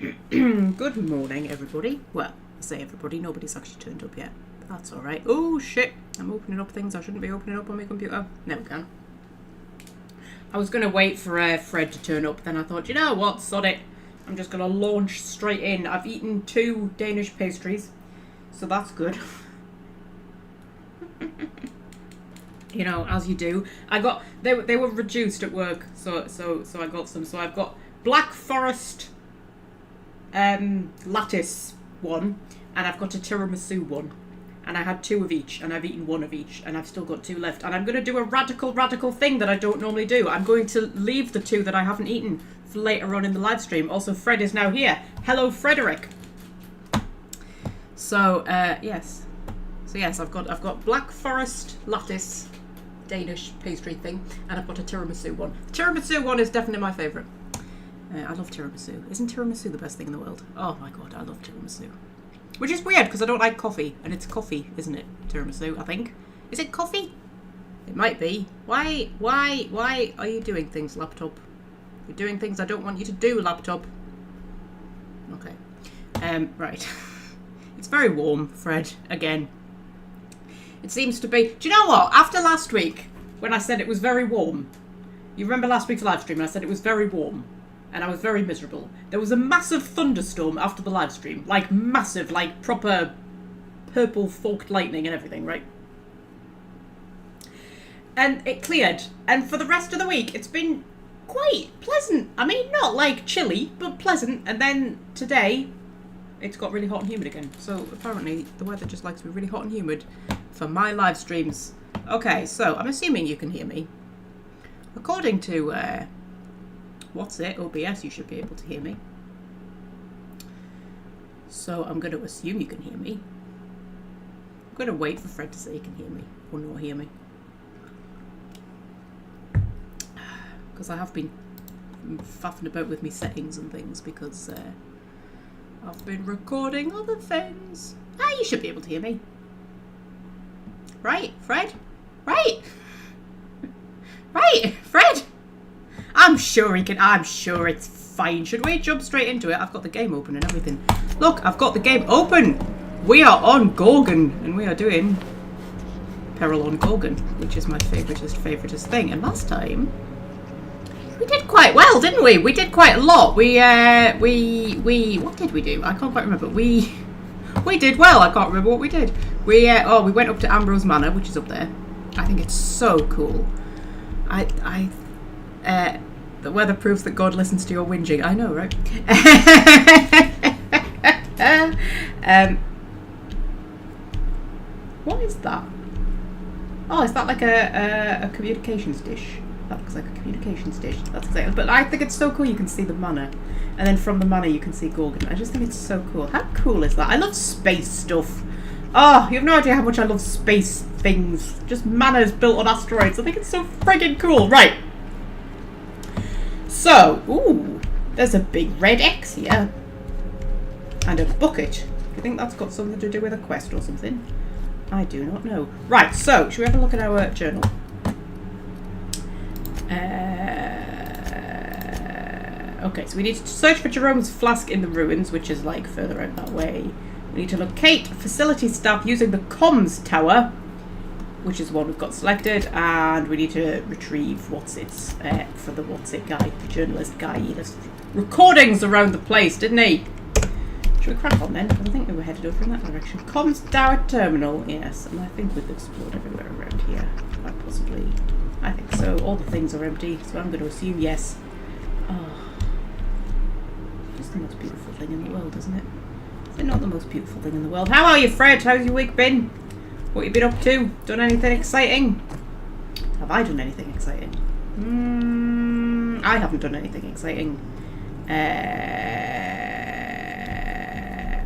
Good morning, everybody. Well, I say everybody, nobody's actually turned up yet. But that's alright. Oh, shit. I'm opening up things I shouldn't be opening up on my computer. Now we can. I was going to wait for Fred to turn up, then I thought, you know what, sod it. I'm just going to launch straight in. I've eaten 2 Danish pastries, so that's good. You know, as you do. They were reduced at work, so I got some. So I've got Black Forest lattice one, and I've got a tiramisu one, and I had 2 of each, and I've eaten 1 of each, and I've still got 2 left, and I'm going to do a radical thing that I don't normally do. I'm going to leave the 2 that I haven't eaten for later on in the live stream. Also, Fred is now here. Hello, Frederick. So yes, I've got Black Forest lattice Danish pastry thing, and I've got a tiramisu one. The tiramisu one is definitely my favourite. I love tiramisu. Isn't tiramisu the best thing in the world? Oh my god, I love tiramisu. Which is weird, because I don't like coffee. And it's coffee, isn't it? Tiramisu, I think. Is it coffee? It might be. Why are you doing things, laptop? You're doing things I don't want you to do, laptop. Okay. Right. It's very warm, Fred, again. It seems to be... Do you know what? After last week, when I said it was very warm, you remember last week's live stream, and I said it was very warm. And I was very miserable. There was a massive thunderstorm after the live stream. Like, massive, like, proper purple forked lightning and everything, right? And it cleared. And for the rest of the week, it's been quite pleasant. I mean, not, like, chilly, but pleasant. And then today, it's got really hot and humid again. So, apparently, the weather just likes to be really hot and humid for my live streams. Okay, so, I'm assuming you can hear me. According to, what's it? OBS, you should be able to hear me. So I'm going to assume you can hear me. I'm going to wait for Fred to say he can hear me or not hear me. Because I have been faffing about with me settings and things because I've been recording other things. Ah, you should be able to hear me. Right, Fred? Right? Right, Fred? I'm sure he can. I'm sure it's fine. Should we jump straight into it? I've got the game open and everything. Look, I've got the game open. We are on Gorgon, and we are doing Peril on Gorgon, which is my favoritist thing. And last time, we did quite well, didn't we? We did quite a lot. We what did we do? I can't quite remember. We did well. I can't remember what we did. We went up to Ambrose Manor, which is up there. I think it's so cool. The weather proves that God listens to your whinging. I know, right? What is that? Oh, is that like a communications dish? That looks like a communications dish. That's exactly. But I think it's so cool. You can see the manor, and then from the manor you can see Gorgon. I just think it's so cool. How cool is that? I love space stuff. Oh, you have no idea how much I love space things. Just manors built on asteroids. I think it's so friggin' cool. Right. So, ooh, there's a big red X here. And a bucket. Do you think that's got something to do with a quest or something? I do not know. Right, so, should we have a look at our journal? Okay, so we need to search for Jerome's flask in the ruins, which is, like, further out that way. We need to locate facility staff using the comms tower, which is one we've got selected, and we need to retrieve what's-its for the what's-it guy, the journalist guy. He left recordings around the place, didn't he? Should we crack on then? Because I think we were headed over in that direction. Comms tower terminal, yes, and I think we've explored everywhere around here. Quite possibly. I think so. All the things are empty, so I'm going to assume yes. Oh, just the most beautiful thing in the world, isn't it? Is it not the most beautiful thing in the world? How are you, Fred? How's your week been? What you been up to? Done anything exciting? Have I done anything exciting? I haven't done anything exciting.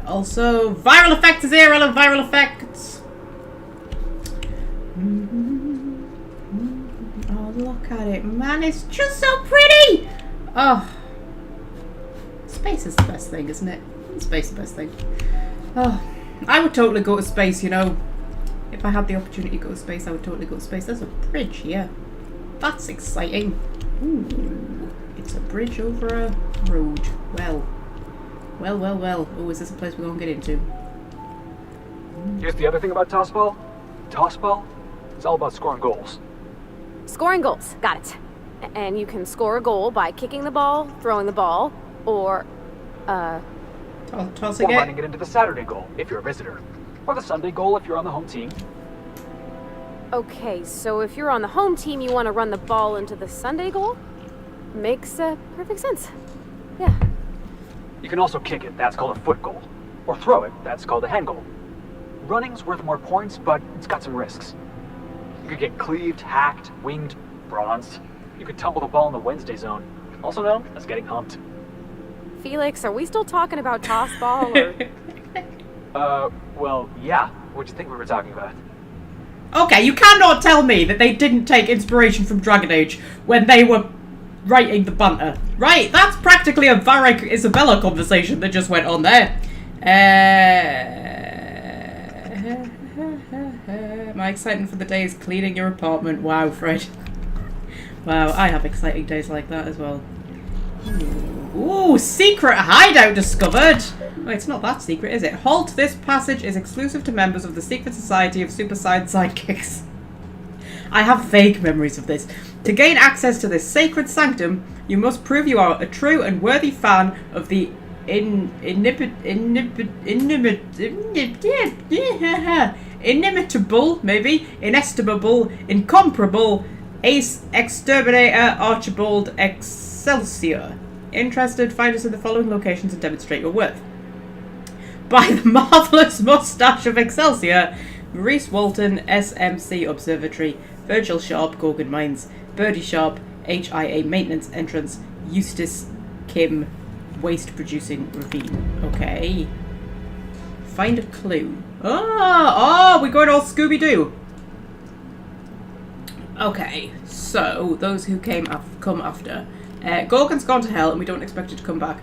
Also, viral effects is here. I love viral effects. Oh, look at it, man! It's just so pretty. Oh, space is the best thing, isn't it? Space is the best thing. Oh, I would totally go to space, you know. If I had the opportunity to go to space, I would totally go to space. There's a bridge here. That's exciting. Ooh, it's a bridge over a road. Well, Well, well, well. Oh, is this a place we're going to get into? Here's the other thing about tossball. Tossball is all about scoring goals. Scoring goals. Got it. And you can score a goal by kicking the ball, throwing the ball, or, tossing it. Running it into the Saturday goal if you're a visitor. Or the Sunday goal if you're on the home team. Okay, so if you're on the home team, you want to run the ball into the Sunday goal? Makes perfect sense. Yeah. You can also kick it, that's called a foot goal. Or throw it, that's called a hand goal. Running's worth more points, but it's got some risks. You could get cleaved, hacked, winged, bronzed. You could tumble the ball in the Wednesday zone, also known as getting humped. Felix, are we still talking about tossball, or...? Well, yeah. What'd you think we were talking about? Okay, you cannot tell me that they didn't take inspiration from Dragon Age when they were writing the banter. Right, that's practically a Varric Isabella conversation that just went on there. My excitement for the day is cleaning your apartment. Wow, Fred. Wow, I have exciting days like that as well. Ooh, secret hideout discovered! Oh, it's not that secret, is it? Halt, this passage is exclusive to members of the Secret Society of Super Saiyan Sidekicks. I have vague memories of this. To gain access to this sacred sanctum, you must prove you are a true and worthy fan of the inimitable, maybe, inestimable, incomparable Ace Exterminator Archibald Excelsior. Interested? Find us in the following locations and demonstrate your worth. By the marvellous moustache of Excelsior, Maurice Walton, SMC Observatory, Virgil Sharp, Gorgon Mines, Birdie Sharp, HIA Maintenance Entrance, Eustace Kim, Waste Producing Ravine. Okay. Find a clue. Oh, we're going all Scooby-Doo. Okay, so those who come after. Gorgon's gone to hell and we don't expect it to come back.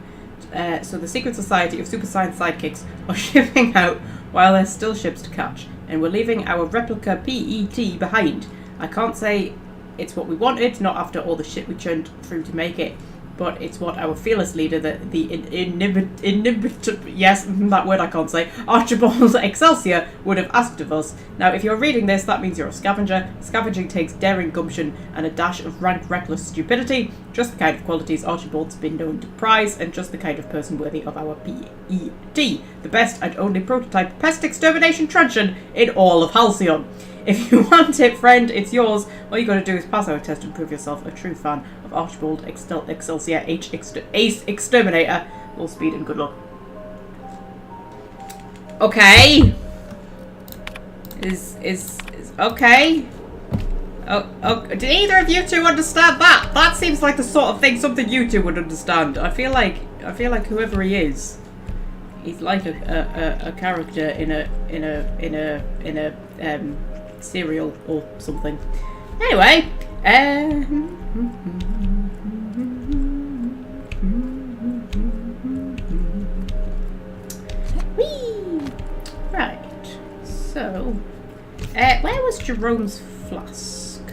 So the Secret Society of Super Saiyan Sidekicks are shipping out while there's still ships to catch. And we're leaving our replica PET behind. I can't say it's what we wanted, not after all the shit we churned through to make it. But it's what our fearless leader, yes, that word I can't say, Archibald Excelsior, would have asked of us. Now, if you're reading this, that means you're a scavenger. Scavenging takes daring gumption and a dash of rank reckless stupidity, just the kind of qualities Archibald's been known to prize, and just the kind of person worthy of our PET, the best and only prototype pest extermination truncheon in all of Halcyon. If you want it, friend, it's yours. All you got to do is pass our test and prove yourself a true fan of Archibald Excelsior Ace Exterminator. All speed and good luck. Okay. Is okay. Oh, did either of you two understand that? That seems like the sort of thing something you two would understand. I feel like whoever he is, he's like a character in a cereal or something. Anyway, whee! Right. So, where was Jerome's flask?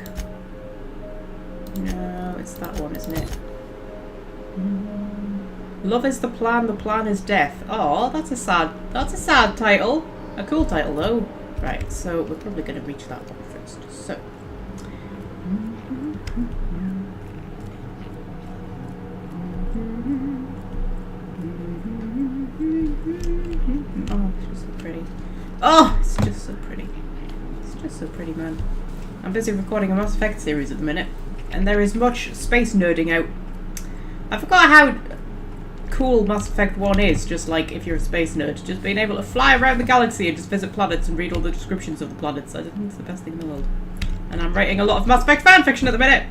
No, it's that one, isn't it? Love is the plan is death. Oh, that's a sad title. A cool title though. Right, so we're probably going to reach that one first. So, oh, it's just so pretty. Oh, it's just so pretty. It's just so pretty, man. I'm busy recording a Mass Effect series at the minute, and there is much space nerding out. I forgot how cool Mass Effect 1 is, just like if you're a space nerd, just being able to fly around the galaxy and just visit planets and read all the descriptions of the planets. I think it's the best thing in the world. And I'm writing a lot of Mass Effect fanfiction at the minute.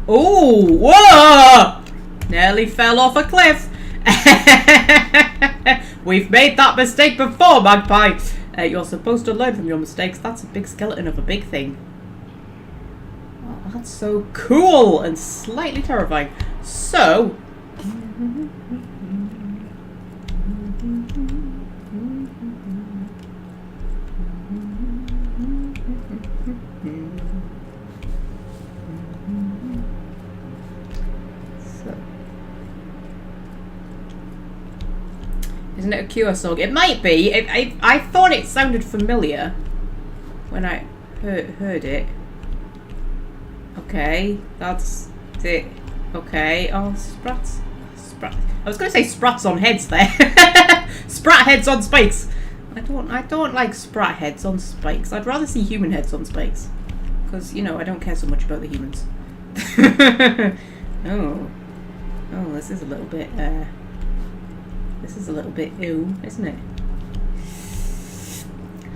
Oh, whoa! Nearly fell off a cliff. We've made that mistake before, Magpie. You're supposed to learn from your mistakes. That's a big skeleton of a big thing. Oh, that's so cool and slightly terrifying. So, Isn't it a cure song? It might be. I thought it sounded familiar when I heard it. Okay, that's it. Okay. Oh, sprats. I was going to say sprats on heads there. Sprat heads on spikes. I don't like sprat heads on spikes. I'd rather see human heads on spikes. Because, you know, I don't care so much about the humans. Oh, this is a little bit, ew, isn't it?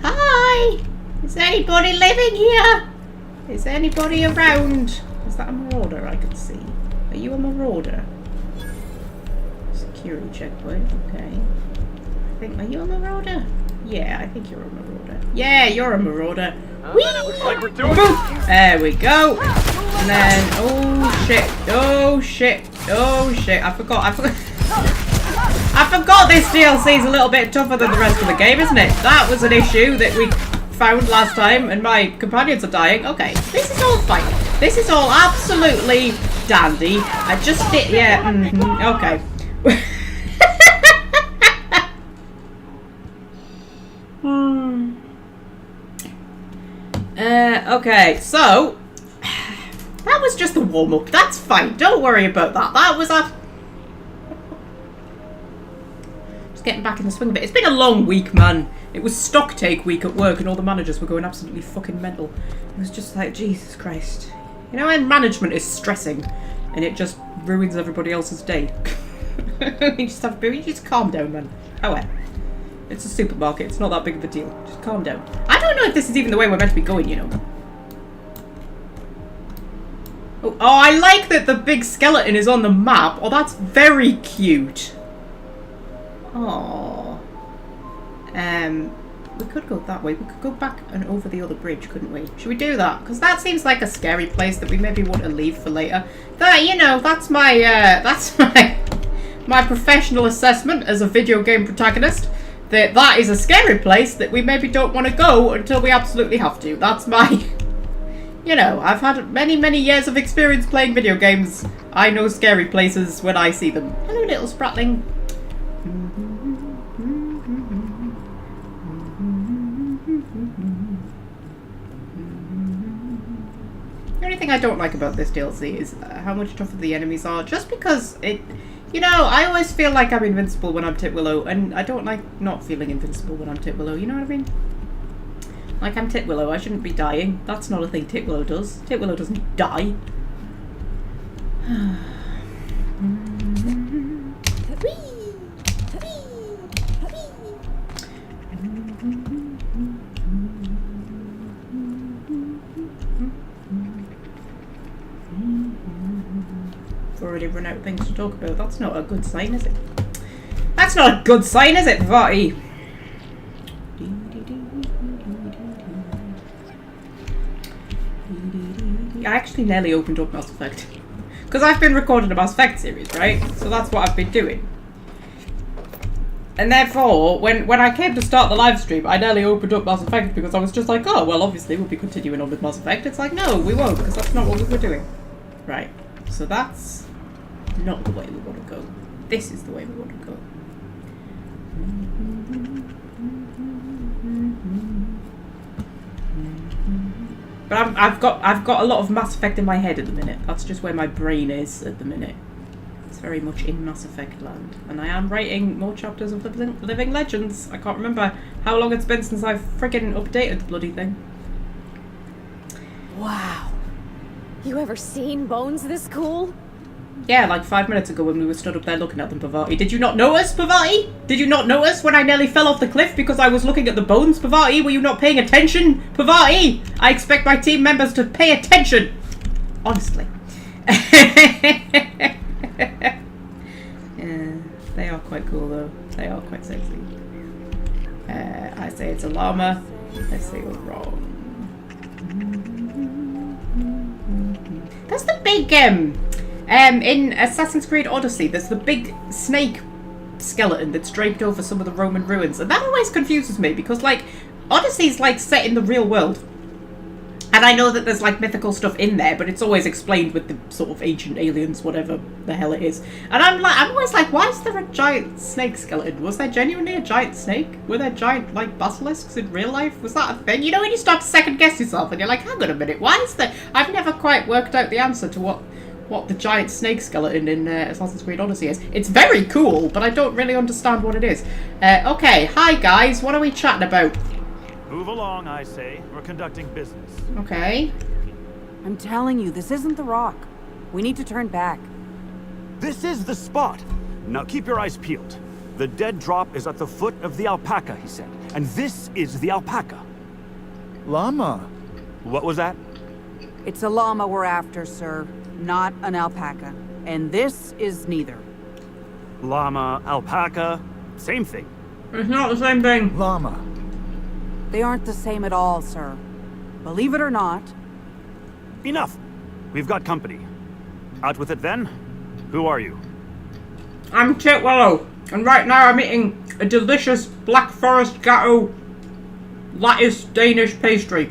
Hi! Is anybody living here? Is anybody around? Is that a marauder I can see? Are you a marauder? Security checkpoint, okay. Are you a marauder? Yeah, I think you're a marauder. Yeah, you're a marauder. Whee! Looks like we're doing it. There we go. And then, oh shit, I forgot this DLC is a little bit tougher than the rest of the game, isn't it? That was an issue that we found last time, and my companions are dying. Okay, this is all fine. This is all absolutely dandy. I just did, yeah, okay. Okay, so that was just a warm-up. That's fine. Don't worry about that. That was just getting back in the swing of it. It's been a long week, man. It was stock take week at work and all the managers were going absolutely fucking mental. It was just like, Jesus Christ. You know when management is stressing and it just ruins everybody else's day? you just calm down, man. Oh well. It's a supermarket. It's not that big of a deal. Just calm down. I don't know if this is even the way we're meant to be going, you know. Oh, I like that the big skeleton is on the map. Oh, that's very cute. Oh. We could go that way. We could go back and over the other bridge, couldn't we? Should we do that? Because that seems like a scary place that we maybe want to leave for later. That, you know, that's my professional assessment as a video game protagonist. That is a scary place that we maybe don't want to go until we absolutely have to. That's my... You know, I've had many, many years of experience playing video games. I know scary places when I see them. Hello, little spratling. The only thing I don't like about this DLC is how much tougher the enemies are. Just because it... You know, I always feel like I'm invincible when I'm Titwillow, and I don't like not feeling invincible when I'm Titwillow, you know what I mean? Like, I'm Titwillow, I shouldn't be dying. That's not a thing Titwillow does. Titwillow doesn't die. Already run out of things to talk about. That's not a good sign, is it? That's not a good sign, is it, Vati? I actually nearly opened up Mass Effect. Because I've been recording a Mass Effect series, right? So that's what I've been doing. And therefore, when I came to start the live stream, I nearly opened up Mass Effect because I was just like, oh, well, obviously we'll be continuing on with Mass Effect. It's like, no, we won't, because that's not what we were doing. Right. So that's not the way we want to go. This is the way we want to go. But I've got a lot of Mass Effect in my head at the minute. That's just where my brain is at the minute. It's very much in Mass Effect land. And I am writing more chapters of Living Legends. I can't remember how long it's been since I've friggin' updated the bloody thing. Wow. You ever seen bones this cool? Yeah, like 5 minutes ago when we were stood up there looking at them, Pavati. Did you not notice, Pavati? Did you not notice when I nearly fell off the cliff because I was looking at the bones, Pavati? Were you not paying attention, Pavati? I expect my team members to pay attention. Honestly. Yeah, they are quite cool though. They are quite sexy. I say it's a llama. I say you're wrong. That's the big in Assassin's Creed Odyssey, there's the big snake skeleton that's draped over some of the Roman ruins, and that always confuses me because, like, Odyssey's like set in the real world, and And I know that there's like mythical stuff in there, but it's always explained with the sort of ancient aliens, whatever the hell it is. And I'm always like, why is there a giant snake skeleton? Was there genuinely a giant snake? Were there giant like basilisks in real life? Was that a thing? You know, when you start to second guess yourself and you're like, hang on a minute, why is there? I've never quite worked out the answer to what the giant snake skeleton in Assassin's Creed Odyssey is. It's very cool, but I don't really understand what it is. Okay, hi guys, what are we chatting about? Move along, I say. We're conducting business. Okay. I'm telling you, this isn't the rock. We need to turn back. This is the spot. Now keep your eyes peeled. The dead drop is at the foot of the alpaca, he said. And this is the alpaca. Llama. What was that? It's a llama we're after, sir, not an alpaca. And this is neither. Llama, alpaca, same thing. It's not the same thing. Llama. They aren't the same at all, sir. Believe it or not. Enough. We've got company. Out with it then. Who are you? I'm Titwillow, and right now I'm eating a delicious Black Forest Gatto lattice Danish pastry.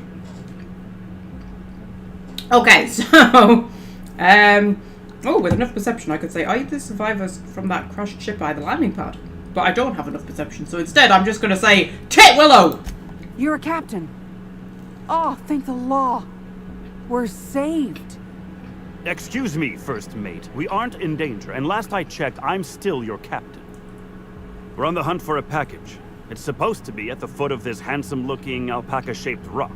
Okay, so, with enough perception I could say, are you the survivors from that crashed ship by the landing pad? But I don't have enough perception, so instead I'm just going to say, Titwillow! You're a captain. Oh, thank the law. We're saved. Excuse me, first mate. We aren't in danger, and last I checked, I'm still your captain. We're on the hunt for a package. It's supposed to be at the foot of this handsome-looking alpaca-shaped rock.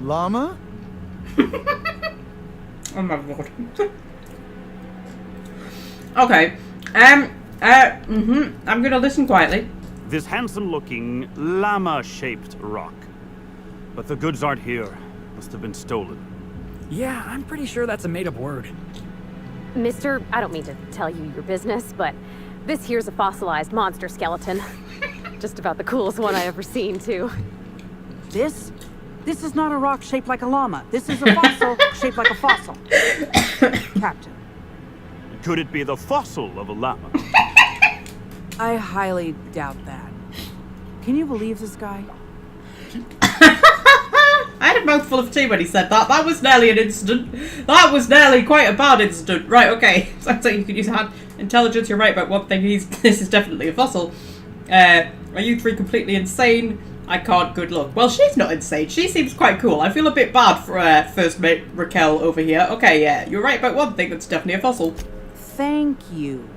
Llama? Oh my lord. Okay. I'm gonna listen quietly. This handsome-looking, llama-shaped rock. But the goods aren't here. Must have been stolen. Yeah, I'm pretty sure that's a made-up word. Mister, I don't mean to tell you your business, but this here's a fossilized monster skeleton. Just about the coolest one I ever seen, too. This is not a rock shaped like a llama. This is a fossil shaped like a fossil. Captain. Could it be the fossil of a llama? I highly doubt that. Can you believe this guy? I had a mouthful of tea when he said that. That was nearly an incident. That was nearly quite a bad incident. Right, okay. Sounds like you could use hand intelligence. You're right about one thing. This is definitely a fossil. Are you three completely insane? I can't. Good luck. Well, she's not insane. She seems quite cool. I feel a bit bad for first mate Raquel over here. Okay, yeah. You're right about one thing. That's definitely a fossil. Thank you.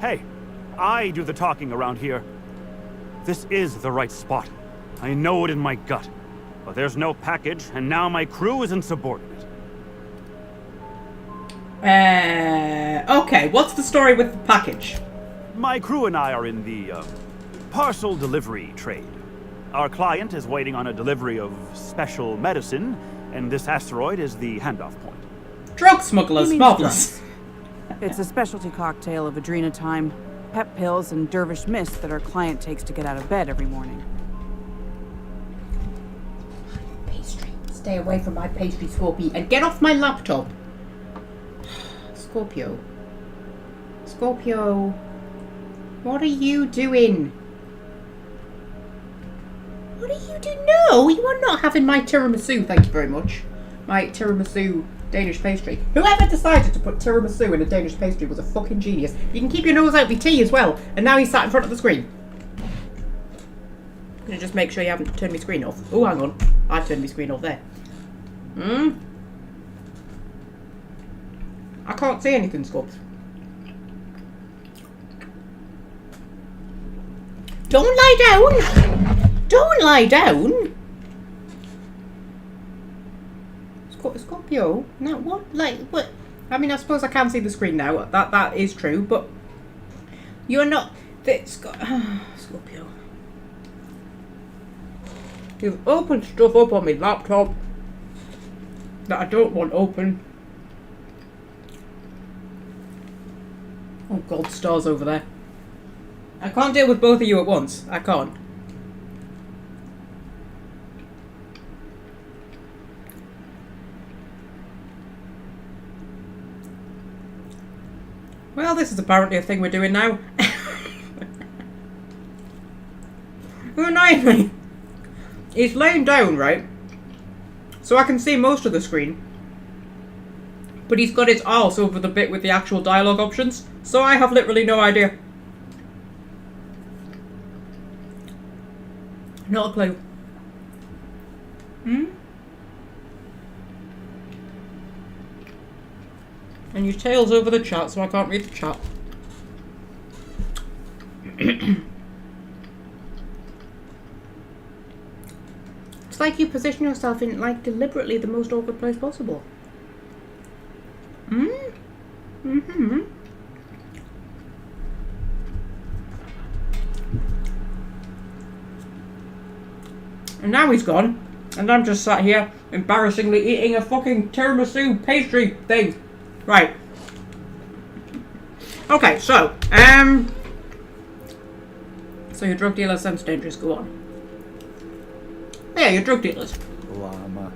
Hey, I do the talking around here. This is the right spot. I know it in my gut. But there's no package, and now my crew is insubordinate. Okay. What's the story with the package? My crew and I are in the, parcel delivery trade. Our client is waiting on a delivery of special medicine, and this asteroid is the handoff point. Drug smugglers. He means Marvelous. It's a specialty cocktail of adrenatime, pep pills, and dervish mist that our client takes to get out of bed every morning. Pastry. Stay away from my pastry, Scorpio, and get off my laptop. Scorpio. Scorpio. What are you doing? What are you doing? No, you are not having my tiramisu, thank you very much. My tiramisu Danish pastry. Whoever decided to put tiramisu in a Danish pastry was a fucking genius. You can keep your nose out with tea as well. And now he's sat in front of the screen. I'm gonna just make sure you haven't turned my screen off. Oh, hang on. I've turned my screen off there. I can't see anything, Scorps. Don't lie down! Don't lie down! Scorpio? No, what? Like, what? I mean, I suppose I can see the screen now. That is true, but you're not... Scorpio. You've opened stuff up on my laptop that I don't want open. Oh god, stars over there. I can't deal with both of you at once. I can't. Well, this is apparently a thing we're doing now. Who annoyed me? He's laying down, right? so I can see most of the screen. But he's got his arse over the bit with the actual dialogue options, so I have literally no idea. Not a clue. And your tail's over the chat, so I can't read the chat. It's like you position yourself in, like, deliberately the most awkward place possible. Mm-hmm. And now he's gone, and I'm just sat here embarrassingly eating a fucking tiramisu pastry thing. Right. Okay, so your drug dealer sounds dangerous. Go on. Yeah, your drug dealers. Llama.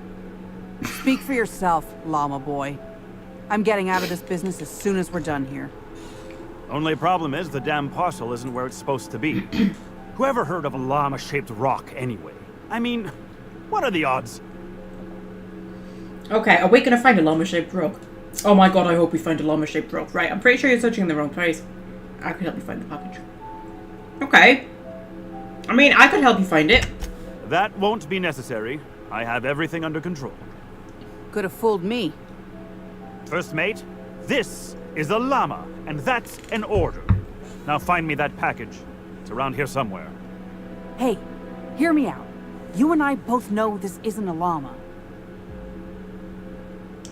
Speak for yourself, llama boy. I'm getting out of this business as soon as we're done here. Only problem is the damn parcel isn't where it's supposed to be. Whoever heard of a llama-shaped rock anyway? I mean, what are the odds? Okay, are we gonna find a llama-shaped rock? Oh my god, I hope we find a llama-shaped rock. Right, I'm pretty sure you're searching in the wrong place. I could help you find the package. Okay. I mean, I could help you find it. That won't be necessary. I have everything under control. Could have fooled me. First mate, this is a llama, and that's an order. Now find me that package. It's around here somewhere. Hey, hear me out. You and I both know this isn't a llama.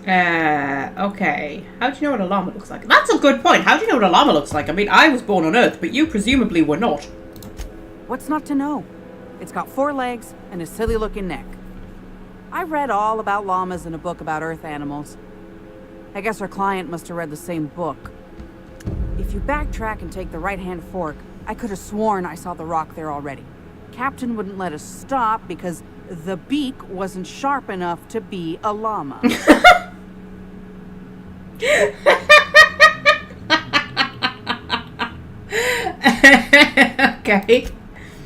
Okay. How do you know what a llama looks like? That's a good point. How do you know what a llama looks like? I mean, I was born on Earth, but you presumably were not. What's not to know? It's got 4 legs and a silly-looking neck. I read all about llamas in a book about Earth animals. I guess our client must have read the same book. If you backtrack and take the right-hand fork, I could have sworn I saw the rock there already. Captain wouldn't let us stop because the beak wasn't sharp enough to be a llama. Okay.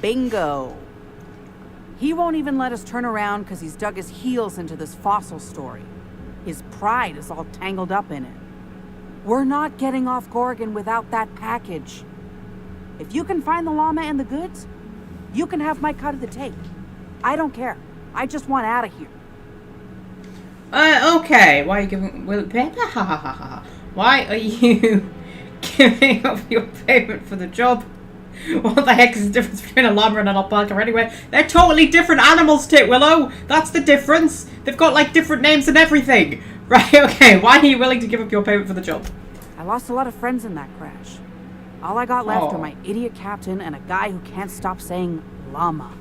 Bingo. He won't even let us turn around because he's dug his heels into this fossil story. His pride is all tangled up in it. We're not getting off Gorgon without that package. If you can find the llama and the goods, you can have my cut of the tape. I don't care. I just want out of here. Okay. Why are you giving... Why are you giving up your payment for the job? What the heck is the difference between a llama and an alpaca anyway? They're totally different animals, Titwillow! That's the difference! They've got, like, different names and everything! Right, okay, why are you willing to give up your payment for the job? I lost a lot of friends in that crash. All I got left are my idiot captain and a guy who can't stop saying llama.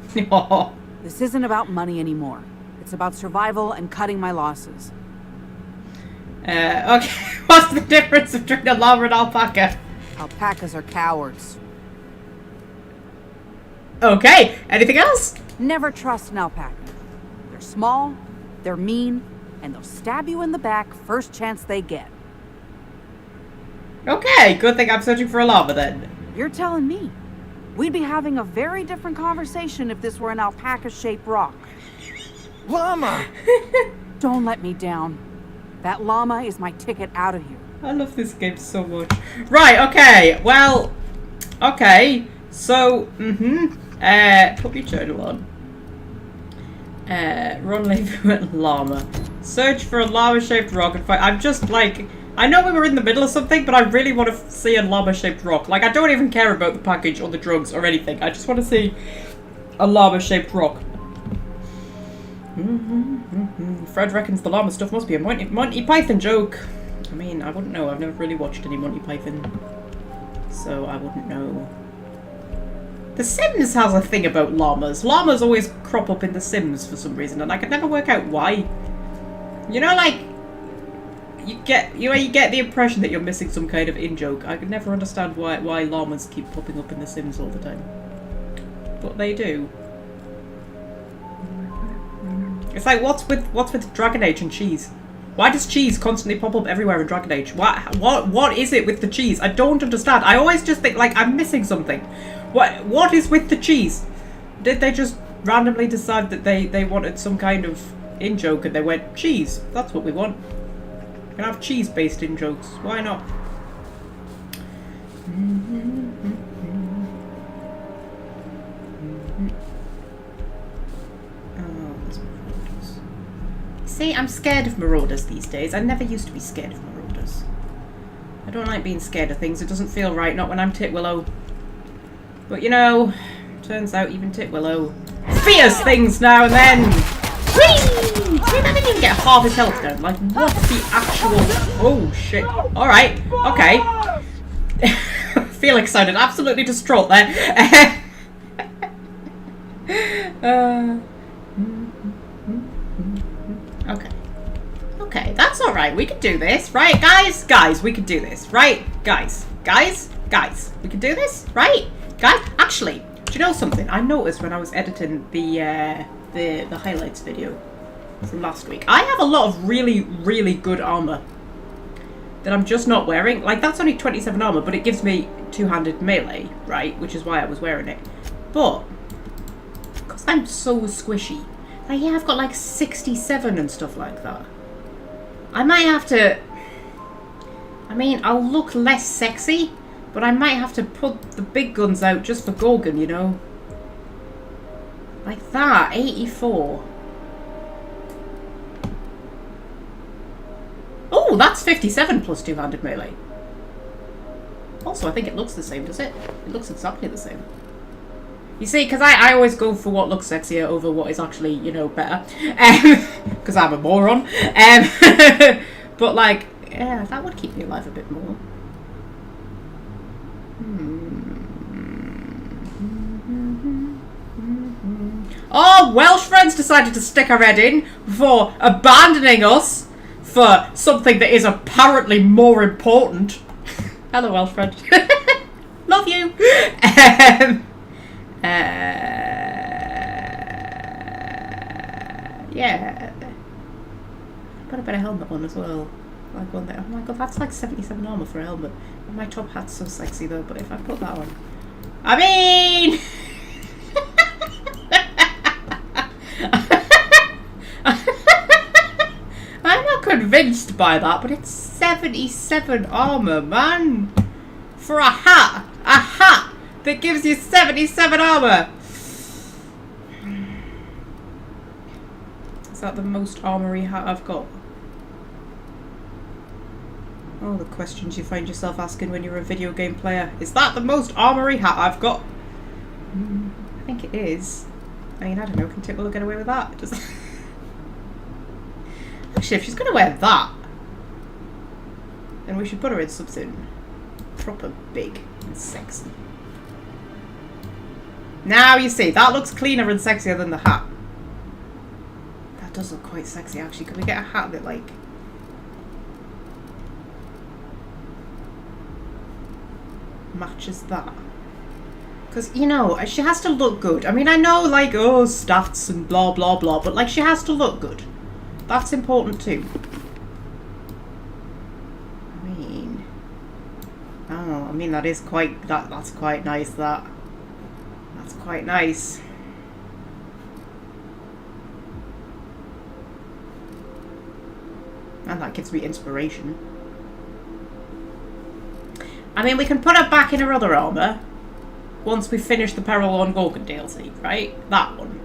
This isn't about money anymore. It's about survival and cutting my losses. Okay, what's the difference between a llama and alpaca? Alpacas are cowards. Okay, anything else? Never trust an alpaca. They're small, they're mean, and they'll stab you in the back first chance they get. Okay, good thing I'm searching for a llama then. You're telling me. We'd be having a very different conversation if this were an alpaca-shaped rock. Llama! Don't let me down. That llama is my ticket out of here. I love this game so much. Right, okay, well, okay, so, put your journal on. Rendezvous at llama. Search for a llama-shaped rock and find... I'm just, like... I know we were in the middle of something, but I really want to see a llama-shaped rock. Like, I don't even care about the package or the drugs or anything. I just want to see a llama-shaped rock. Fred reckons the llama stuff must be a Monty Python joke. I mean, I wouldn't know. I've never really watched any Monty Python. So, I wouldn't know. The Sims has a thing about llamas. Llamas always crop up in The Sims for some reason, and I could never work out why. You know, like... You get the impression that you're missing some kind of in-joke. I could never understand why llamas keep popping up in The Sims all the time. But they do. It's like, what's with Dragon Age and cheese? Why does cheese constantly pop up everywhere in Dragon Age? What is it with the cheese? I don't understand. I always just think, like, I'm missing something. What is with the cheese? Did they just randomly decide that they wanted some kind of in-joke and they went, cheese, that's what we want. We can have cheese-based in-jokes. Why not? See, I'm scared of marauders these days. I never used to be scared of marauders. I don't like being scared of things. It doesn't feel right, not when I'm Titwillow. But you know, turns out even Titwillow fears things now and then. Whee! See, that didn't even get half his health down. Like, what's the actual... Oh, shit. Alright, okay. Feel excited. Absolutely distraught there. Okay. Okay, that's alright. We can do this, right, guys? Guys, we can do this, right? Guys, we can do this, right? Guys, actually, do you know something? I noticed when I was editing the highlights video from last week. I have a lot of really, really good armor that I'm just not wearing. Like, that's only 27 armor, but it gives me two-handed melee, right? Which is why I was wearing it. But, because I'm so squishy, like, yeah, I've got like 67 and stuff like that. I might have to... I mean, I'll look less sexy, but I might have to put the big guns out just for Gorgon, you know? Like that, 84. Oh, that's 57 plus two-handed melee. Also, I think it looks the same, does it? It looks exactly the same. You see, because I always go for what looks sexier over what is actually, you know, better. Because I'm a moron. But, like, yeah, that would keep me alive a bit more. Oh, Welsh friends decided to stick a head in before abandoning us for something that is apparently more important. Hello, Welsh friend. Love you. Yeah. Got a better helmet on as well. Like one that, oh my god, that's like 77 armor for a helmet. And my top hat's so sexy though, but if I put that on... I mean... I'm not convinced by that, but it's 77 armor, man. For a hat. A hat that gives you 77 armor. Is that the most armory hat I've got? Oh, the questions you find yourself asking when you're a video game player. Is that the most armory hat I've got? I think it is. I mean, I don't know, can Titwillow get away with that? Just actually, if she's going to wear that, then we should put her in something proper big and sexy. Now you see, that looks cleaner and sexier than the hat. That does look quite sexy actually. Can we get a hat that like... matches that? Because, you know, she has to look good. I mean, I know like, oh, stats and blah blah blah, but like she has to look good. That's important too. I mean that is quite, that's quite nice, that. That's quite nice. And that gives me inspiration. I mean, we can put her back in her other armour once we finish the Peril on Gorgon DLC, right? That one.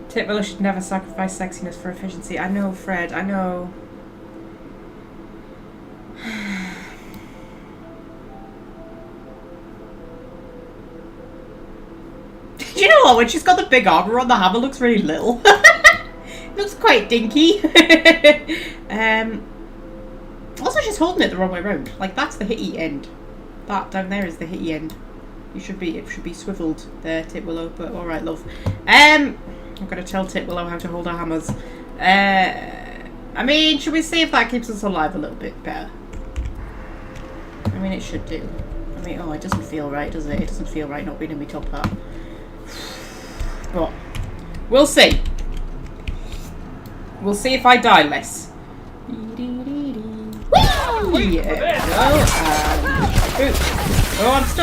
Titwillow should never sacrifice sexiness for efficiency. I know, Fred, I know. You know what? When she's got the big armor on, the hammer looks really little. It looks quite dinky. Also, she's holding it the wrong way around. Like, that's the hitty end. That down there is the hitty end. It should be swiveled there, Titwillow, but alright, love. I'm gonna tell Titwillow how to hold her hammers. I mean, should we see if that keeps us alive a little bit better? I mean, it should do. I mean, oh, it doesn't feel right, does it? It doesn't feel right not being in my top hat. But we'll see. We'll see if I die less.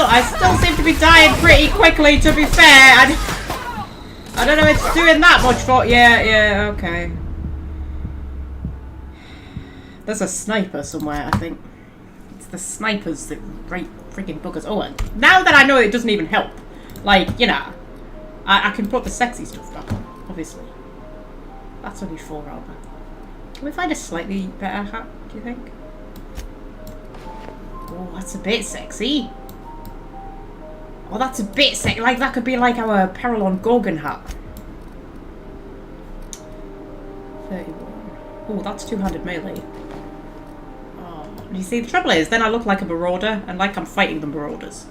I still seem to be dying pretty quickly, to be fair. I don't know if it's doing that much for... Yeah, okay. There's a sniper somewhere, I think. It's the snipers that right friggin' buggers. Oh, and now that I know it doesn't even help. Like, you know, I can put the sexy stuff back on, obviously. That's only 4 armor. Can we find a slightly better hat, do you think? Oh, that's a bit sexy. Oh, that's a bit sexy. Like, that could be like our Perelon Gorgon hat. 31. Oh, that's 200 melee. Oh, you see, the trouble is, then I look like a marauder, and like I'm fighting the marauders.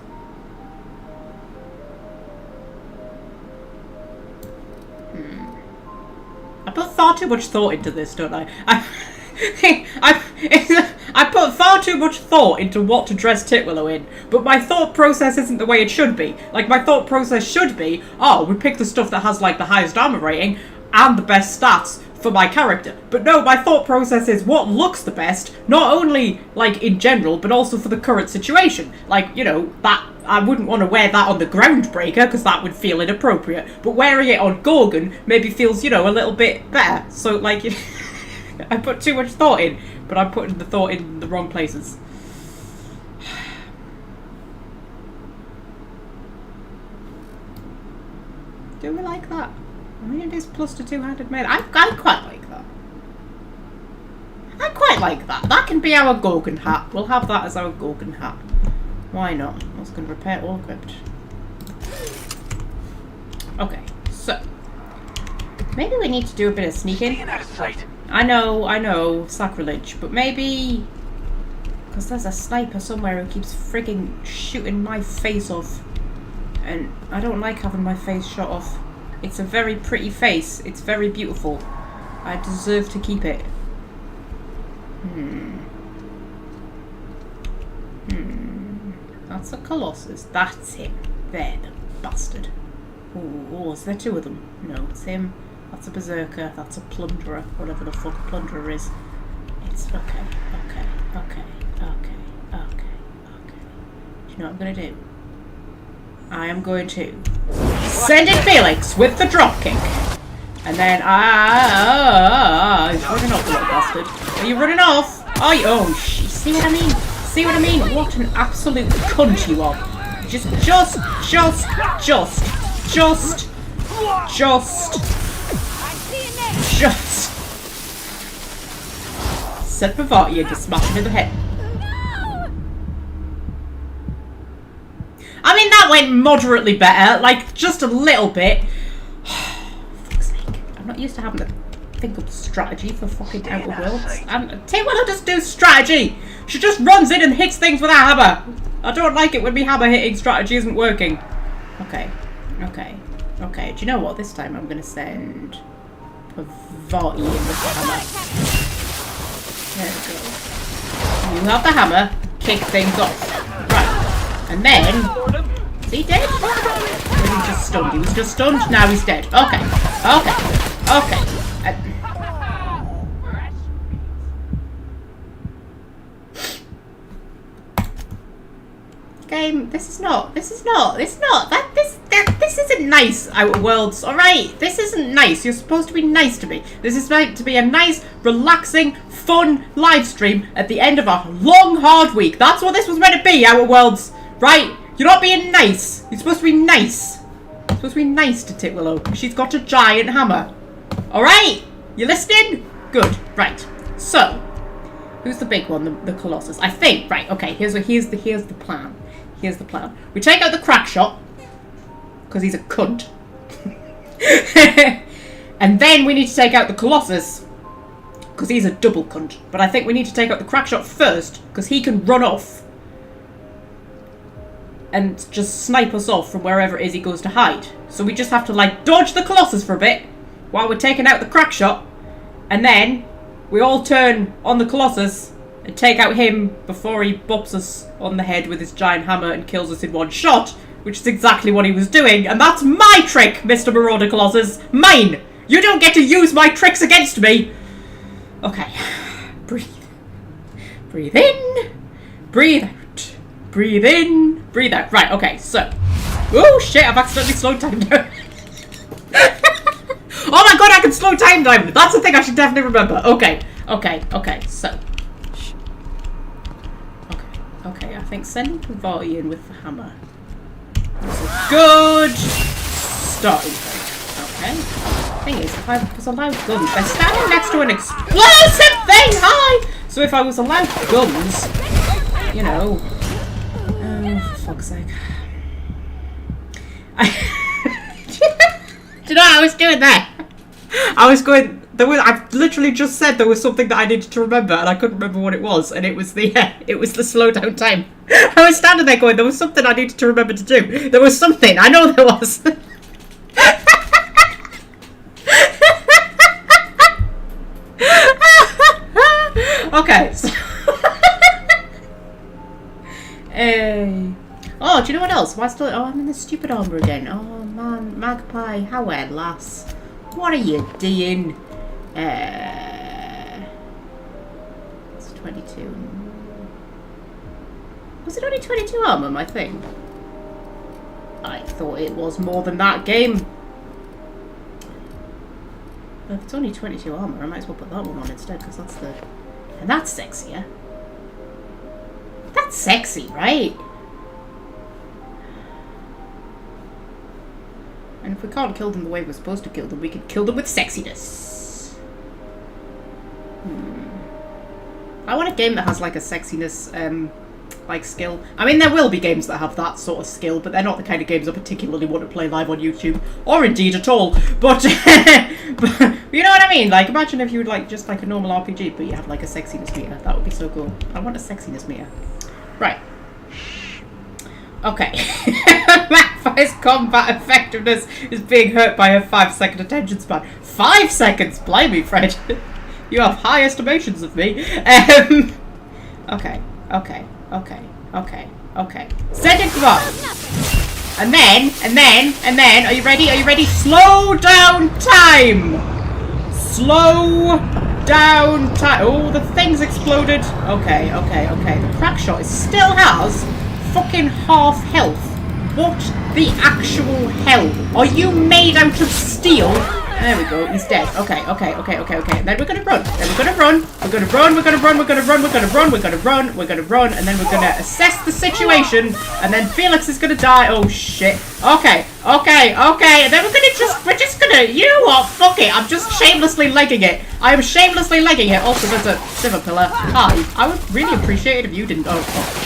I put far too much thought into this, don't I? I put far too much thought into what to dress Titwillow in, but my thought process isn't the way it should be. Like, my thought process should be, oh, we pick the stuff that has, like, the highest armor rating and the best stats for my character. But no, my thought process is what looks the best, not only, like, in general, but also for the current situation. Like, you know, that I wouldn't want to wear that on the Groundbreaker, because that would feel inappropriate. But wearing it on Gorgon maybe feels, you know, a little bit better. So, like, you know, I put too much thought in, but I'm putting the thought in the wrong places. Do we like that? I mean, it is plus to 200 melee. I quite like that. I quite like that. That can be our Gorgon hat. We'll have that as our Gorgon hat. Why not? I was going to repair all equipped. Okay, so maybe we need to do a bit of sneaking. I know, sacrilege, but maybe because there's a sniper somewhere who keeps frigging shooting my face off, and I don't like having my face shot off. It's a very pretty face. It's very beautiful. I deserve to keep it. That's a Colossus. That's him. There, the bastard. Oh, is there 2 of them? No, it's him. That's a Berserker. That's a Plunderer. Whatever the fuck a Plunderer is. It's okay. Do you know what I'm going to do? I am going to send in Felix with the dropkick. And then, he's running off, little bastard. Are you running off? Are you? Oh, see what I mean? See what I mean? What an absolute cunt you are. Just. Set Bavati and just smash him in the head. I mean, that went moderately better, like, just a little bit. Fuck's sake. I'm not used to having to think of strategy for fucking Outer Worlds. Tell you what, I'll just do strategy. She just runs in and hits things with a hammer. I don't like it when me hammer hitting strategy isn't working. Okay. Do you know what? This time I'm going to send Pavati in with the hammer. There we go. You have the hammer, kick things off. Right. And then, is he dead? Or was he just stunned? He was just stunned, now he's dead. Okay. Game, this isn't nice, Outer Worlds, alright? This isn't nice. You're supposed to be nice to me. This is meant to be a nice, relaxing, fun live stream at the end of a long, hard week. That's what this was meant to be, Outer Worlds. Right? You're not being nice. You're supposed to be nice. You're supposed to be nice to Titwillow. She's got a giant hammer. Alright? You listening? Good. Right. So, who's the big one? The Colossus. I think. Right. Okay. Here's the plan. Here's the plan. We take out the crack shot because he's a cunt. And then we need to take out the Colossus because he's a double cunt. But I think we need to take out the crack shot first because he can run off and just snipe us off from wherever it is he goes to hide. So we just have to, like, dodge the Colossus for a bit while we're taking out the crack shot, and then we all turn on the Colossus and take out him before he bops us on the head with his giant hammer and kills us in one shot, which is exactly what he was doing, and that's my trick, Mr. Marauder Colossus. Mine! You don't get to use my tricks against me! Okay. Breathe. Breathe in. Breathe out. Breathe in. Breathe out. Right, okay, so. Oh shit, I've accidentally slowed time down. Oh my god, I can slow time down! That's the thing I should definitely remember. Okay, so. Okay, I think sending Kavati in with the hammer is a good starting point. Okay. Thing is, if I was allowed guns, they're standing next to an explosive thing! Hi! So if I was allowed guns, you know. Oh, for fuck's sake. Do you know what I was doing there? I was going. I literally just said there was something that I needed to remember, and I couldn't remember what it was, and it was the slow down time. I was standing there going, there was something I needed to remember to do. There was something. I know there was. Okay. So oh, do you know what else? Oh, I'm in the stupid armor again. Oh man, Magpie, how well, lass? What are you doing? It's 22. Was it only 22 armor, my thing? I thought it was more than that game. But if it's only 22 armor, I might as well put that one on instead, because that's the... And that's sexier. That's sexy, right? And if we can't kill them the way we're supposed to kill them, we can kill them with sexiness. I want a game that has like a sexiness like skill. I mean, there will be games that have that sort of skill, but they're not the kind of games I particularly want to play live on YouTube, or indeed at all. But, but you know what I mean? Like, imagine if you would like just like a normal RPG, but you had like a sexiness meter. That would be so cool. I want a sexiness meter. Right. Okay. Magpie's combat effectiveness is being hurt by her 5-second attention span. 5 seconds? Blimey, Fred. You have high estimations of me. Okay. Send it, come on. And then, are you ready? Are you ready? Slow down time. Slow down time. Oh, the thing's exploded. Okay. The crack shot still has fucking half health. What the actual hell? Are you made out of steel? There we go, he's dead. Okay. And then we're gonna run. We're gonna run, and then we're gonna assess the situation, and then Felix is gonna die. Oh shit. Okay. And then we're just gonna, you know what? Fuck it. I'm just shamelessly legging it. I am shamelessly legging it. Also, there's a silver pillar. Hi. I would really appreciate it if you didn't. Oh, fuck.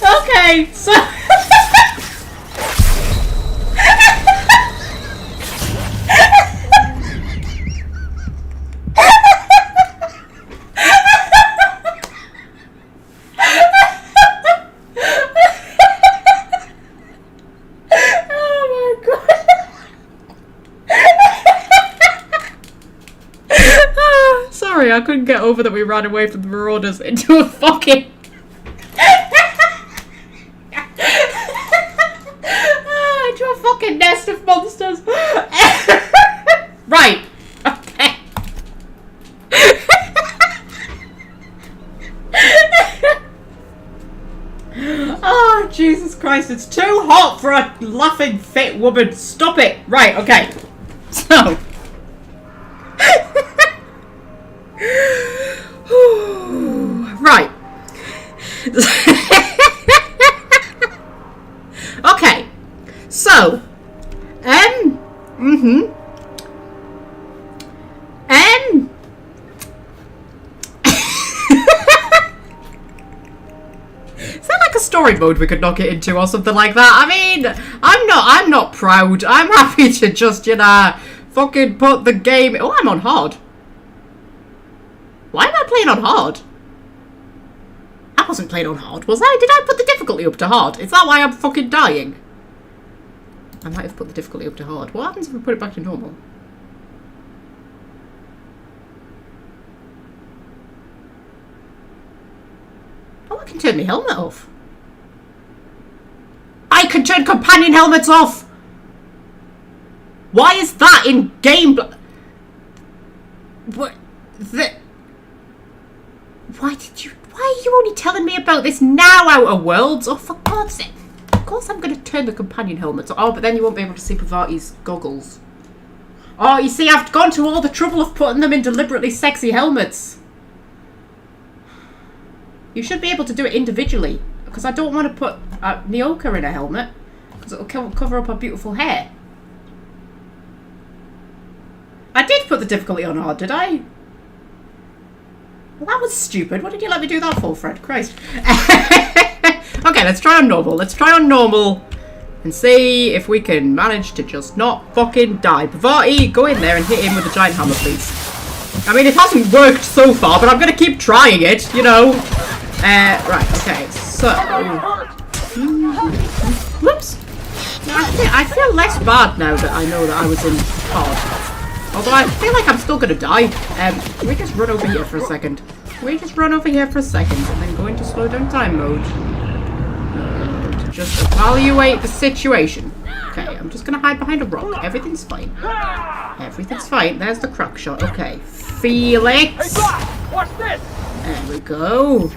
Okay, so sorry, I couldn't get over that we ran away from the Marauders into a fucking into a fucking nest of monsters. Right. Okay. Oh, Jesus Christ, it's too hot for a laughing fit woman. Stop it. Right, okay. So right. Okay. So is that like a story mode we could knock it into or something like that? I mean, I'm not proud. I'm happy to just, you know, fucking put the game... Oh, I'm on hard. Why am I playing on hard? I wasn't playing on hard, was I? Did I put the difficulty up to hard? Is that why I'm fucking dying? I might have put the difficulty up to hard. What happens if we put it back to normal? Oh, I can turn my helmet off. I can turn companion helmets off! Why is that in game? What? Why are you only telling me about this now, Outer Worlds? Oh, for God's sake. Of course I'm going to turn the companion helmets off. Oh, but then you won't be able to see Pavati's goggles. Oh, you see, I've gone to all the trouble of putting them in deliberately sexy helmets. You should be able to do it individually. Because I don't want to put Nyoka in a helmet. Because it'll cover up her beautiful hair. I did put the difficulty on hard, did I? Well, that was stupid. What did you let me do that for, Fred? Christ. Okay, let's try on normal. Let's try on normal and see if we can manage to just not fucking die. Pavati, go in there and hit him with a giant hammer, please. I mean, it hasn't worked so far, but I'm going to keep trying it, you know. Right, okay, so... Whoops. I feel less bad now that I know that I was in hard. Although I feel like I'm still going to die. Can we just run over here for a second? Can we just run over here for a second and then go into slow down time mode? To just evaluate the situation. Okay, I'm just going to hide behind a rock. Everything's fine. Everything's fine. There's the crack shot. Okay. Felix! Hey, Doc! Watch this! There we go.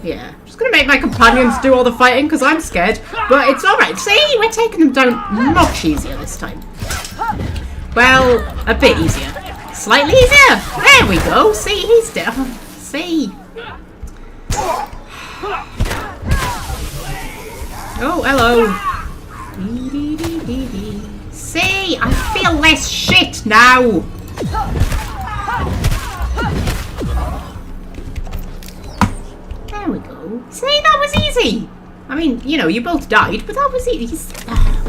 Yeah. I'm just going to make my companions do all the fighting because I'm scared. But it's alright. See? We're taking them down much easier this time. Well, a bit easier. Slightly easier. There we go. See, he's down. See. Oh, hello. See, I feel less shit now. There we go. See, that was easy. I mean, you know, you both died, but that was easy.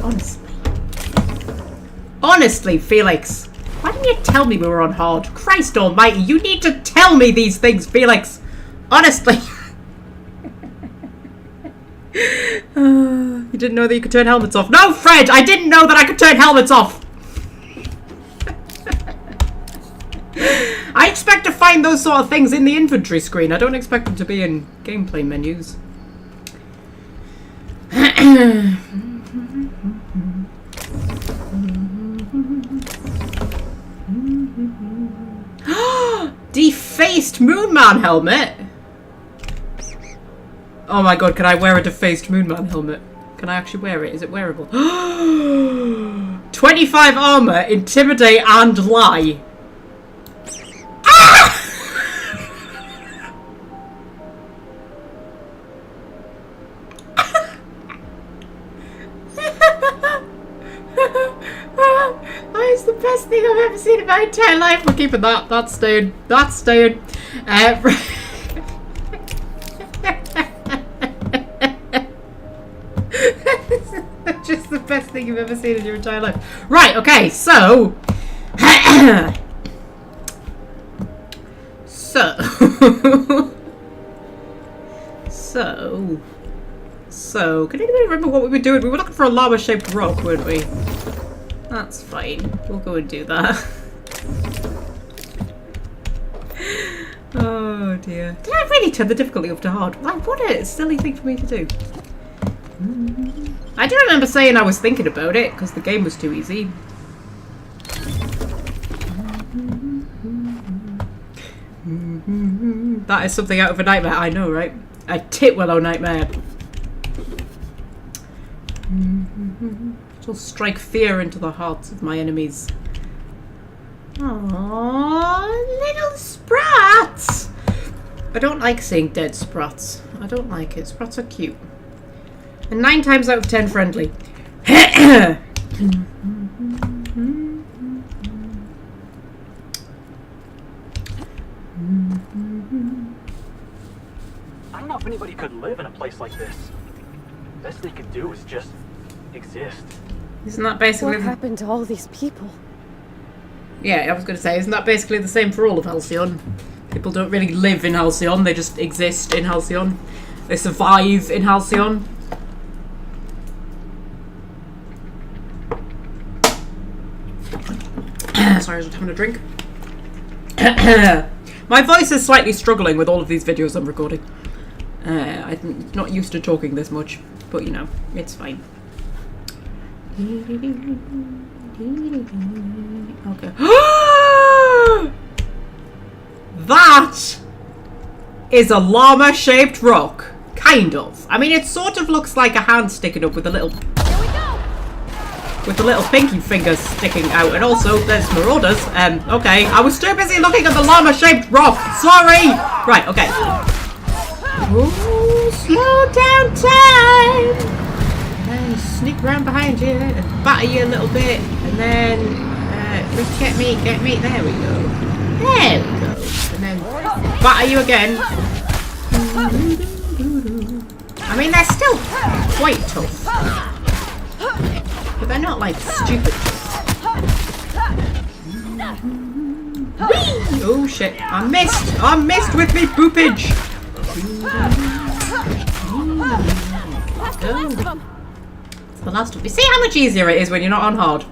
Honestly. Honestly, Felix, why didn't you tell me we were on hard? Christ almighty, you need to tell me these things, Felix. Honestly. You didn't know that you could turn helmets off. No, Fred, I didn't know that I could turn helmets off. I expect to find those sort of things in the inventory screen. I don't expect them to be in gameplay menus. Defaced Moonman helmet? Oh my god, can I wear a defaced Moonman helmet? Can I actually wear it? Is it wearable? 25 armor, intimidate and lie. Ah! That is the best thing I've ever seen in my entire life. We're keeping that. That's staying. That's staying. Just the best thing you've ever seen in your entire life. Right, okay, so... So, can anybody remember what we were doing? We were looking for a llama-shaped rock, weren't we? That's fine. We'll go and do that. Oh dear. Did I really turn the difficulty up to hard? Like, what a silly thing for me to do. I do remember saying I was thinking about it, because the game was too easy. That is something out of a nightmare. I know, right? A Titwillow nightmare. It will strike fear into the hearts of my enemies. Aww, little sprats! I don't like seeing dead sprats. I don't like it. Sprats are cute. And 9 times out of 10 friendly. I don't know if anybody could live in a place like this. Best they could do is just exist. Isn't that basically... What happened to all these people? Yeah, I was going to say, isn't that basically the same for all of Halcyon? People don't really live in Halcyon, they just exist in Halcyon. They survive in Halcyon. Sorry, I was just having a drink. My voice is slightly struggling with all of these videos I'm recording. I'm not used to talking this much, but you know, it's fine. Okay. That is a llama-shaped rock. Kind of. I mean, it sort of looks like a hand sticking up with a little... Here we go! with the little pinky fingers sticking out. And also, there's marauders. Okay. I was too busy looking at the llama-shaped rock. Sorry! Right, okay. Ooh, slow down time! And sneak around behind you and batter you a little bit. And then, get me. There we go. There we go. And then batter you again. I mean, they're still quite tough. But they're not, like, stupid tough. Whee! Oh, shit. I missed with me poopage. It's the last of them. You see how much easier it is when you're not on hard?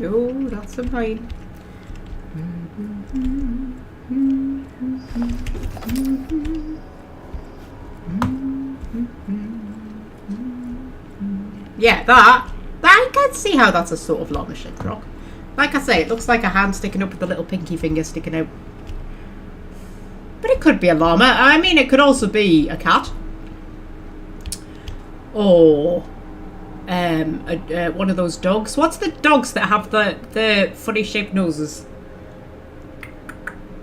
Oh, that's a mine. Yeah, that I can see how that's a sort of llama-shaped rock. Like I say, it looks like a hand sticking up with the little pinky finger sticking out. But it could be a llama. I mean, it could also be a cat. Or one of those dogs. What's the dogs that have the funny shaped noses?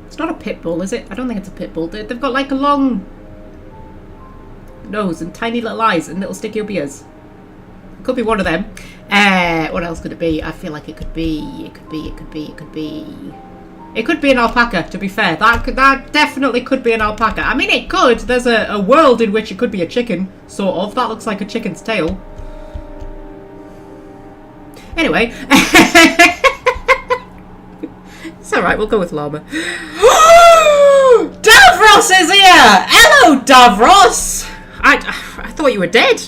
It's not a pit bull, is it? I don't think it's a pit bull. They've got like a long nose and tiny little eyes and little sticky up ears. It could be one of them. What else could it be? I feel like it could be an alpaca, to be fair. That definitely could be an alpaca. I mean, it could. There's a world in which it could be a chicken, sort of. That looks like a chicken's tail. Anyway. It's alright, we'll go with llama. Davros is here! Hello, Davros! I thought you were dead.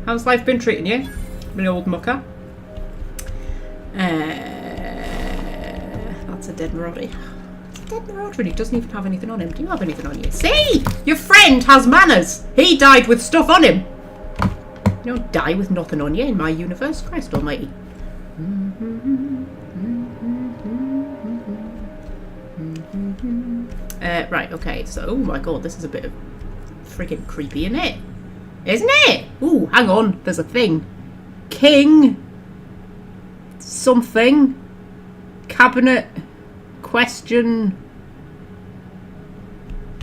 How's life been treating you? My old mucker. That's a dead marauder. It's a dead marauder and he doesn't even have anything on him. Do you have anything on you? See? Your friend has manners. He died with stuff on him. You don't die with nothing on you in my universe. Christ almighty. Right, okay, so, oh my god, this is a bit of freaking creepy, isn't it? Isn't it? Ooh, hang on, there's a thing. King something. Cabinet question.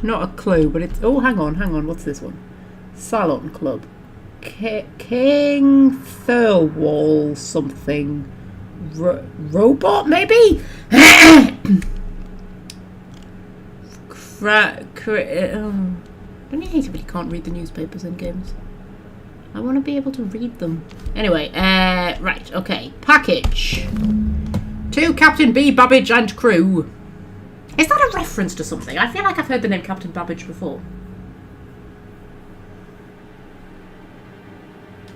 Not a clue, but it's, oh, hang on, what's this one? Salon Club. King Thirlwall something. Robot, maybe? Don't you hate it when you can't read the newspapers in games? I want to be able to read them. Anyway, right, okay. Package. To Captain B, Babbage and crew. Is that a reference to something? I feel like I've heard the name Captain Babbage before.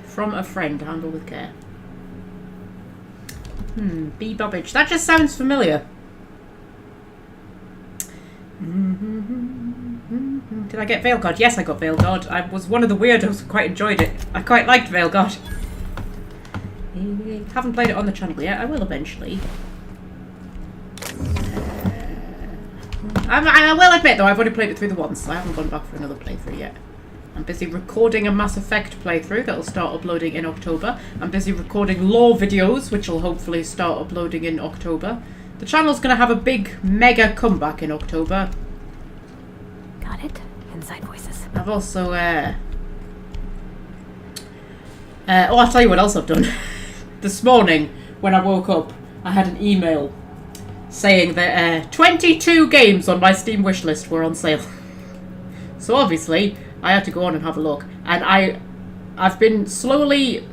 From a friend, handle with care. B Babbage. That just sounds familiar. Did I get Veilguard? Yes, I got Veilguard. I was one of the weirdos who quite enjoyed it. I quite liked Veilguard. Haven't played it on the channel yet. I will eventually. I will admit, though, I've only played it through the once. I haven't gone back for another playthrough yet. I'm busy recording a Mass Effect playthrough that will start uploading in October. I'm busy recording lore videos, which will hopefully start uploading in October. The channel's going to have a big, mega comeback in October. Got it. Inside voices. I've also, oh, I'll tell you what else I've done. This morning, when I woke up, I had an email saying that 22 games on my Steam wishlist were on sale. So obviously, I had to go on and have a look. And I've been slowly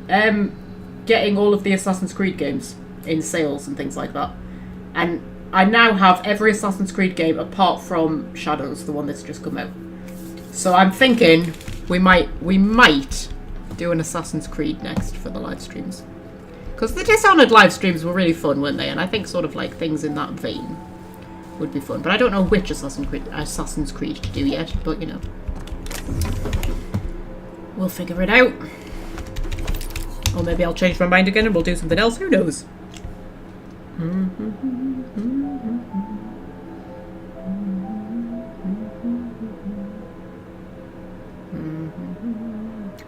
getting all of the Assassin's Creed games in sales and things like that. And I now have every Assassin's Creed game apart from Shadows, the one that's just come out. So I'm thinking we might do an Assassin's Creed next for the live streams. Because the Dishonored live streams were really fun, weren't they? And I think sort of like things in that vein would be fun. But I don't know which Assassin's Creed to do yet, but you know. We'll figure it out. Or maybe I'll change my mind again and we'll do something else, who knows?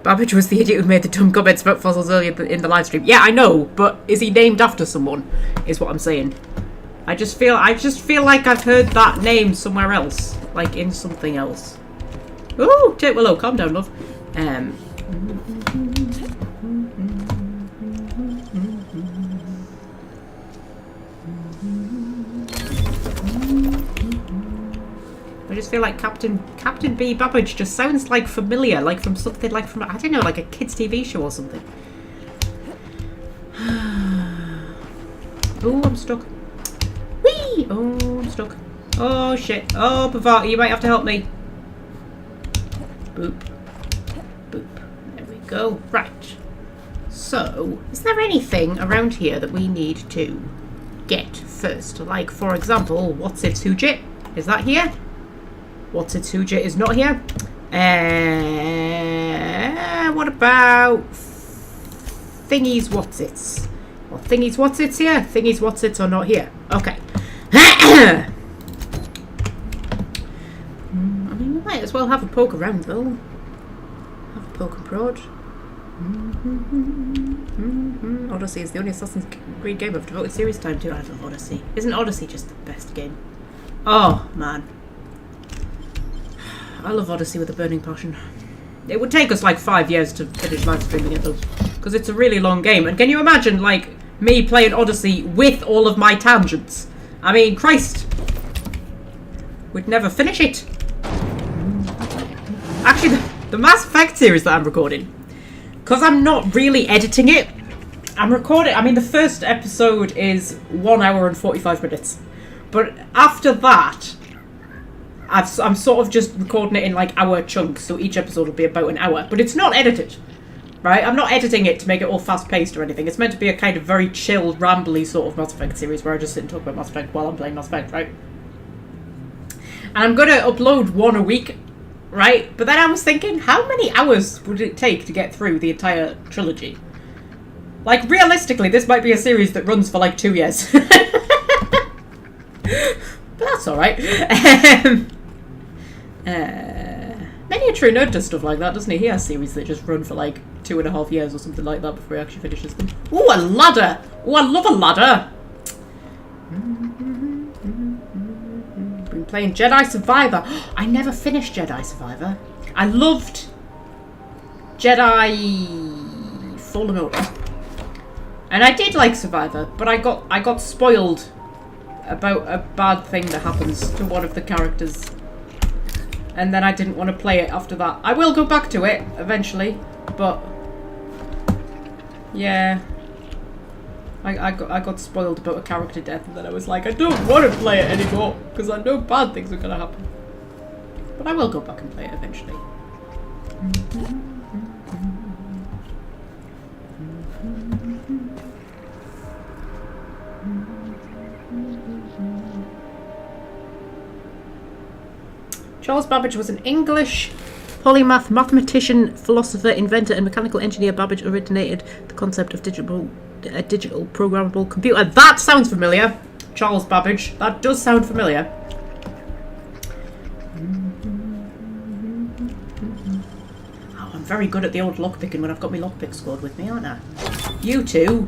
Babbage was the idiot who made the dumb comments about fossils earlier in the live stream. Yeah, I know, but is he named after someone? Is what I'm saying. I just feel like I've heard that name somewhere else, like in something else. Ooh, Tate Willow, calm down, love. I just feel like Captain B Babbage just sounds like familiar, like from something like from, I don't know, like a kids TV show or something. Oh, I'm stuck. Whee! Oh, I'm stuck. Oh shit. Oh, Bavati, you might have to help me. Boop. Boop. There we go. Right. So, is there anything around here that we need to get first? Like, for example, what's its Hujit? Is that here? What's its Hujit is not here. What about thingies what's its? Well, thingies what's its here? Thingies what's its are not here. Okay. I mean, we might as well have a poke around though. Have a poke and prod. Odyssey is the only Assassin's Creed game I've devoted serious time to. I love Odyssey. Isn't Odyssey just the best game? Oh man. I love Odyssey with a burning passion. It would take us like 5 years to finish live streaming it though, because it's a really long game. And can you imagine like me playing Odyssey with all of my tangents? I mean, Christ, we'd never finish it. Actually, the Mass Effect series that I'm recording, because I'm not really editing it, I'm recording. I mean, the first episode is 1 hour and 45 minutes, but after that, I'm sort of just recording it in like hour chunks, so each episode will be about an hour. But it's not edited, right? I'm not editing it to make it all fast-paced or anything. It's meant to be a kind of very chill, rambly sort of Mass Effect series where I just sit and talk about Mass Effect while I'm playing Mass Effect, right? And I'm going to upload one a week, right? But then I was thinking, how many hours would it take to get through the entire trilogy? Like, realistically, this might be a series that runs for like 2 years. But that's alright. Many a true nerd does stuff like that, doesn't he? He has series that just run for like 2.5 years or something like that before he actually finishes them. Ooh, a ladder! Ooh, I love a ladder! Been playing Jedi Survivor. I never finished Jedi Survivor. I loved Jedi Fallen Order. And I did like Survivor, but I got spoiled about a bad thing that happens to one of the characters, and then I didn't want to play it after that. I will go back to it eventually, but yeah, I got spoiled about a character death, and then I was like, I don't want to play it anymore because I know bad things are gonna happen. But I will go back and play it eventually. Charles Babbage was an English polymath, mathematician, philosopher, inventor, and mechanical engineer. Babbage originated the concept of digital programmable computer. That sounds familiar. Charles Babbage. That does sound familiar. Oh, I'm very good at the old lockpicking when I've got my lockpick squad with me, aren't I? You two,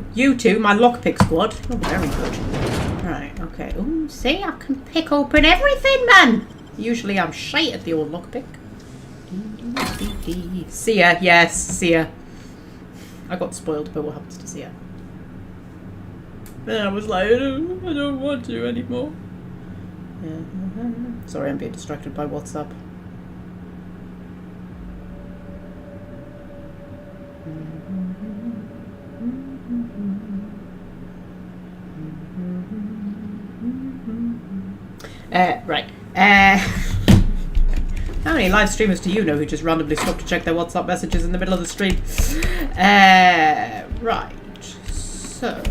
my lockpick squad. Oh, very good. Right, okay. Ooh, see, I can pick open everything, man. Usually I'm shite at the old lockpick. Sia, yes, Sia. I got spoiled by what happens to Sia. Then I was like, I don't want to anymore. Sorry, I'm being distracted by WhatsApp. Right. How many live streamers do you know who just randomly stop to check their WhatsApp messages in the middle of the stream? Right. So.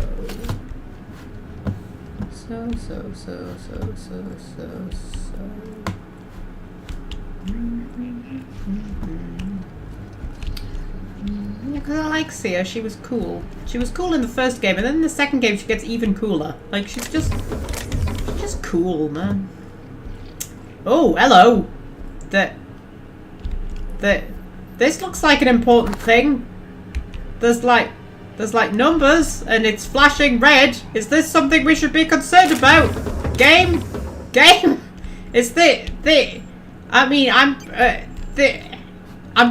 Yeah, because I like Sia. She was cool. She was cool in the first game, and then in the second game she gets even cooler. Like, she's just cool, man. Oh, hello. This looks like an important thing. There's like numbers, and it's flashing red. Is this something we should be concerned about? Game? Is the? I mean, I'm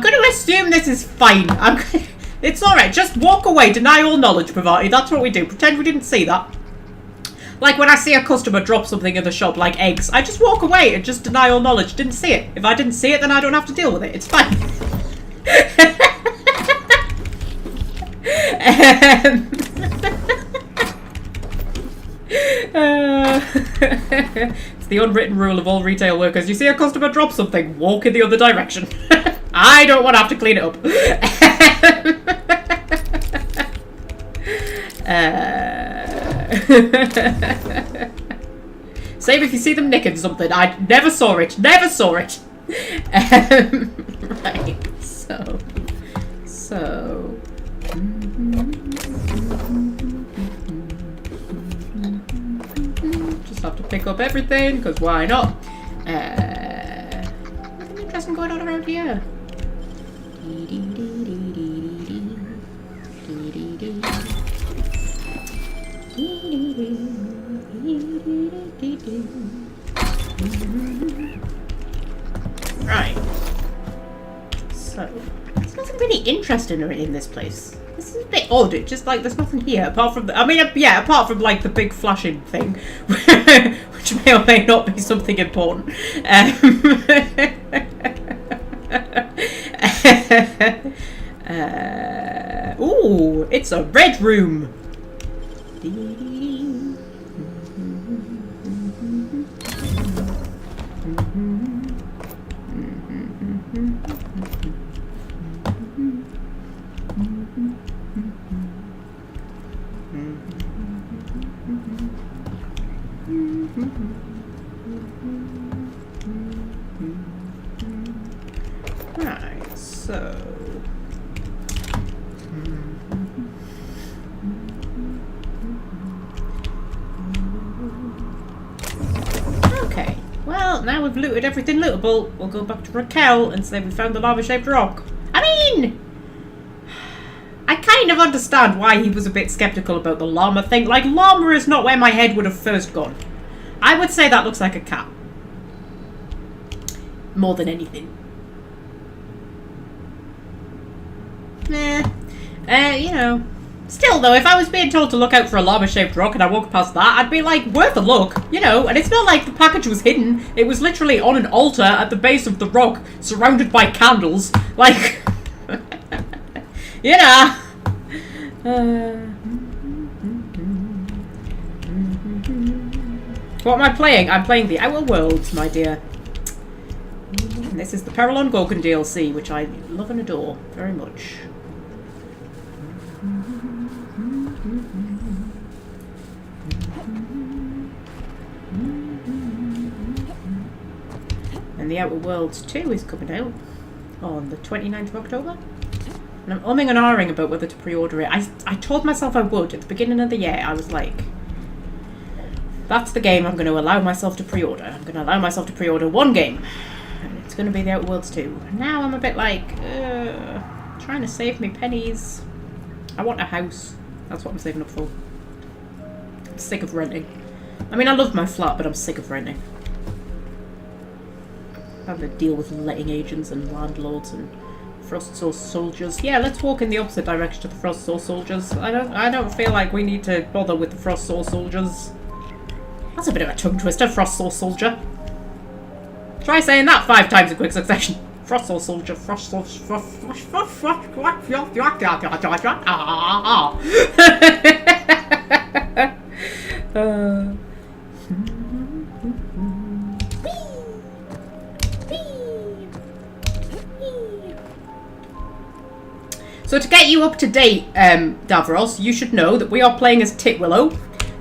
going to assume this is fine. It's alright, just walk away, deny all knowledge, Bravati. That's what we do. Pretend we didn't see that. Like when I see a customer drop something in the shop, like eggs, I just walk away and just deny all knowledge. Didn't see it. If I didn't see it, then I don't have to deal with it. It's fine. It's the unwritten rule of all retail workers. You see a customer drop something, walk in the other direction. I don't want to have to clean it up. Same if you see them nicking something. I never saw it. Never saw it. Right. So. Just have to pick up everything, because why not? Nothing interesting going on around here. Right. So, there's nothing really interesting in this place. This is a bit odd. It's just like there's nothing here apart from apart from like the big flashing thing, which may or may not be something important. Ooh, it's a red room. Right, so okay, well, now we've looted everything lootable, we'll go back to Raquel and say we found the lava-shaped rock. I mean, I kind of understand why he was a bit skeptical about the llama thing. Like, llama is not where my head would have first gone. I would say that looks like a cat. More than anything. You know. Still, though, if I was being told to look out for a llama-shaped rock and I walked past that, I'd be like, worth a look, you know. And it's not like the package was hidden. It was literally on an altar at the base of the rock, surrounded by candles. Like, you know. What am I playing? I'm playing The Outer Worlds, my dear. And this is the Peril on Gorgon DLC, which I love and adore very much. And The Outer Worlds 2 is coming out on the 29th of October. And I'm umming and ahhing about whether to pre-order it. I told myself I would at the beginning of the year. I was like, that's the game I'm going to allow myself to pre-order. I'm going to allow myself to pre-order one game. And it's going to be The Outer Worlds 2. Now I'm a bit like, trying to save me pennies. I want a house. That's what I'm saving up for. I'm sick of renting. I mean, I love my flat, but I'm sick of renting. Having to deal with letting agents and landlords and frost source soldiers. Yeah, let's walk in the opposite direction to the frost source soldiers. I don't feel like we need to bother with the frost source soldiers. That's a bit of a tongue twister, frost source soldier. Try saying that 5 times in quick succession. Frost source soldier, frost source, So to get you up to date, Davros, you should know that we are playing as Titwillow.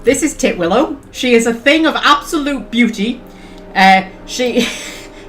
This is Titwillow. She is a thing of absolute beauty. She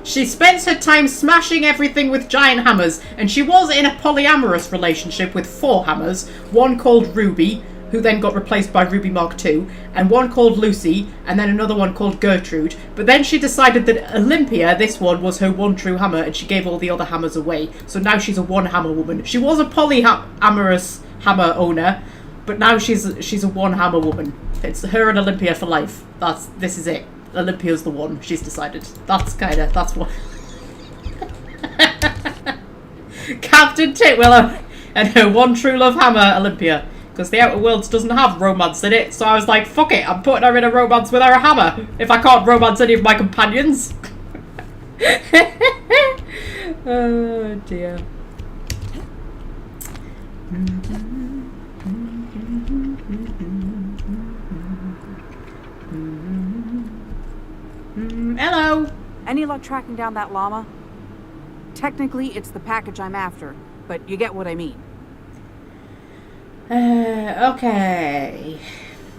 spends her time smashing everything with giant hammers, and she was in a polyamorous relationship with 4 hammers, one called Ruby, who then got replaced by Ruby Mark II, and one called Lucy, and then another one called Gertrude. But then she decided that Olympia, this one, was her one true hammer, and she gave all the other hammers away. So now she's a one hammer woman. She was a polyamorous hammer owner, but now she's a one hammer woman. It's her and Olympia for life. This is it. Olympia's the one. She's decided. That's what. Captain Titwillow and her one true love hammer, Olympia. Because the Outer Worlds doesn't have romance in it, so I was like, fuck it, I'm putting her in a romance with her hammer. If I can't romance any of my companions. Oh dear. Hello. Any luck tracking down that llama? Technically, it's the package I'm after, but you get what I mean. Okay.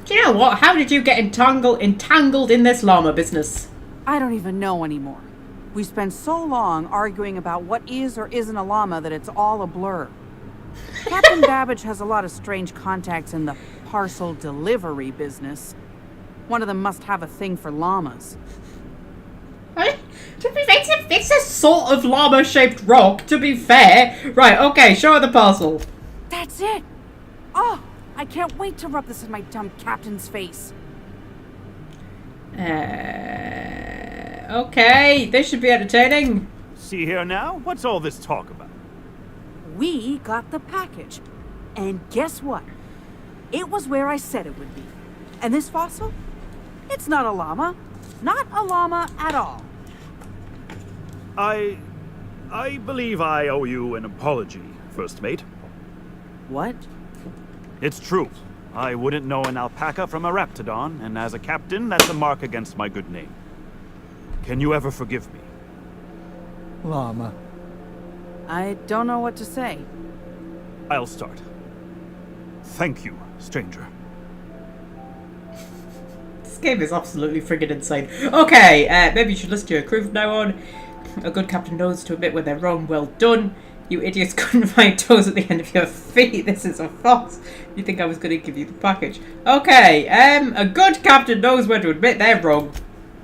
Do you know what? How did you get entangled in this llama business? I don't even know anymore. We spent so long arguing about what is or isn't a llama that it's all a blur. Captain Babbage has a lot of strange contacts in the parcel delivery business. One of them must have a thing for llamas. It's a sort of llama-shaped rock, to be fair. Right, okay, show her the parcel. That's it! Oh, I can't wait to rub this in my dumb captain's face. Okay, this should be entertaining. See here now? What's all this talk about? We got the package. And guess what? It was where I said it would be. And this fossil? It's not a llama. Not a llama at all. I believe I owe you an apology, First Mate. What? It's true. I wouldn't know an alpaca from a raptidon, and as a captain, that's a mark against my good name. Can you ever forgive me? Llama. I don't know what to say. I'll start. Thank you, stranger. This game is absolutely friggin' insane. Okay, maybe you should listen to your crew from now on. A good captain knows to admit when they're wrong. Well done. You idiots couldn't find toes at the end of your feet. This is a farce. You think I was going to give you the package? Okay, a good captain knows when to admit they're wrong.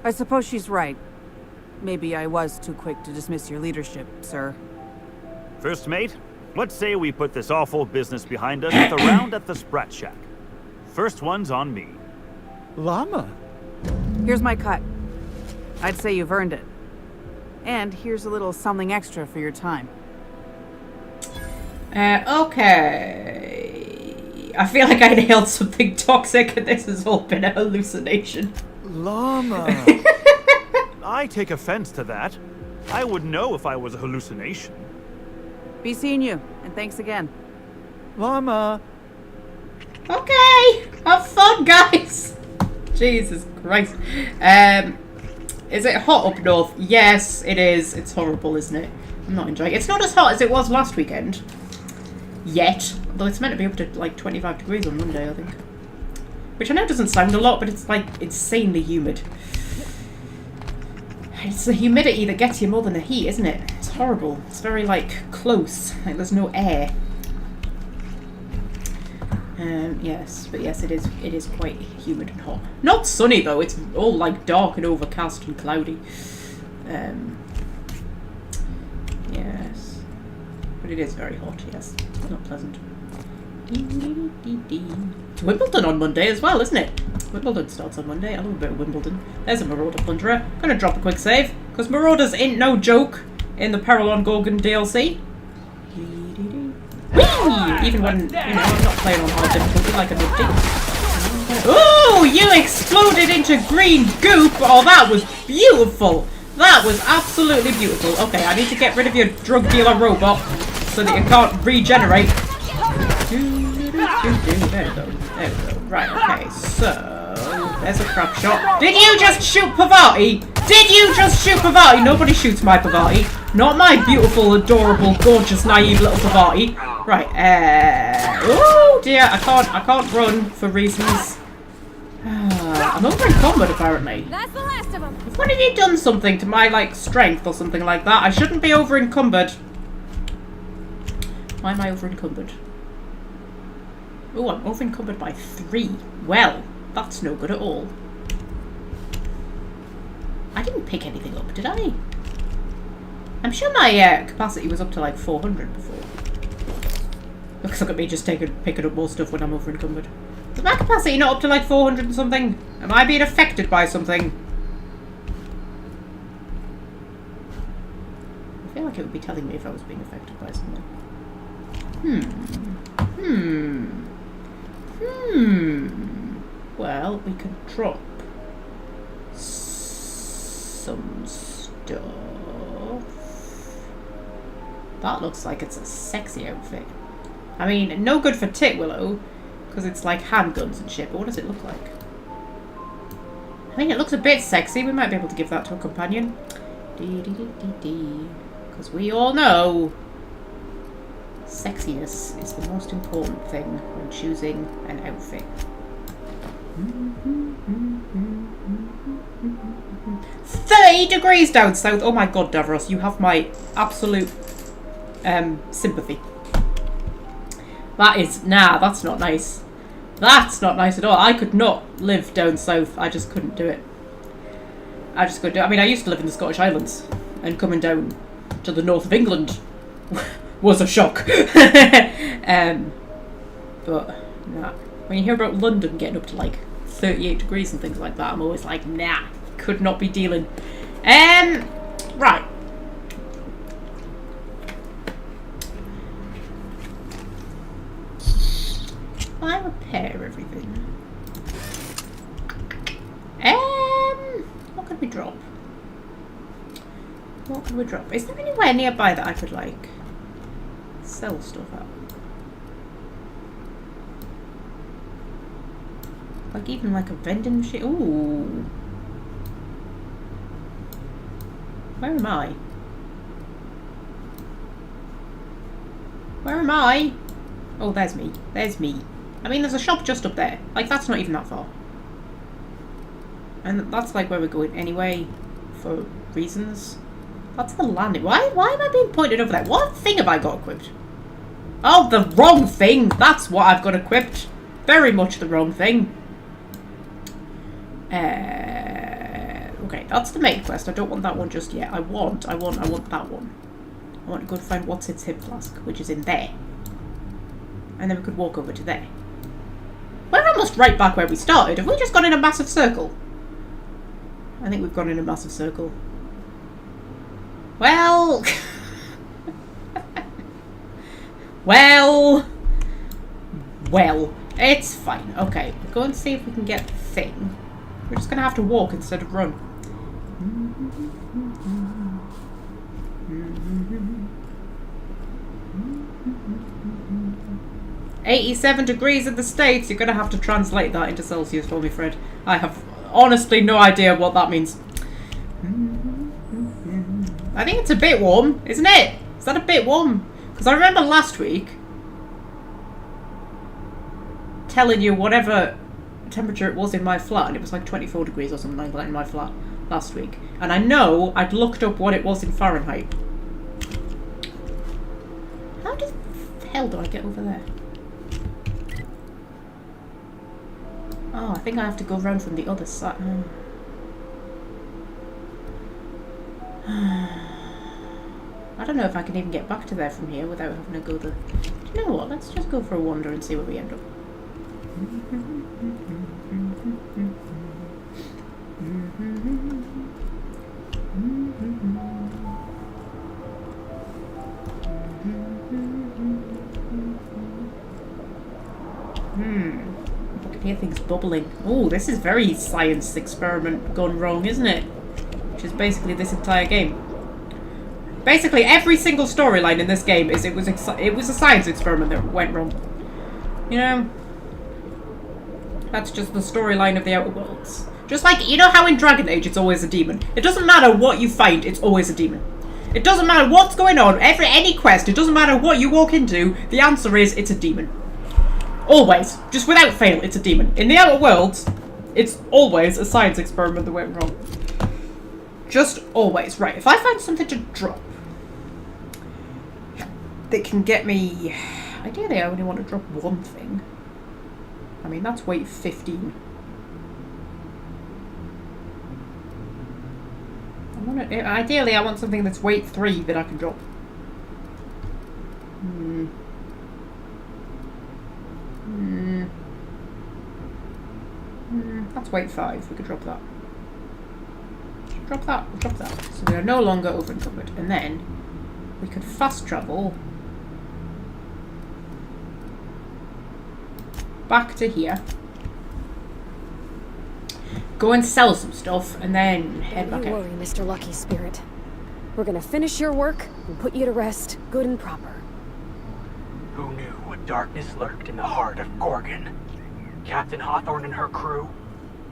I suppose she's right. Maybe I was too quick to dismiss your leadership, sir. First Mate, let's say we put this awful business behind us with a round at the Sprat Shack. First one's on me. Llama? Here's my cut. I'd say you've earned it. And here's a little something extra for your time. Okay. I feel like I inhaled something toxic and this has all been a hallucination. Llama. I take offense to that. I would know if I was a hallucination. Be seeing you, and thanks again. Llama. Okay. Have fun, guys. Jesus Christ. Is it hot up north? Yes, it is. It's horrible, isn't it? I'm not enjoying it. It's not as hot as it was last weekend. Yet. Although it's meant to be up to like 25 degrees on Monday, I think. Which I know doesn't sound a lot, but it's like insanely humid. It's the humidity that gets you more than the heat, isn't it? It's horrible. It's very like close. Like there's no air. Yes, but yes, it is quite humid and hot. Not sunny though, it's all like dark and overcast and cloudy. Yes. But it is very hot, yes. It's not pleasant. It's Wimbledon on Monday as well, isn't it? Wimbledon starts on Monday. I love a bit of Wimbledon. There's a Marauder Plunderer. Gonna drop a quick save, because Marauders ain't no joke in the Peril on Gorgon DLC. Whee! Even when, you know, I'm not playing on hard difficulty like a nifty. Ooh, you exploded into green goop! Oh, that was beautiful! That was absolutely beautiful. Okay, I need to get rid of your drug dealer robot so that you can't regenerate. There we go. There we go. Right, okay, so there's a crap shot. Did you just shoot Pavati? Did you just shoot Pavati? Nobody shoots my Pavati. Not my beautiful, adorable, gorgeous, naive little Pavati. Right, oh dear, I can't run for reasons. I'm over encumbered apparently. That's the last of them. What have you done something to my, like, strength or something like that? I shouldn't be over encumbered. Why am I over encumbered? Oh, I'm over encumbered by 3. Well, that's no good at all. I didn't pick anything up, did I? I'm sure my capacity was up to like 400 before. Looks like at me just picking up more stuff when I'm over encumbered. Is my capacity not up to like 400 and something? Am I being affected by something? I feel like it would be telling me if I was being affected by something. Well, we could drop some stuff. That looks like it's a sexy outfit. I mean, no good for Titwillow, because it's like handguns and shit, but what does it look like? I mean, it looks a bit sexy. We might be able to give that to a companion. Because we all know sexiness is the most important thing when choosing an outfit. 30 degrees down south. Oh my god, Davros, you have my absolute sympathy. That is, nah, that's not nice. That's not nice at all. I could not live down south. I just couldn't do it. I just couldn't do it. I mean, I used to live in the Scottish Highlands, and coming down to the north of England was a shock. But nah. When you hear about London getting up to like 38 degrees and things like that, I'm always like, nah, could not be dealing. Right. I repair everything. What could we drop? What could we drop? Is there anywhere nearby that I could like sell stuff at? Like even like a vending machine? Ooh. Where am I? Where am I? Oh, there's me. There's me. I mean, there's a shop just up there. Like, that's not even that far. And that's like where we're going anyway, for reasons. That's the landing. Why am I being pointed over there? What thing have I got equipped? Oh, the wrong thing. That's what I've got equipped. Very much the wrong thing. Okay, that's the main quest. I don't want that one just yet. I want that one. I want to go and find what's its hip flask, which is in there. And then we could walk over to there. We're almost right back where we started. Have we just gone in a massive circle? I think we've gone in a massive circle. Well... well... It's fine. Okay, we'll go and see if we can get the thing. We're just going to have to walk instead of run. 87 degrees in the States. You're going to have to translate that into Celsius for me, Fred. I have honestly no idea what that means. I think it's a bit warm, isn't it? Is that a bit warm? Because I remember last week telling you whatever temperature it was in my flat, and it was like 24 degrees or something like that in my flat last week. And I know I'd looked up what it was in Fahrenheit. How the hell do I get over there? Oh, I think I have to go around from the other side. I don't know if I can even get back to there from here without having to go the... Do you know what? Let's just go for a wander and see where we end up. I can hear things bubbling. Oh, this is very science experiment gone wrong, isn't it? Which is basically this entire game. Basically, every single storyline in this game is it was a science experiment that went wrong. You know, that's just the storyline of the Outer Worlds. Just like, you know how in Dragon Age it's always a demon. It doesn't matter what you find, it's always a demon. It doesn't matter what's going on. Any quest, it doesn't matter what you walk into. The answer is it's a demon. Always. Just without fail, it's a demon. In the outer worlds, it's always a science experiment that went wrong. Just always. Right, if I find something to drop that can get me... Ideally, I only want to drop one thing. I mean, that's weight 15. Ideally, I want something that's weight 3 that I can drop. That's weight 5. We could drop that. Drop that. We'll drop that. So we are no longer over encumbered. And then we could fast travel back to here. Go and sell some stuff, and then head back out. Don't worry, Mr. Lucky Spirit. We're gonna finish your work and put you to rest, good and proper. Who knew what darkness lurked in the heart of Gorgon? Captain Hawthorne and her crew?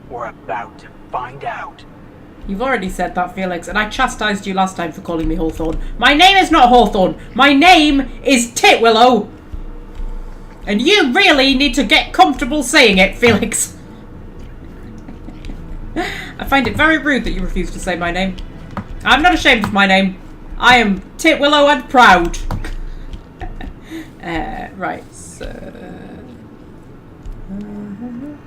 We're about to find out. You've already said that, Felix, and I chastised you last time for calling me Hawthorne. My name is not Hawthorne. My name is Titwillow. And you really need to get comfortable saying it, Felix. I find it very rude that you refuse to say my name. I'm not ashamed of my name. I am Titwillow and proud. Right, so...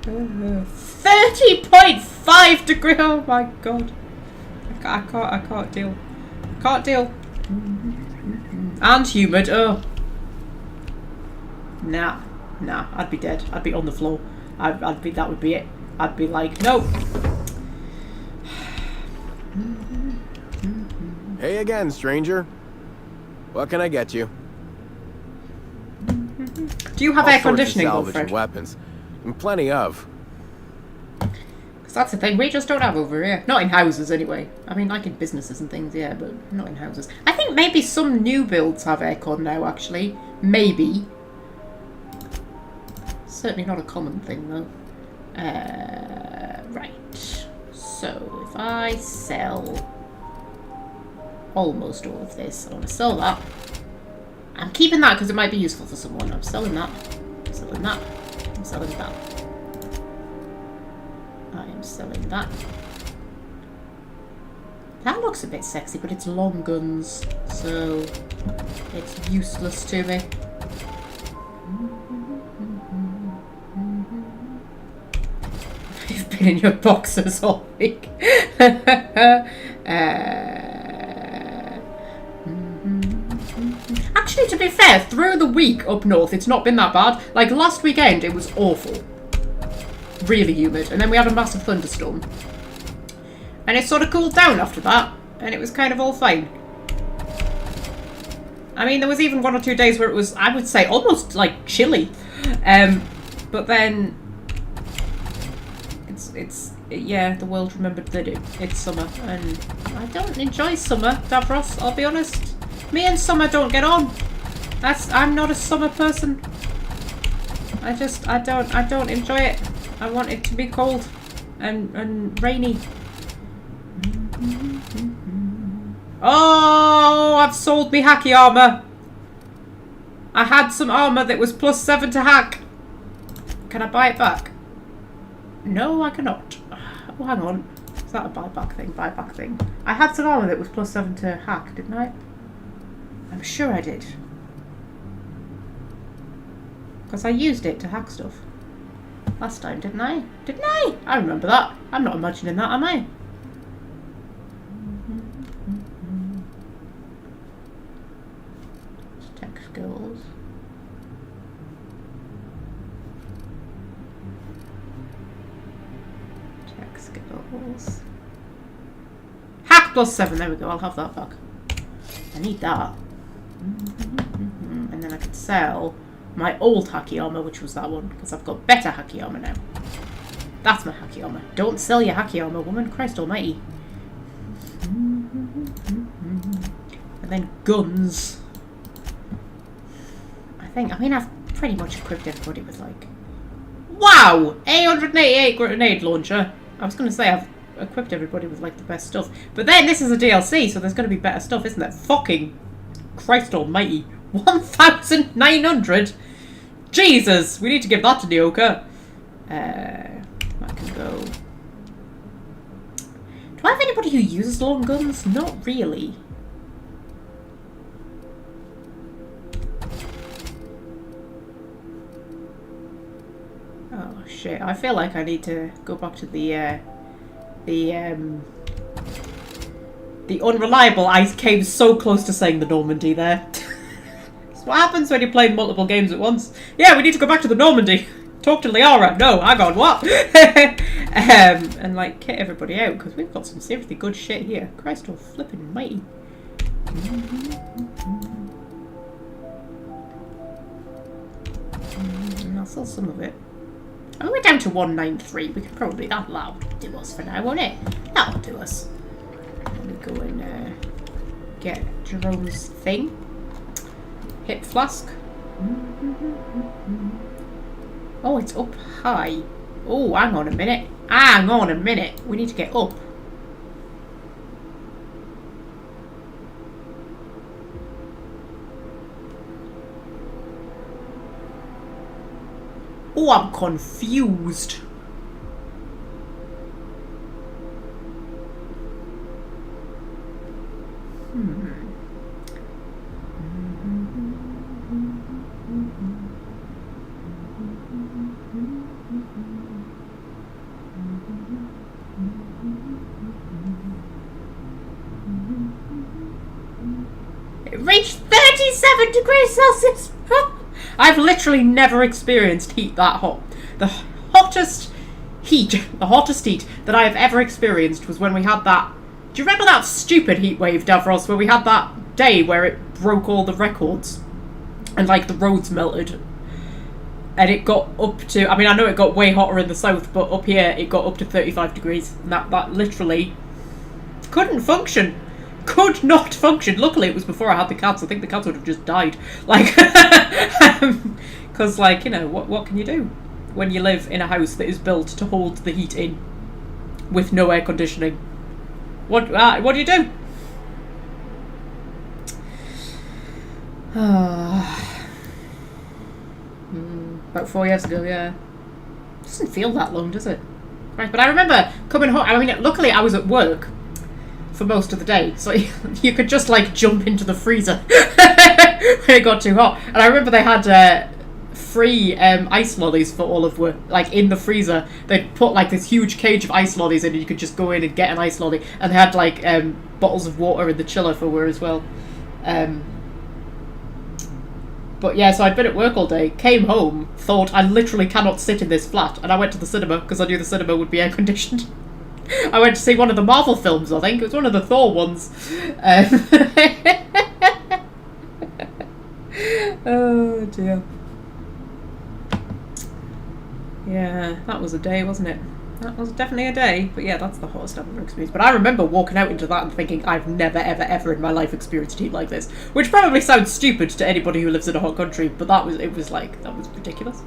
30.5 degrees. Oh my god. I can't deal. I can't deal. And humid. Oh. Nah. I'd be dead. I'd be on the floor. I'd be. That would be it. I'd be like, no. Hey again, stranger. What can I get you? Do you have All air sorts of conditioning, salvage Wilfred? and weapons, and plenty of. Because that's the thing we just don't have over here. Not in houses, anyway. I mean, like in businesses and things, yeah, but not in houses. I think maybe some new builds have aircon now, actually. Maybe. Certainly not a common thing, though. Right. So, if I sell almost all of this, I want to sell that. I'm keeping that because it might be useful for someone. I'm selling that. I'm selling that. I'm selling that. I am selling that. That looks a bit sexy, but it's long guns, so it's useless to me. You've been in your boxers all week. Actually, to be fair, through the week up north, it's not been that bad. Like, last weekend, it was awful. Really humid. And then we had a massive thunderstorm. And it sort of cooled down after that. And it was kind of all fine. I mean, there was even 1 or 2 days where it was, I would say, almost, like, chilly. But then... yeah, the world remembered that it's summer. And I don't enjoy summer, Davros, I'll be honest. Me and summer don't get on. I'm not a summer person. I don't enjoy it. I want it to be cold and rainy. Oh, I've sold me hacky armor. I had some armor that was +7 to hack. Can I buy it back? No, I cannot. Oh, hang on. Is that a buyback thing? Buyback thing. I had some armor that was +7 to hack, didn't I? I'm sure I did. Because I used it to hack stuff. Last time, didn't I? Didn't I? I remember that. I'm not imagining that, am I? Tech skills. Tech skills. Hack +7. There we go. I'll have that back. I need that. And then I could sell my old hacky armor, which was that one, because I've got better hacky armor now. That's my hacky armor. Don't sell your hacky armor, woman. Christ almighty. And then guns. I mean, I've pretty much equipped everybody with, like... Wow! A188 grenade launcher. I was going to say, I've equipped everybody with like the best stuff. But then this is a DLC, so there's going to be better stuff, isn't there? Fucking Christ almighty. 1,900? Jesus! We need to give that to Nyoka. That can go. Do I have anybody who uses long guns? Not really. Oh shit! I feel like I need to go back to the unreliable. I came so close to saying the Normandy there. It's what happens when you play multiple games at once. Yeah, we need to go back to the Normandy. Talk to Liara. No, hang on, what? And like kit everybody out because we've got some seriously good shit here. Christ, all flipping mighty. And I'll sell some of it. Oh, we're down to 193. We could probably that'll do us for now, won't it? That'll do us. Let me go and get Jerome's thing. Hip flask. Oh, it's up high. Oh, hang on a minute. Hang on a minute. We need to get up. Oh, I'm confused. It reached 37 degrees Celsius. I've literally never experienced heat that hot. The hottest heat that I have ever experienced was when we had that. Do you remember that stupid heat wave, Davros, where we had that day where it broke all the records and like the roads melted? And it got up to, I mean, I know it got way hotter in the south, but up here it got up to 35 degrees. And that literally couldn't function. Could not function. Luckily, it was before I had the cats. I think the cats would have just died. Like, because, like, you know, what can you do when you live in a house that is built to hold the heat in with no air conditioning? What do you do? About 4 years ago, yeah. Doesn't feel that long, does it? Right, but I remember coming home. I mean, luckily I was at work for most of the day, so you could just like jump into the freezer when it got too hot. And I remember they had free ice lollies for all of work, like in the freezer. They'd put like this huge cage of ice lollies in, and you could just go in and get an ice lolly. And they had like bottles of water in the chiller for work as well. But yeah, so I'd been at work all day, came home, thought I literally cannot sit in this flat, and I went to the cinema because I knew the cinema would be air conditioned. I went to see one of the Marvel films, I think. It was one of the Thor ones. Oh dear. Yeah, that was a day, wasn't it? That was definitely a day. But yeah, that's the hottest I've ever experienced. But I remember walking out into that and thinking, I've never, ever, ever in my life experienced heat like this. Which probably sounds stupid to anybody who lives in a hot country, but that was ridiculous.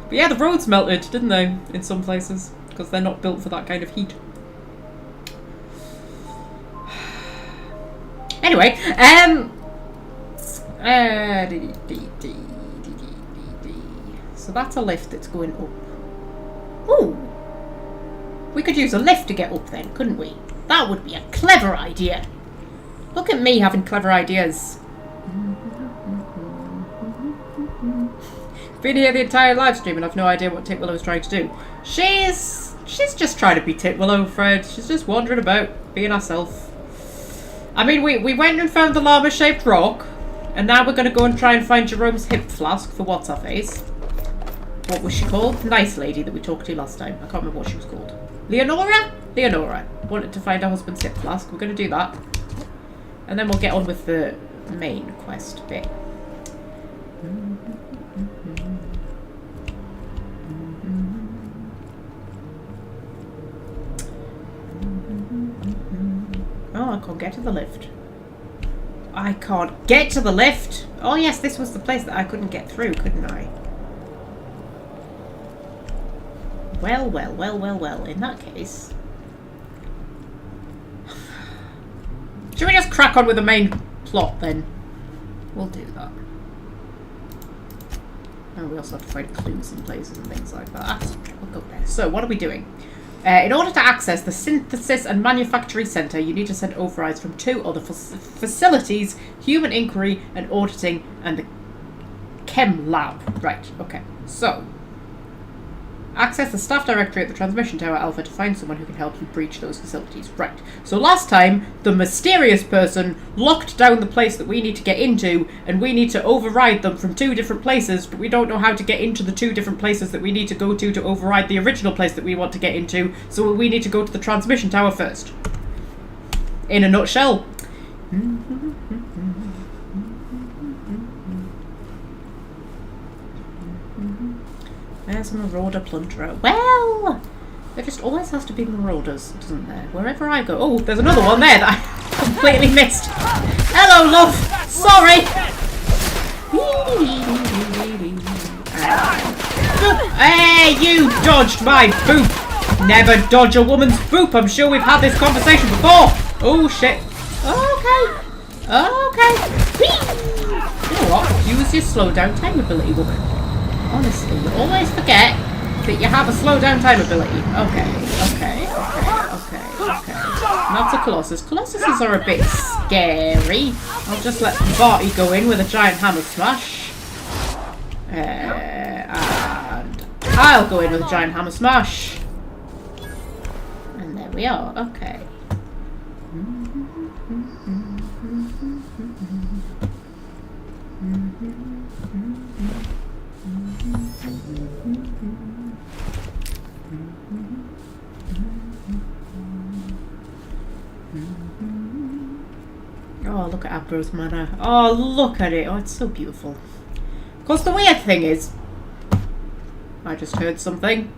But yeah, the roads melted, didn't they? In some places. Because they're not built for that kind of heat. Anyway, so that's a lift that's going up. Ooh! We could use a lift to get up then, couldn't we? That would be a clever idea. Look at me having clever ideas. Been here the entire live stream and I've no idea what Titwillow is trying to do. She's just trying to be Titwillow, Fred. She's just wandering about, being herself. I mean, we went and found the llama-shaped rock, and now we're going to go and try and find Jerome's hip flask for what's-her-face. What was she called? Nice lady that we talked to last time. I can't remember what she was called. Leonora? Leonora. Wanted to find her husband's hip flask. We're going to do that. And then we'll get on with the main quest bit. Oh, I can't get to the lift. I can't get to the lift! Oh yes, this was the place that I couldn't get through, couldn't I? Well, well, well, well, well. In that case, crack on with the main plot then. We'll do that. And we also have to find clues in places and things like that. We'll go there. So, what are we doing? In order to access the Synthesis and Manufacturing Centre, you need to send overrides from 2 other facilities, Human Inquiry and Auditing and the Chem Lab. Right, okay. So, access the staff directory at the Transmission Tower Alpha to find someone who can help you breach those facilities. Right. So last time, the mysterious person locked down the place that we need to get into, and we need to override them from 2 different places, but we don't know how to get into the 2 different places that we need to go to override the original place that we want to get into, so we need to go to the Transmission Tower first. In a nutshell. There's a marauder plunderer. Well, there just always has to be marauders, doesn't there? Wherever I go. Oh, there's another one there that I completely missed. Hello, love. Sorry. Hey, you dodged my boop. Never dodge a woman's boop. I'm sure we've had this conversation before. Oh, shit. Okay. Okay. You know what? Use your slow down time ability, woman. Honestly, you always forget that you have a slow down time ability. Okay. Not a Colossus. Colossuses are a bit scary. I'll just let Barty go in with a giant hammer smash. And I'll go in with a giant hammer smash. And there we are. Okay. Oh, look at Ambrose Manor. Oh, look at it. Oh, it's so beautiful. Of course, the weird thing is... I just heard something.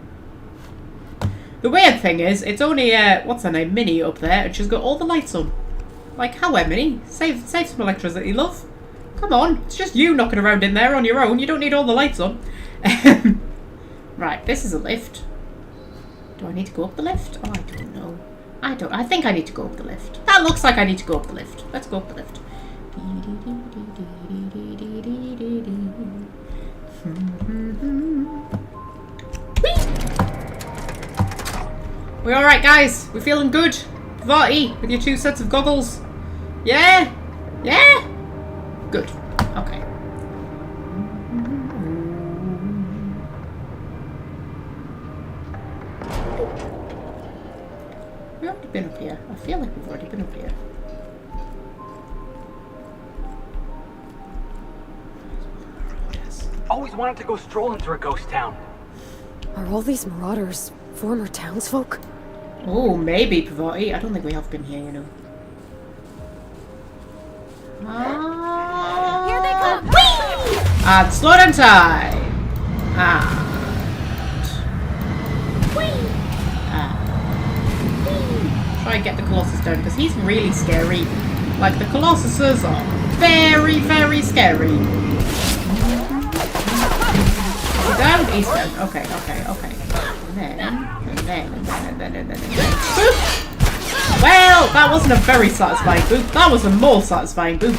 The weird thing is, it's only, what's her name, Minnie up there, and she's got all the lights on. Like, how, Minnie? Save some electricity, love. Come on, it's just you knocking around in there on your own. You don't need all the lights on. Right, this is a lift. Do I need to go up the lift? Oh, I don't know. I think I need to go up the lift. That looks like I need to go up the lift. Let's go up the lift. We alright, guys? We feeling good? Varty, with your 2 sets of goggles? Yeah? Yeah? Good. Okay. We've already been up here. I feel like we've already been up here. Always wanted to go strolling through a ghost town. Are all these marauders former townsfolk? Oh, maybe, Pavati. I don't think we have been here, you know. Here they come! Whee! And slow down time. And... Whee! Try and get the Colossus down, because he's really scary. Like, the Colossuses are very, very scary. He's down? He's down. Okay. And then. Boop! Well, that wasn't a very satisfying boop. That was a more satisfying boop.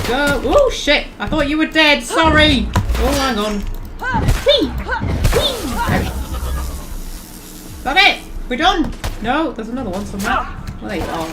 Go. Oh, shit. I thought you were dead. Sorry. Oh, hang on. Whee! Is that it? We're done? No, there's another one somewhere. Well, there you are.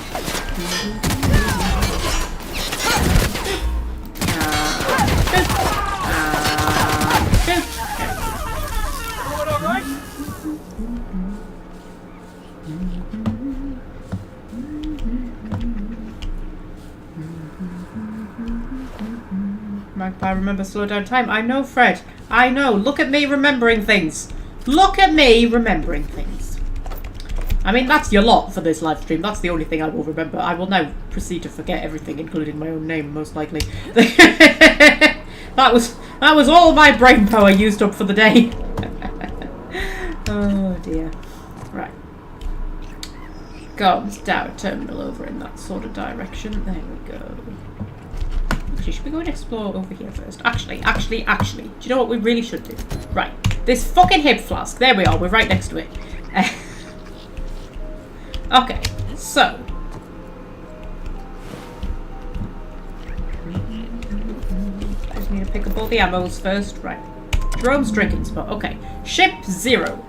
Magpie, remember slow down time. I know, Fred. I know. Look at me remembering things. Look at me remembering things. I mean, that's your lot for this live stream. That's the only thing I will remember. I will now proceed to forget everything, including my own name, most likely. That was all my brain power used up for the day. Oh dear. Right. Guns down, terminal over in that sort of direction. There we go. Actually, should we go and explore over here first? Actually. Do you know what we really should do? Right. This fucking hip flask. There we are. We're right next to it. Okay. So. I just need to pick up all the ammos first. Right. Jerome's drinking spot. Okay. Ship 0.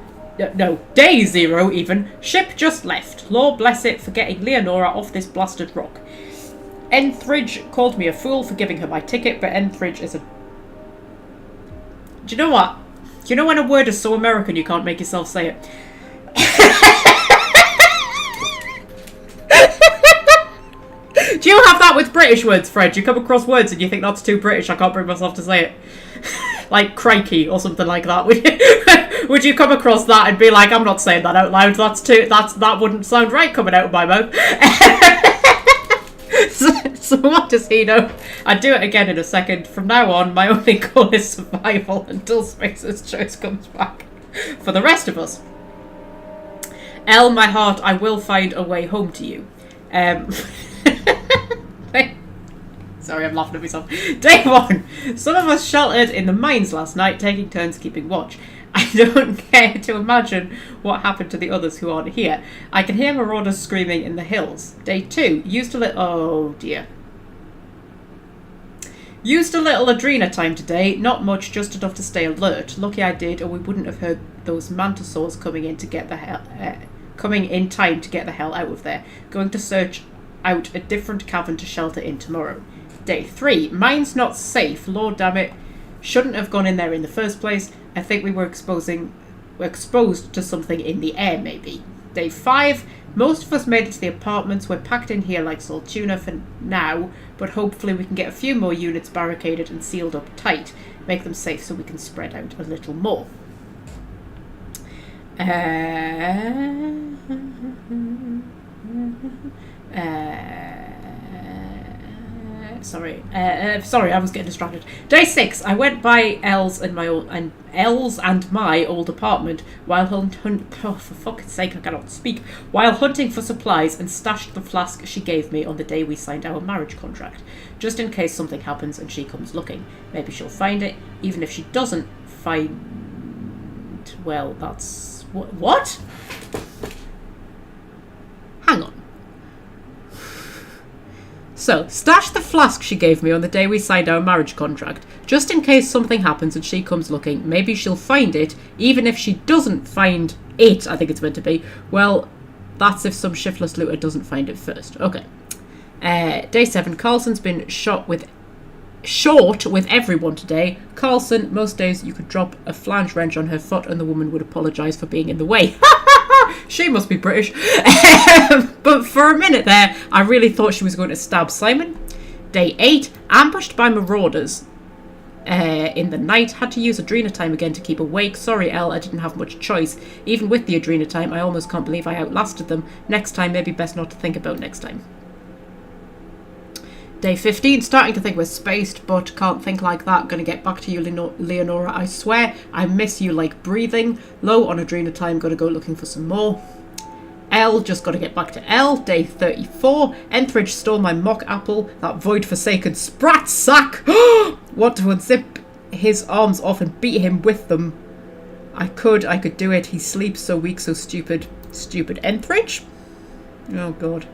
No, day 0 even. Ship just left. Lord bless it for getting Leonora off this blasted rock. Enthridge called me a fool for giving her my ticket, but Enthridge is a... Do you know what? Do you know when a word is so American you can't make yourself say it? Do you have that with British words, Fred? You come across words and you think that's too British, I can't bring myself to say it. Like crikey or something like that. Would you come across that and be like, I'm not saying that out loud, that wouldn't sound right coming out of my mouth. So what does he know? I'd do it again in a second. From now on, my only goal is survival until Spacer's choice comes back. For the rest of us. Elle, my heart, I will find a way home to you. Sorry, I'm laughing at myself. Day 1. Some of us sheltered in the mines last night, taking turns keeping watch. I don't care to imagine what happened to the others who aren't here. I can hear marauders screaming in the hills. Day 2. Used a little... Oh, dear. Used a little adrena time today. Not much, just enough to stay alert. Lucky I did, or we wouldn't have heard those mantisaurs coming in to get the hell... coming in time to get the hell out of there. Going to search out a different cavern to shelter in tomorrow. Day 3. Mine's not safe. Lord damn it. Shouldn't have gone in there in the first place. I think we were exposed to something in the air, maybe. Day 5. Most of us made it to the apartments. We're packed in here like salt tuna for now, but hopefully we can get a few more units barricaded and sealed up tight. Make them safe so we can spread out a little more. Sorry, I was getting distracted. Day 6. I went by Elle's and my old apartment while oh, for fuck's sake, I cannot speak. While hunting for supplies and stashed the flask she gave me on the day we signed our marriage contract, just in case something happens and she comes looking. Maybe she'll find it, even if she doesn't find. Well, that's what? Hang on. So, stash the flask she gave me on the day we signed our marriage contract, just in case something happens and she comes looking. Maybe she'll find it, even if she doesn't find it, I think it's meant to be. Well, that's if some shiftless looter doesn't find it first. Okay. Day 7. Carlson's been short with everyone today. Carlson, most days you could drop a flange wrench on her foot and the woman would apologise for being in the way. She must be British. But for a minute there, I really thought she was going to stab Simon. Day 8. Ambushed by marauders in the night. Had to use adrena time again to keep awake. Sorry, Elle, I didn't have much choice. Even with the adrena time, I almost can't believe I outlasted them. Next time, maybe best not to think about next time. Day 15, starting to think we're spaced, but can't think like that. Gonna get back to you, Leonora, I swear. I miss you like breathing. Low on adrena time, gotta go looking for some more. Elle, just gotta get back to Elle. Day 34, Enthridge stole my mock apple, that void-forsaken sprat sack. Want to unzip his arms off and beat him with them. I could do it. He sleeps so weak, so stupid. Stupid Enthridge? Oh, God.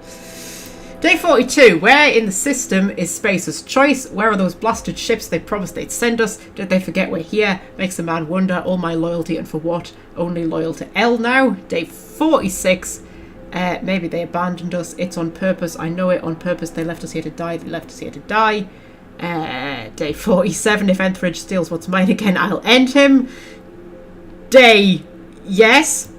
Day 42. Where in the system is Spacer's choice? Where are those blasted ships they promised they'd send us? Did they forget we're here? Makes a man wonder. All my loyalty, and for what? Only loyal to Elle now. Day 46. Maybe they abandoned us. It's on purpose. I know it. On purpose. They left us here to die. They left us here to die. Day 47. If Enthridge steals what's mine again, I'll end him. Day... Yes.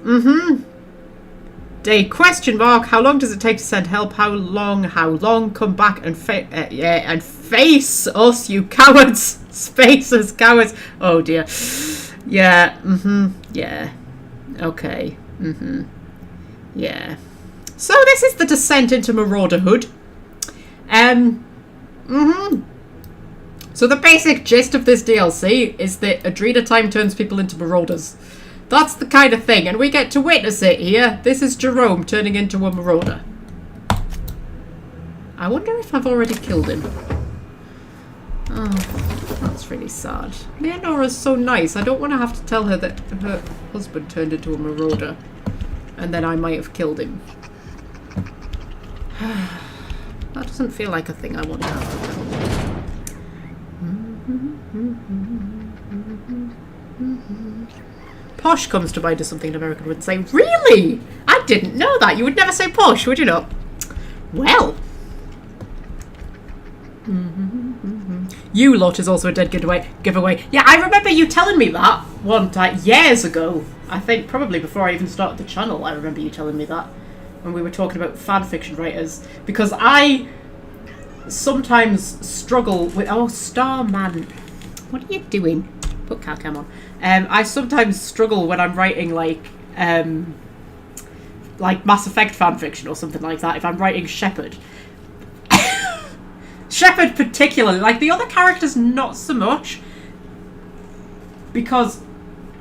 Day question mark. How long does it take to send help? How long? Come back and and face us, you cowards. Spacers, cowards. Oh dear. Yeah. Yeah. Okay. Yeah. So this is the descent into marauderhood. So the basic gist of this DLC is that adrena time turns people into marauders. That's the kind of thing, and we get to witness it here. This is Jerome turning into a marauder. I wonder if I've already killed him. Oh, that's really sad. Leonora's so nice. I don't want to have to tell her that her husband turned into a marauder, and then I might have killed him. That doesn't feel like a thing I want to have. Posh comes to mind as something an American would say. Really? I didn't know that. You would never say posh, would you not? Well. You lot is also a dead giveaway. Yeah, I remember you telling me that one time, years ago. I think probably before I even started the channel, I remember you telling me that. When we were talking about fanfiction writers. Because I sometimes struggle with... Oh, Starman. What are you doing? Put Calcam on. I sometimes struggle when I'm writing, like Mass Effect fanfiction or something like that, if I'm writing Shepard. Shepard particularly. Like, the other characters, not so much. Because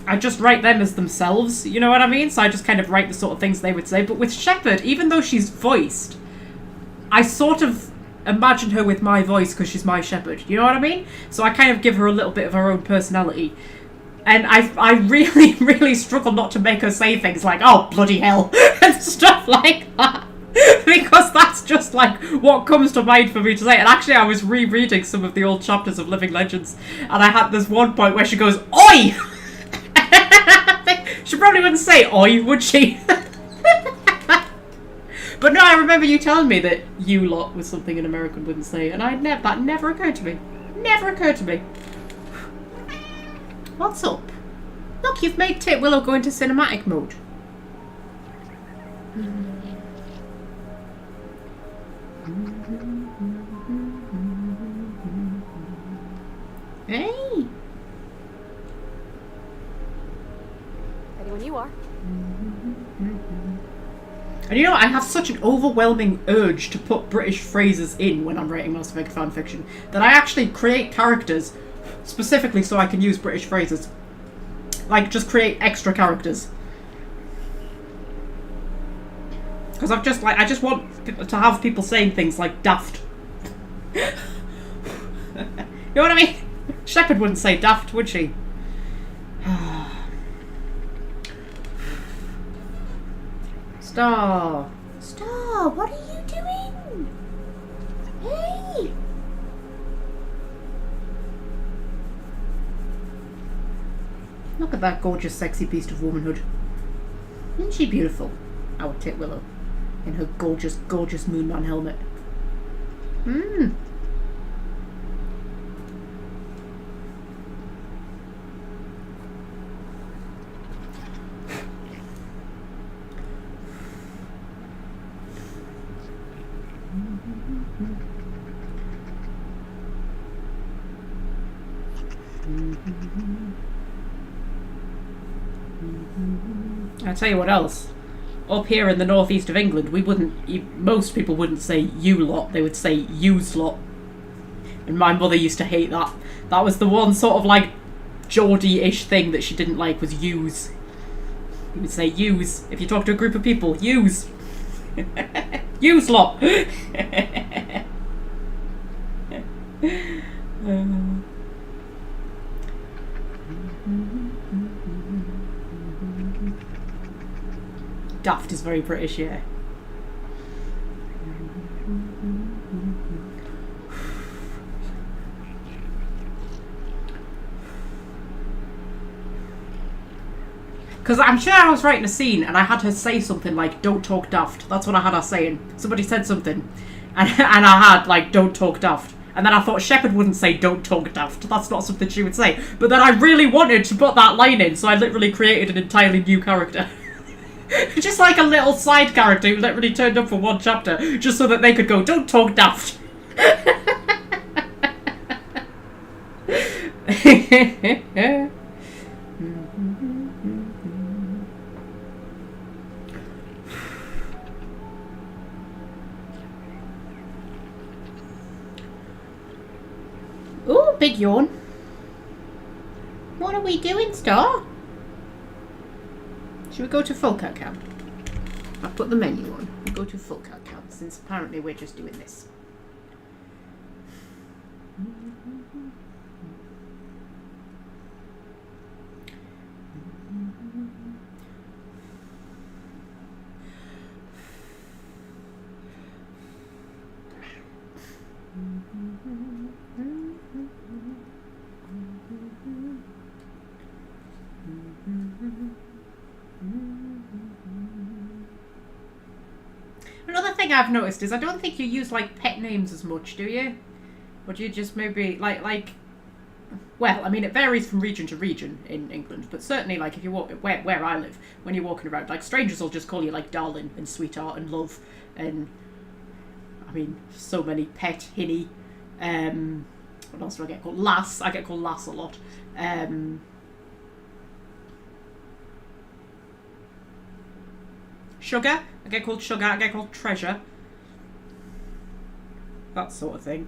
I just write them as themselves, you know what I mean? So I just kind of write the sort of things they would say. But with Shepard, even though she's voiced, I sort of imagine her with my voice because she's my Shepard, you know what I mean? So I kind of give her a little bit of her own personality. And I really, really struggle not to make her say things like, oh, bloody hell, and stuff like that. Because that's just, like, what comes to mind for me to say. And actually, I was rereading some of the old chapters of Living Legends, and I had this one point where she goes, oi! She probably wouldn't say oi, would she? But no, I remember you telling me that you lot was something an American wouldn't say, and that never occurred to me. Never occurred to me. What's up? Look, you've made Titwillow go into cinematic mode. Hey! Ready when you are. And you know, I have such an overwhelming urge to put British phrases in when I'm writing Mass Effect fanfiction that I actually create characters specifically so I can use British phrases. Like, just create extra characters. Because I just want to have people saying things like daft. You know what I mean? Shepard wouldn't say daft, would she? Star, what are you doing? Hey! Look at that gorgeous, sexy beast of womanhood. Isn't she beautiful? Our Titwillow. In her gorgeous, gorgeous Moonman helmet. I'll tell you what else. Up here in the northeast of England, most people wouldn't say you lot, they would say yous lot. And my mother used to hate that. That was the one sort of like Geordie-ish thing that she didn't like, was yous. You would say yous. If you talk to a group of people, yous. Yous lot. Daft is very British, yeah. Because I'm sure I was writing a scene and I had her say something like, don't talk daft. That's what I had her saying. Somebody said something. And I had, like, don't talk daft. And then I thought Shepard wouldn't say don't talk daft. That's not something she would say. But then I really wanted to put that line in, so I literally created an entirely new character. Just like a little side character who literally turned up for one chapter, just so that they could go, don't talk daft. Ooh, big yawn. What are we doing, Star? Should we go to full cut count? I'll put the menu on. We'll go to full cut count, since apparently we're just doing this. thing I've noticed is I don't think you use like pet names as much, do you? Or do you just maybe like? Well, I mean, it varies from region to region in England, but certainly, like, if you walk where I live, when you're walking around, like, strangers will just call you like darling and sweetheart and love, and I mean, so many pet, hinny. What else do I get called? Lass. I get called lass a lot. Sugar. I get called sugar. I get called treasure. That sort of thing.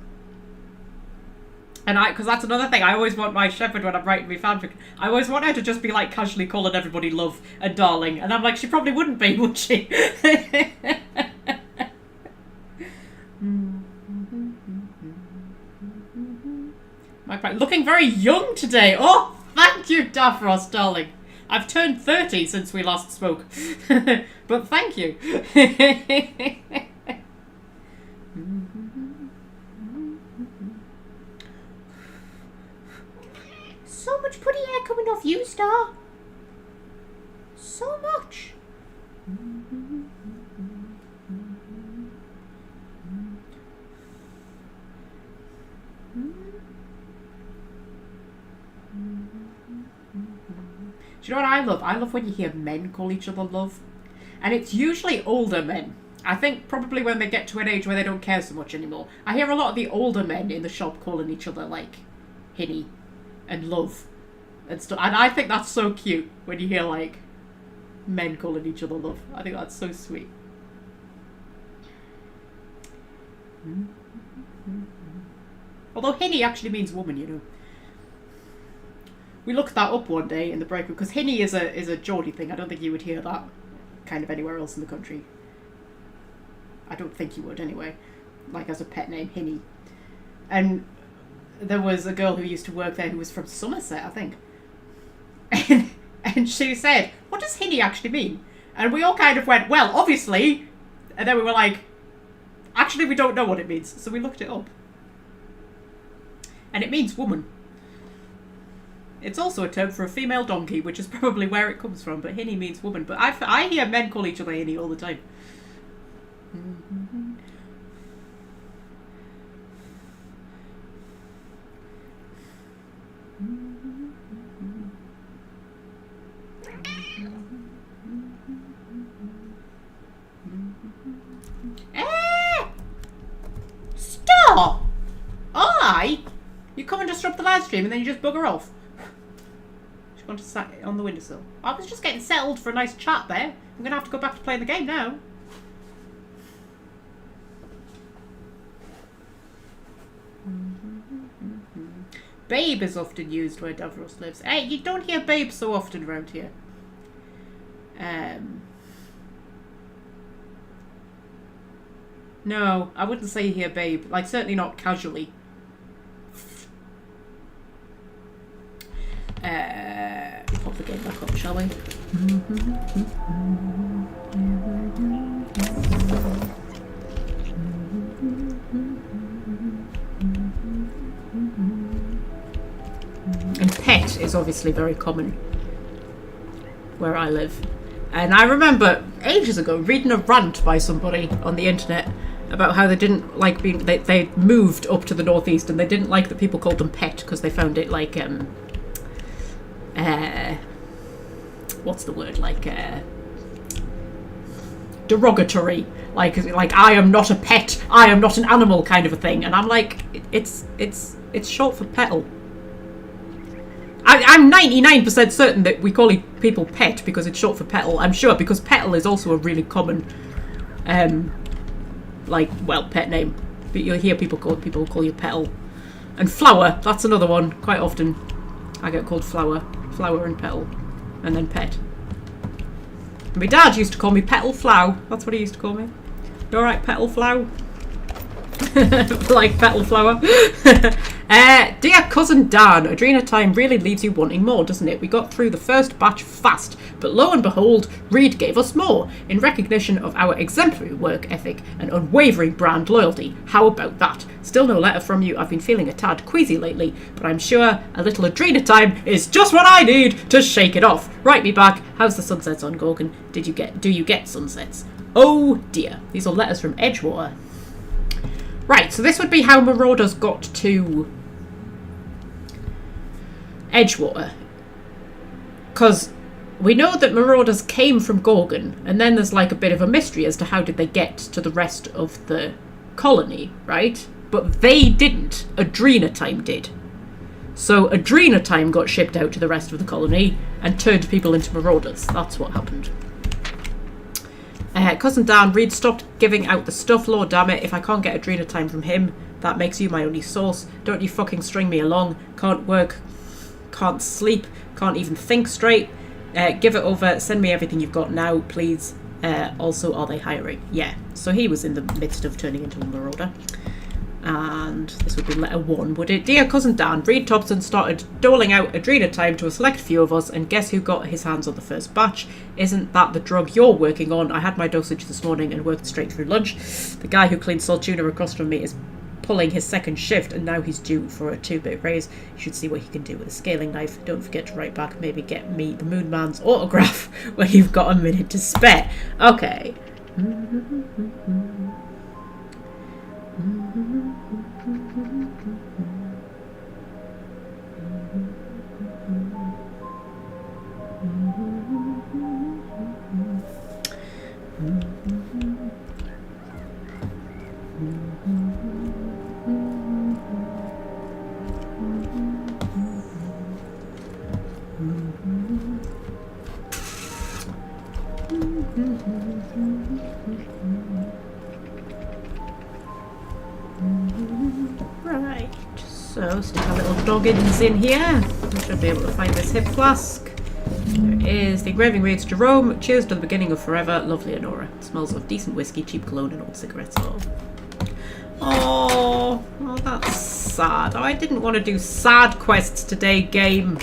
And because that's another thing, I always want my shepherd when I'm writing my fanfic, I always want her to just be like casually calling everybody love and darling, and I'm like, she probably wouldn't be, would she? Magpie, looking very young today. Oh, thank you, Davros, darling. I've turned 30 since we last spoke, but thank you. So much pretty hair coming off you, Star. So much. Do you know what I love? I love when you hear men call each other love. And it's usually older men. I think probably when they get to an age where they don't care so much anymore. I hear a lot of the older men in the shop calling each other like hinny and love and stuff. And I think that's so cute when you hear like men calling each other love. I think that's so sweet. Although hinny actually means woman, you know. We looked that up one day in the break room because hinny is a Geordie thing. I don't think you would hear that kind of anywhere else in the country. I don't think you would anyway. Like as a pet name, hinny. And there was a girl who used to work there who was from Somerset, I think. And she said, what does hinny actually mean? And we all kind of went, well, obviously. And then we were like, actually, we don't know what it means. So we looked it up. And it means woman. It's also a term for a female donkey, which is probably where it comes from. But hinny means woman. But I hear men call each other hinny all the time. Stop! You come and disrupt the live stream and then you just bugger off. Just want to sit on the windowsill. I was just getting settled for a nice chat there. I'm going to have to go back to playing the game now. Babe is often used where Davros lives. Hey, you don't hear babe so often around here. No, I wouldn't say you hear babe. Like, certainly not casually. Pop the game back up, shall we? And pet is obviously very common where I live. And I remember ages ago reading a rant by somebody on the internet about how they didn't like being... They moved up to the northeast and they didn't like that people called them pet because they found it like... what's the word? Like... derogatory. Like I am not a pet, I am not an animal kind of a thing. And I'm like, it's short for petal. I'm 99% certain that we call people pet because it's short for petal. I'm sure because petal is also a really common, pet name. But you'll hear people call you petal. And flower, that's another one. Quite often, I get called flower and petal, and then pet. And my dad used to call me Petal Flow. That's what he used to call me. You alright, Petal Flow? Like petal flower. Dear cousin Dan, Adrena time really leaves you wanting more, doesn't it? We got through the first batch fast, but lo and behold, Reed gave us more in recognition of our exemplary work ethic and unwavering brand loyalty. How about that? Still no letter from you. I've been feeling a tad queasy lately, but I'm sure a little Adrena time is just what I need to shake it off. Write me back. How's the sunsets on Gorgon? Do you get sunsets? Oh dear. These are letters from Edgewater. Right, so this would be how Marauders got to Edgewater. Because we know that Marauders came from Gorgon, and then there's like a bit of a mystery as to how did they get to the rest of the colony, right? But they didn't. Adrenatime did. So Adrenatime got shipped out to the rest of the colony and turned people into Marauders. That's what happened. Cousin Dan, Reed stopped giving out the stuff, Lord damn it. If I can't get Adrenatime from him, that makes you my only source. Don't you fucking string me along. Can't work, can't sleep, can't even think straight. Give it over, send me everything you've got now, please. Also, are they hiring? Yeah, so he was in the midst of turning into a Marauder. And this would be letter 1, would it? Dear Cousin Dan, Reed Thompson started doling out Adrenatime to a select few of us, and guess who got his hands on the first batch? Isn't that the drug you're working on? I had my dosage this morning and worked straight through lunch. The guy who cleaned Saltuna across from me is pulling his second shift, and now he's due for a 2-bit raise. You should see what he can do with a scaling knife. Don't forget to write back, maybe get me the Moon Man's autograph when you've got a minute to spare. Okay. Right, so stick our little doggins in here. We should be able to find this hip flask. There is the engraving reads, Jerome, cheers to the beginning of forever, lovely Honora. Smells of decent whiskey, cheap cologne and old cigarettes. Oh, that's sad. I didn't want to do sad quests today, game.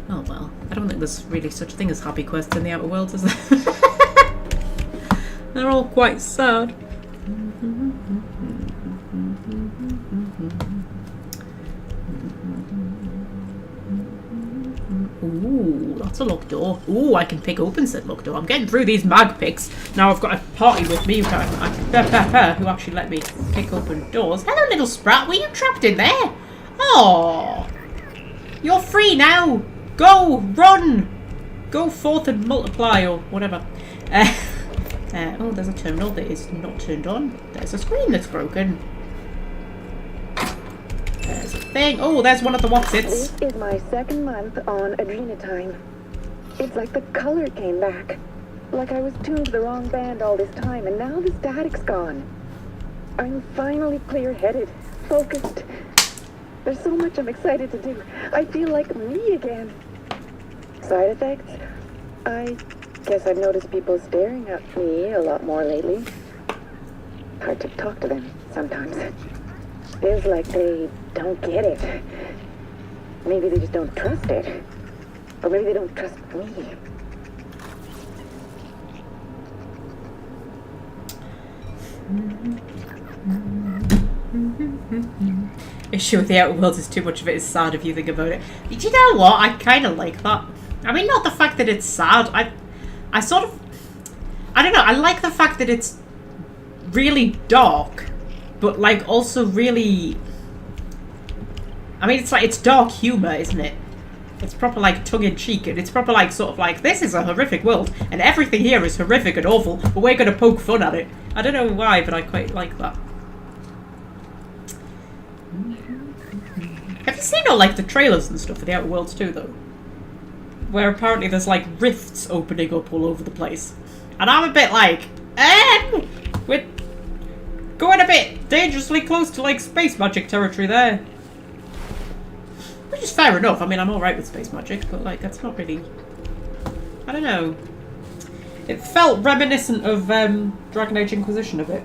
Oh well, I don't think there's really such a thing as happy quests in the Outer Worlds, is there? They're all quite sad. Ooh, that's a locked door. Ooh, I can pick open said locked door. I'm getting through these mag picks. Now I've got a party with me who actually let me pick open doors. Hello, little sprat. Were you trapped in there? Oh, you're free now. Go, run. Go forth and multiply or whatever. Oh, there's a terminal that is not turned on. There's a screen that's broken. There's a thing. Oh, there's one of the Watsits. This is my second month on Adrenatime. It's like the color came back. Like I was tuned to the wrong band all this time, and now the static's gone. I'm finally clear-headed, focused. There's so much I'm excited to do. I feel like me again. Side effects? I guess I've noticed people staring at me a lot more lately. Hard to talk to them sometimes. Feels like they don't get it. Maybe they just don't trust it. Or maybe they don't trust me. Issue with the Outer Worlds is too much of it is sad if you think about it. Do you know what? I kind of like that. I mean, not the fact that it's sad. I sort of... I don't know. I like the fact that it's really dark. But, like, also really... I mean, it's like, it's dark humour, isn't it? It's proper, like, tongue-in-cheek, and it's proper, like, sort of like, this is a horrific world, and everything here is horrific and awful, but we're going to poke fun at it. I don't know why, but I quite like that. Have you seen all, like, the trailers and stuff for the Outer Worlds too, though? Where apparently there's, like, rifts opening up all over the place. And I'm a bit like, we're going a bit dangerously close to, like, space magic territory there. Which is fair enough. I mean, I'm alright with space magic, but, like, that's not really... I don't know. It felt reminiscent of Dragon Age Inquisition a bit.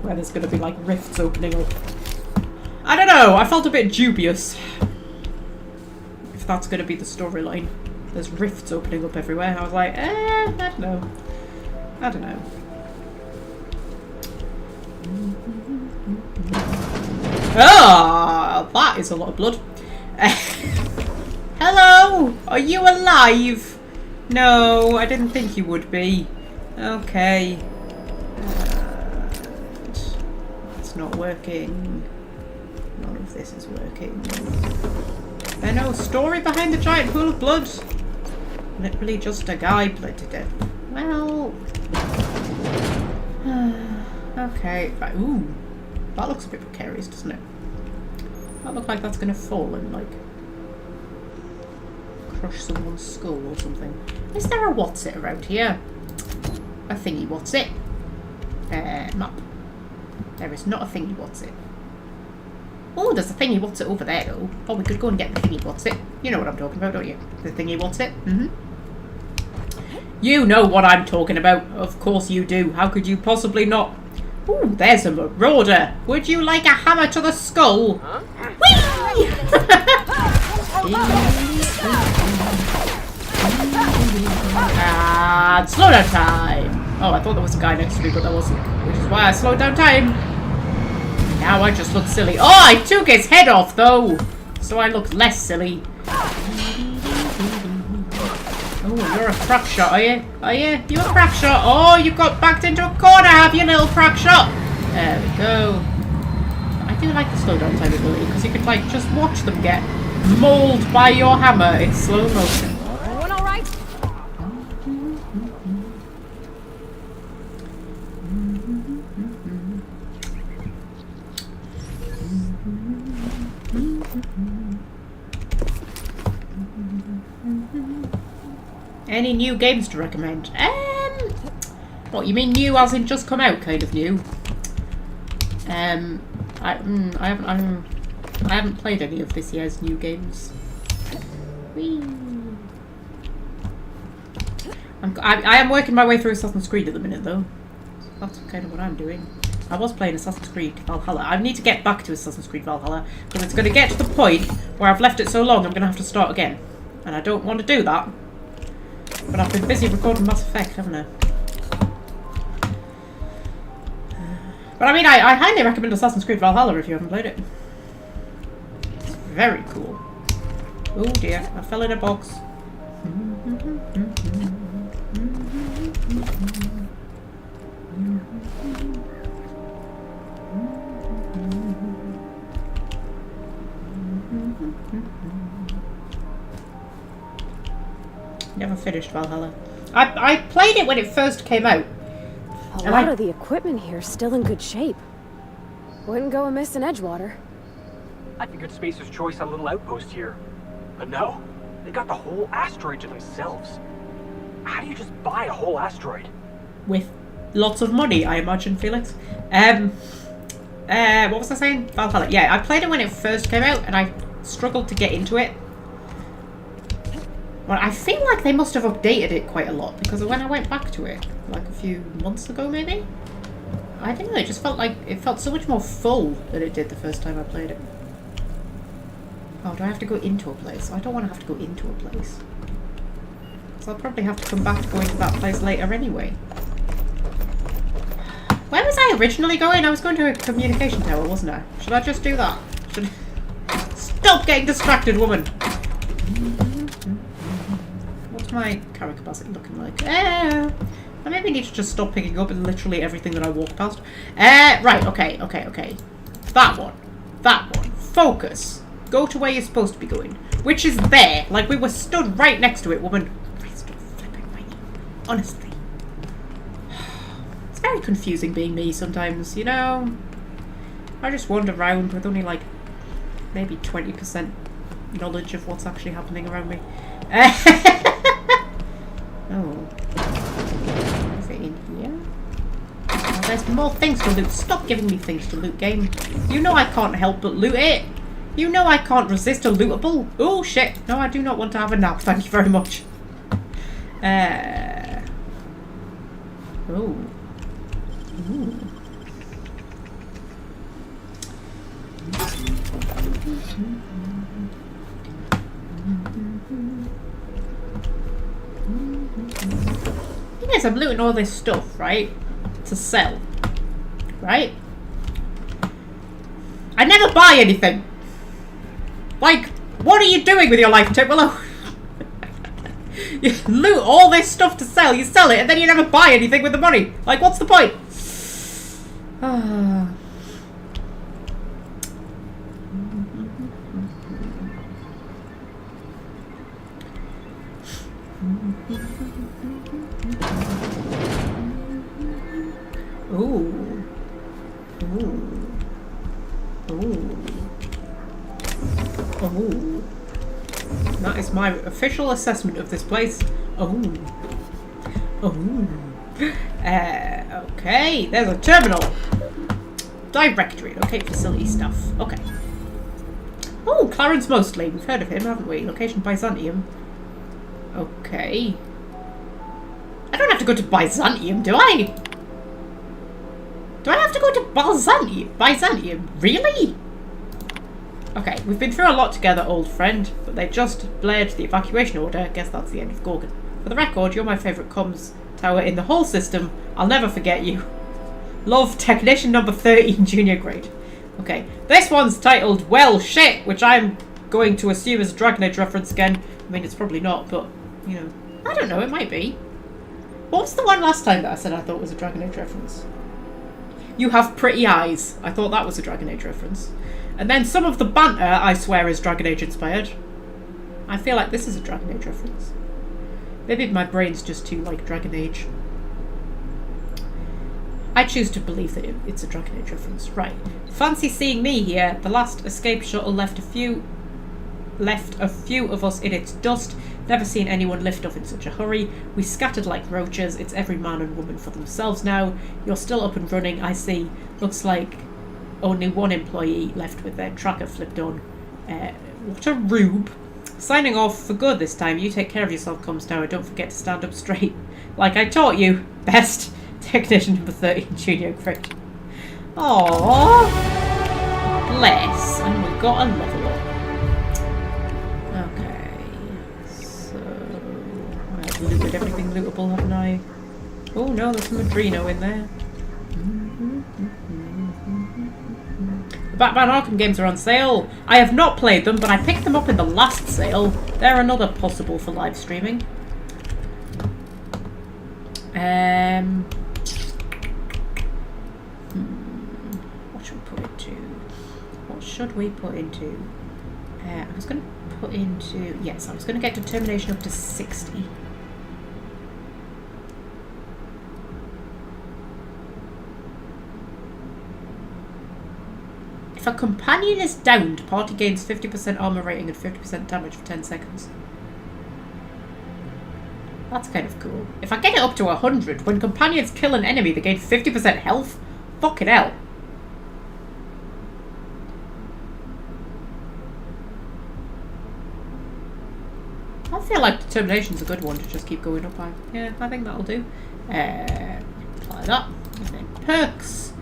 Where there's going to be, like, rifts opening up. I don't know. I felt a bit dubious. If that's going to be the storyline. There's rifts opening up everywhere. I was like, I don't know. I don't know. Ah, that is a lot of blood. Hello, are you alive? No, I didn't think you would be. Okay. It's not working. None of this is working. There's no story behind the giant pool of blood. Literally just a guy bled to death. Well... okay. Right. Ooh. That looks a bit precarious, doesn't it? That looks like that's going to fall and, like, crush someone's skull or something. Is there a what's it around here? A thingy what's it? Map. There is not a thingy what's it. Oh, there's a thingy what's it over there though. Oh, we could go and get the thingy what's it. You know what I'm talking about, don't you? The thingy what's it? You know what I'm talking about. Of course you do. How could you possibly not? Ooh, there's a marauder. Would you like a hammer to the skull? Huh? Whee! And slow down time. Oh, I thought there was a guy next to me, but there wasn't. Which is why I slowed down time. Now I just look silly. Oh, I took his head off, though. So I look less silly. Oh, you're a crack shot, are you? Are you? You a crack shot? Oh, you got backed into a corner, have you, little crack shot? There we go. I do like the slow down time ability, because you could, like, just watch them get mauled by your hammer in slow motion. Everyone all right? Any new games to recommend? What, you mean new as in just come out kind of new? I haven't played any of this year's new games. Whee. I am working my way through Assassin's Creed at the minute though. So that's kind of what I'm doing. I was playing Assassin's Creed Valhalla. I need to get back to Assassin's Creed Valhalla because it's going to get to the point where I've left it so long I'm going to have to start again. And I don't want to do that. But I've been busy recording Mass Effect, haven't I? But I mean, I highly recommend Assassin's Creed Valhalla if you haven't played it. It's very cool. Oh dear, I fell in a box. Never finished Valhalla. I played it when it first came out. A lot of the equipment here is still in good shape. Wouldn't go amiss in Edgewater. I figured Spacer's Choice had a little outpost here. But no, they got the whole asteroid to themselves. How do you just buy a whole asteroid? With lots of money, I imagine, Felix. What was I saying? Valhalla. Yeah, I played it when it first came out, and I struggled to get into it. Well, I feel like they must have updated it quite a lot, because when I went back to it, like a few months ago maybe, I don't know, it just felt like, it felt so much more full than it did the first time I played it. Oh, do I have to go into a place? I don't want to have to go into a place. So I'll probably have to come back to go into that place later anyway. Where was I originally going? I was going to a communication tower, wasn't I? Should I just do that? Stop getting distracted, woman! What's my carry capacity looking like? I maybe need to just stop picking up literally everything that I walk past. Right, okay. That one. Focus. Go to where you're supposed to be going. Which is there. Like, we were stood right next to it, woman. Stop flipping my knee. Honestly. It's very confusing being me sometimes, you know? I just wander around with only, like, maybe 20% knowledge of what's actually happening around me. Oh. Is it in here? Oh, there's more things to loot. Stop giving me things to loot, game. You know I can't help but loot it. You know I can't resist a lootable. Oh, shit. No, I do not want to have a nap. Thank you very much. Oh. Ooh. Yes, I'm looting all this stuff, right? To sell. Right? I never buy anything. Like, what are you doing with your life, Tip Willow? You loot all this stuff to sell, you sell it, and then you never buy anything with the money. Like, what's the point? Ah. Ooh. Ooh. Ooh. Ooh. That is my official assessment of this place. Ooh. Ooh. Okay, there's a terminal. Directory, locate facility stuff. Okay. Oh, Clarence Mostly. We've heard of him, haven't we? Location Byzantium. Okay. I don't have to go to Byzantium, do I? Do I have to go to Byzantium? Byzantium? Really? Okay, we've been through a lot together, old friend, but they just blared the evacuation order. Guess that's the end of Gorgon. For the record, you're my favourite comms tower in the whole system. I'll never forget you. Love, Technician number 13, junior grade. Okay, this one's titled Well Shit, which I'm going to assume is a Dragon Age reference again. I mean, it's probably not, but, you know, I don't know, it might be. What was the one last time that I said I thought was a Dragon Age reference? You have pretty eyes. I thought that was a Dragon Age reference. And then some of the banter, I swear, is Dragon Age inspired. I feel like this is a Dragon Age reference. Maybe my brain's just too like Dragon Age. I choose to believe that it's a Dragon Age reference. Right. Fancy seeing me here. The last escape shuttle left a few of us in its dust. Never seen anyone lift off in such a hurry. We scattered like roaches. It's every man and woman for themselves now. You're still up and running, I see. Looks like only one employee left with their tracker flipped on. What a rube. Signing off for good this time. You take care of yourself, Comms Tower. Don't forget to stand up straight. Like I taught you. Best. Technician number 13, junior grade. Aww. Bless. And we got a level up. Okay. So I've looted everything lootable, haven't I? Oh no, there's some Adreno in there. The Batman Arkham games are on sale. I have not played them, but I picked them up in the last sale. They're another possible for live streaming. What should we put into? What should we put into? I was going to put into... Yes, I was going to get determination up to 60. If a companion is downed, party gains 50% armor rating and 50% damage for 10 seconds. That's kind of cool. If I get it up to 100, when companions kill an enemy, they gain 50% health? Fucking hell. I feel like determination's a good one to just keep going up by. Yeah, I think that'll do. Apply that. And then perks.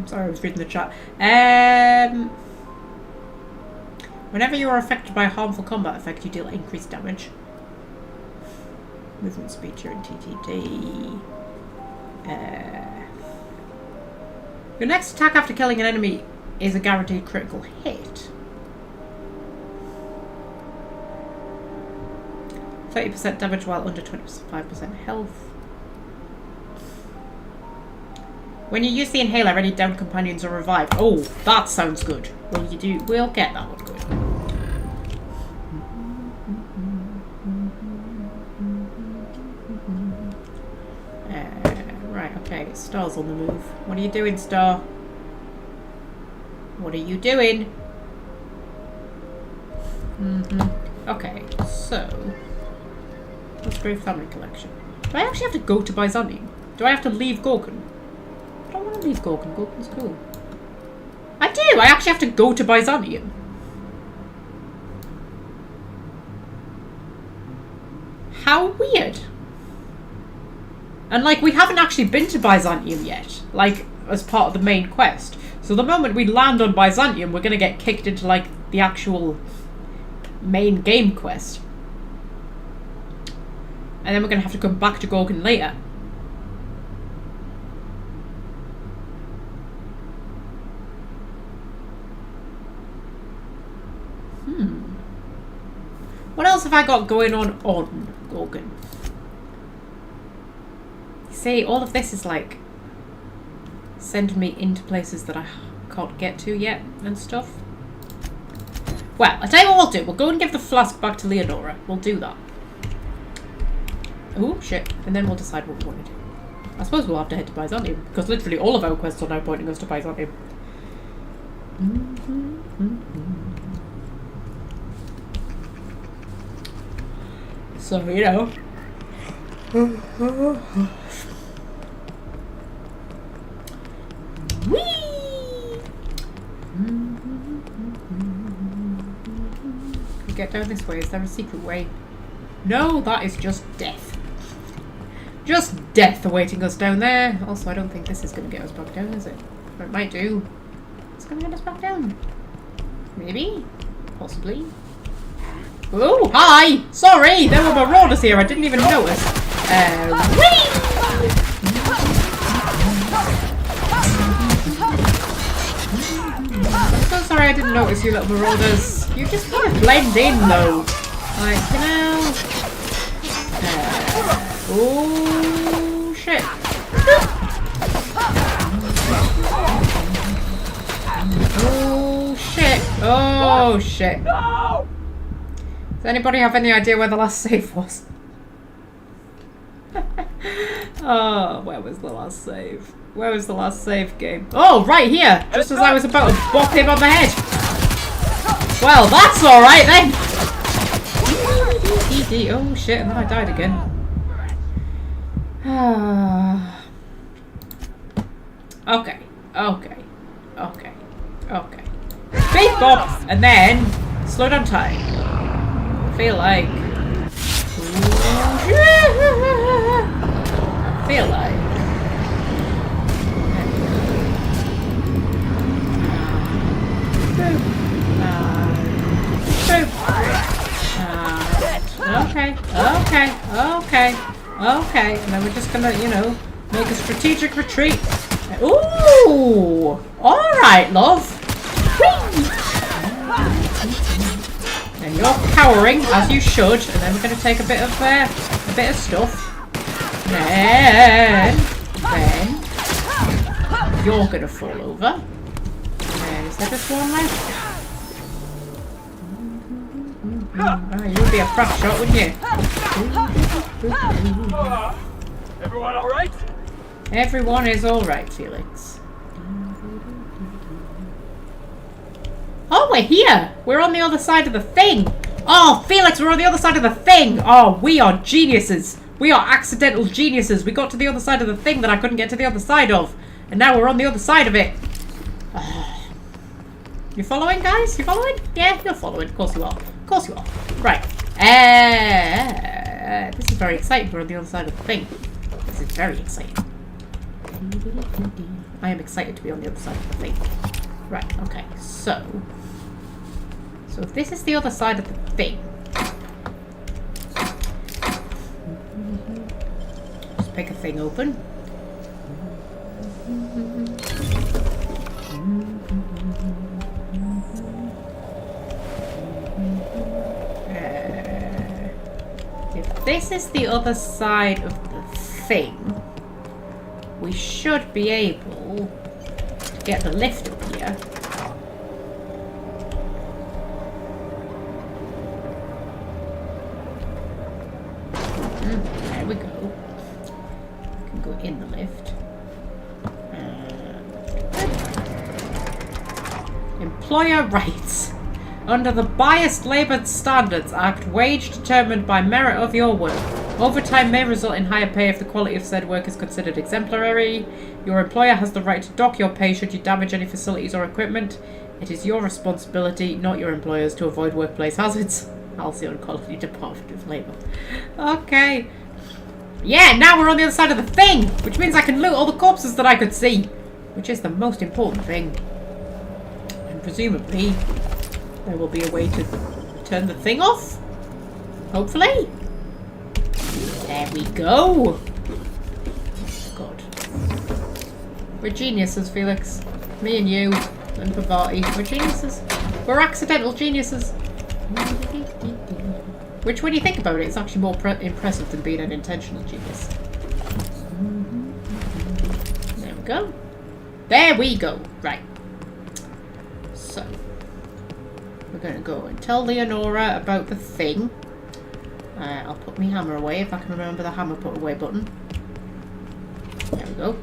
Sorry, I was reading the chat. Whenever you are affected by a harmful combat effect, you deal increased damage. Movement speed during TTD. Your next attack after killing an enemy is a guaranteed critical hit. 30% damage while under 25% health. When you use the inhaler, any downed companions are revived. Oh, that sounds good. Well, you do. We'll get that one good. Right, okay. Star's on the move. What are you doing, Star? What are you doing? Okay, so... Musgrave Family Collection. Do I actually have to go to Byzantium? Do I have to leave Gorgon? I don't want to leave Gorgon. Gorgon's cool. I do! I actually have to go to Byzantium. How weird. And, like, we haven't actually been to Byzantium yet. Like, as part of the main quest. So the moment we land on Byzantium, we're going to get kicked into, like, the actual main game quest. And then we're going to have to come back to Gorgon later. I got going on Gorgon? See, all of this is like sending me into places that I can't get to yet and stuff. Well, I'll tell you what we'll do. We'll go and give the flask back to Leonora. We'll do that. Oh, shit. And then we'll decide what we want to do. I suppose we'll have to head to Byzantium, because literally all of our quests are now pointing us to Byzantium. So, you know. Whee! Can we get down this way? Is there a secret way? No, that is just death. Just death awaiting us down there. Also, I don't think this is going to get us back down, is it? Or it might do. It's going to get us back down. Maybe? Possibly. Oh, hi! Sorry! There were marauders here. I didn't even notice. Whee! I'm so sorry I didn't notice you little marauders. You just kind of blend in, though. Like, you know... oh shit. Oh shit. Oh shit. Does anybody have any idea where the last save was? Oh, where was the last save? Where was the last save game? Oh, right here! Just as I was about to bop him on the head. Well, that's alright then! Oh shit, and then I died again. Okay. Big bop! And then slow down time. I feel like... Okay. And then we're just gonna, you know, make a strategic retreat. Ooh! Alright, love. Whee! And you're cowering, as you should. And then we're gonna take a bit of stuff. Then you're gonna fall over. And is there just one left? Oh, you'd be a crap shot, wouldn't you? Everyone all right? Everyone is alright, Felix. Oh, we're here! We're on the other side of the thing! Oh, Felix, we're on the other side of the thing! Oh, we are geniuses! We are accidental geniuses! We got to the other side of the thing that I couldn't get to the other side of! And now we're on the other side of it! You following, guys? You following? Yeah, you're following. Of course you are. Of course you are. Right. This is very exciting. We're on the other side of the thing. This is very exciting. I am excited to be on the other side of the thing. Right, okay. So if this is the other side of the thing, just pick a thing open. If this is the other side of the thing, we should be able to get the lift up here. There we go. We can go in the lift. Employer rights. Under the Biased Labour Standards Act, wage determined by merit of your work. Overtime may result in higher pay if the quality of said work is considered exemplary. Your employer has the right to dock your pay should you damage any facilities or equipment. It is your responsibility, not your employer's, to avoid workplace hazards. Halcyon Quality Department of Labour. Okay. Yeah, now we're on the other side of the thing, which means I can loot all the corpses that I could see, which is the most important thing. And presumably there will be a way to turn the thing off. Hopefully. There we go. God. We're geniuses, Felix. Me and you and Pavati. We're geniuses. We're accidental geniuses. Which, when you think about it, is actually more impressive than being an intentional genius. There we go. There we go. Right. So, we're going to go and tell Leonora about the thing. I'll put my hammer away if I can remember the hammer put away button. There we go.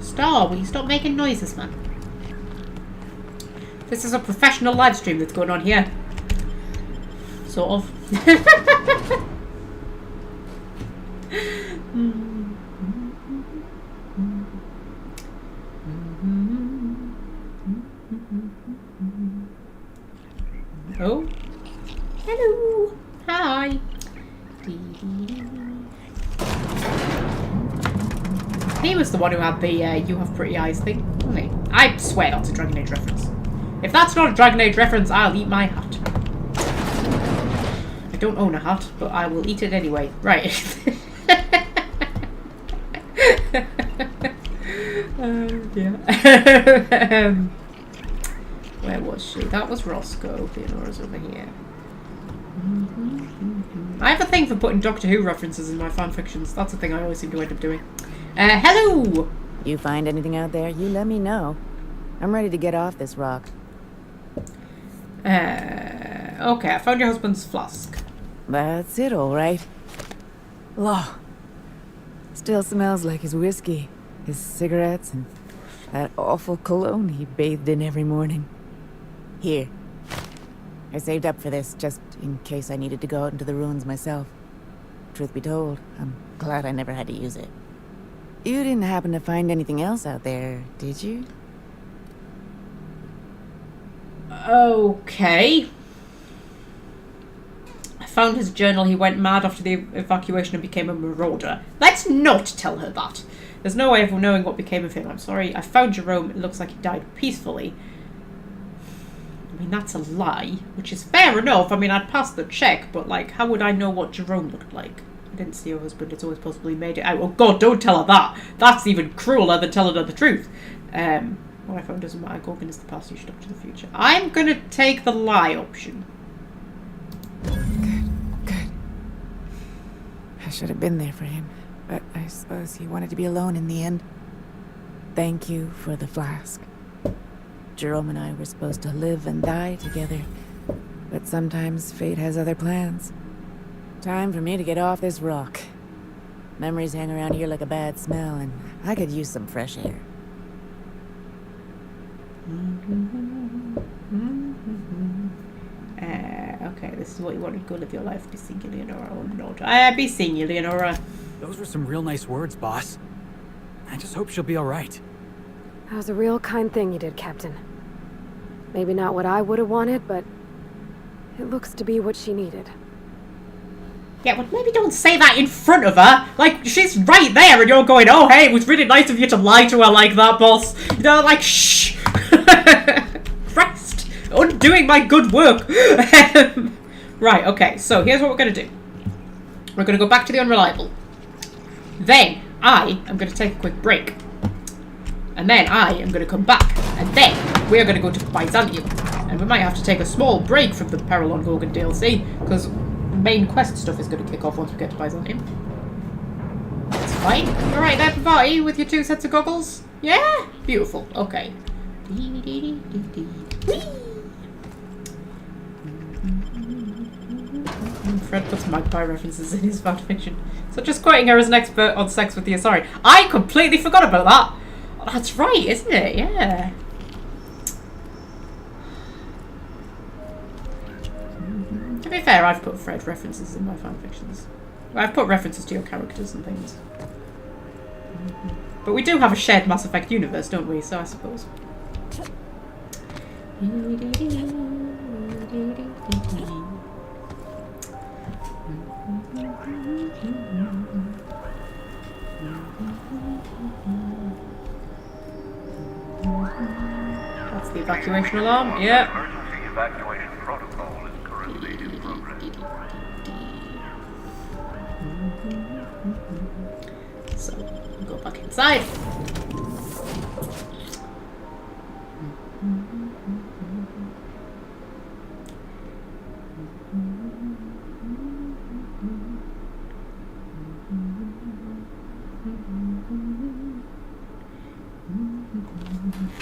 Star, will you stop making noises, man? This is a professional live stream that's going on here. Sort of. Oh. Hello. Hi. He was the one who had the you have pretty eyes thing, wasn't he? I swear that's a Dragon Age reference. If that's not a Dragon Age reference, I'll eat my hat. I don't own a hat, but I will eat it anyway. Right. Yeah. Where was she? That was Roscoe. Leonora's over here. I have a thing for putting Doctor Who references in my fanfictions. That's a thing I always seem to end up doing. Hello! You find anything out there, you let me know. I'm ready to get off this rock. Okay, I found your husband's flask. That's it, all right. Law. Still smells like his whiskey, his cigarettes, and that awful cologne he bathed in every morning. Here. I saved up for this, just in case I needed to go out into the ruins myself. Truth be told, I'm glad I never had to use it. You didn't happen to find anything else out there, did you? Okay. I found his journal. He went mad after the evacuation and became a marauder. Let's not tell her that. There's no way of knowing what became of him. I'm sorry. I found Jerome. It looks like he died peacefully. I mean, that's a lie, which is fair enough. I mean, I'd pass the check, but, like, how would I know what Jerome looked like? I didn't see her husband. It's always possibly made it out. Oh, God, don't tell her that. That's even crueler than telling her the truth. What I found doesn't matter. Gorgon is the past. You should look to the future. I'm going to take the lie option. Good. I should have been there for him, but I suppose he wanted to be alone in the end. Thank you for the flask. Jerome and I were supposed to live and die together, but sometimes fate has other plans. Time for me to get off this rock. Memories hang around here like a bad smell, and I could use some fresh air. Okay, this is what you wanted to go live your life. Be seeing you, Leonora, or not. Be seeing you, Leonora. Those were some real nice words, boss. I just hope she'll be alright. That was a real kind thing you did, Captain. Maybe not what I would have wanted, but it looks to be what she needed. Yeah, but maybe don't say that in front of her. Like, she's right there and you're going, oh, hey, it was really nice of you to lie to her like that, boss. You know, like, shh. Christ. Undoing my good work. Right, okay, so here's what we're going to do. We're going to go back to the Unreliable. Then, I am going to take a quick break. And then I am going to come back. And then we are going to go to Byzantium. And we might have to take a small break from the Peril on Gorgon DLC, because main quest stuff is going to kick off once we get to Byzantium. That's fine. You're right there, Pavati, with your 2 sets of goggles? Yeah? Beautiful. Okay. Whee! Fred puts Magpie references in his fanfiction, such as quoting her as an expert on sex with the Asari. I completely forgot about that. Oh, that's right, isn't it? Yeah. To be fair, I've put Fred references in my fanfictions. I've put references to your characters and things. But we do have a shared Mass Effect universe, don't we? So I suppose. That's the evacuation alarm. Yeah. Emergency evacuation protocol is currently in progress. So, we'll go back inside.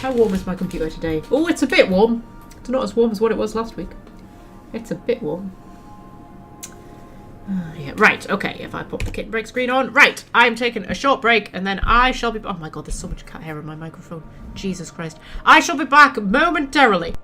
How warm is my computer today? Oh, it's a bit warm. It's not as warm as what it was last week. It's a bit warm. Yeah, right, okay, if I pop the kitten break screen on. Right, I'm taking a short break and then I shall be... Oh my god, there's so much cat hair on my microphone. Jesus Christ. I shall be back momentarily.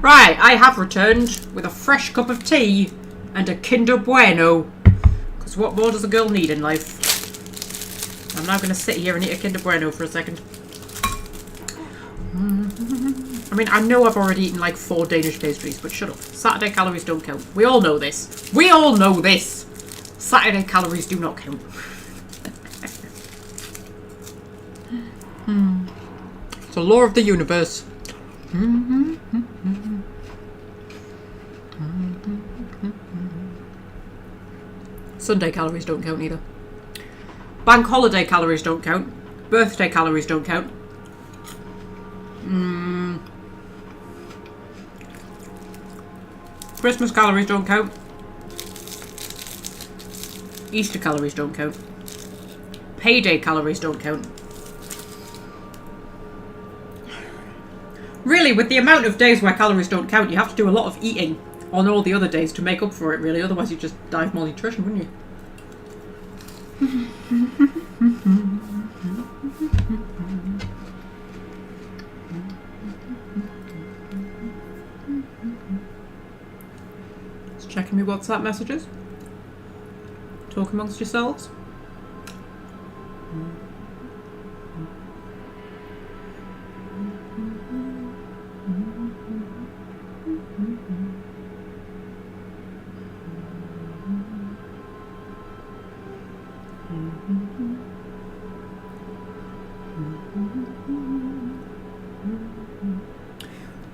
Right, I have returned with a fresh cup of tea and a Kinder Bueno. Because what more does a girl need in life? I'm now going to sit here and eat a Kinder Bueno for a second. I mean, I know I've already eaten like 4 Danish pastries, but shut up. Saturday calories don't count. We all know this. We all know this. Saturday calories do not count. It's a law of the universe. Sunday calories don't count either. Bank holiday calories don't count. Birthday calories don't count. Christmas calories don't count. Easter calories don't count. Payday calories don't count. Really, with the amount of days where calories don't count, you have to do a lot of eating on all the other days to make up for it, really. Otherwise, you'd just die of malnutrition, wouldn't you? Just checking me WhatsApp messages. Talk amongst yourselves.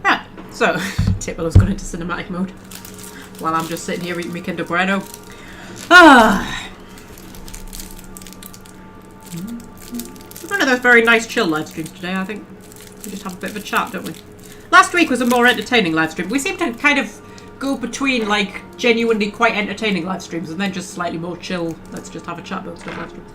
Right, so Titwell's gone into cinematic mode while I'm just sitting here eating my Kinder Bueno. It's one of those very nice chill live streams today, I think. We just have a bit of a chat, don't we? Last week was a more entertaining live stream. We seem to kind of go between like genuinely quite entertaining live streams and then just slightly more chill. Let's just have a chat about stuff live streams.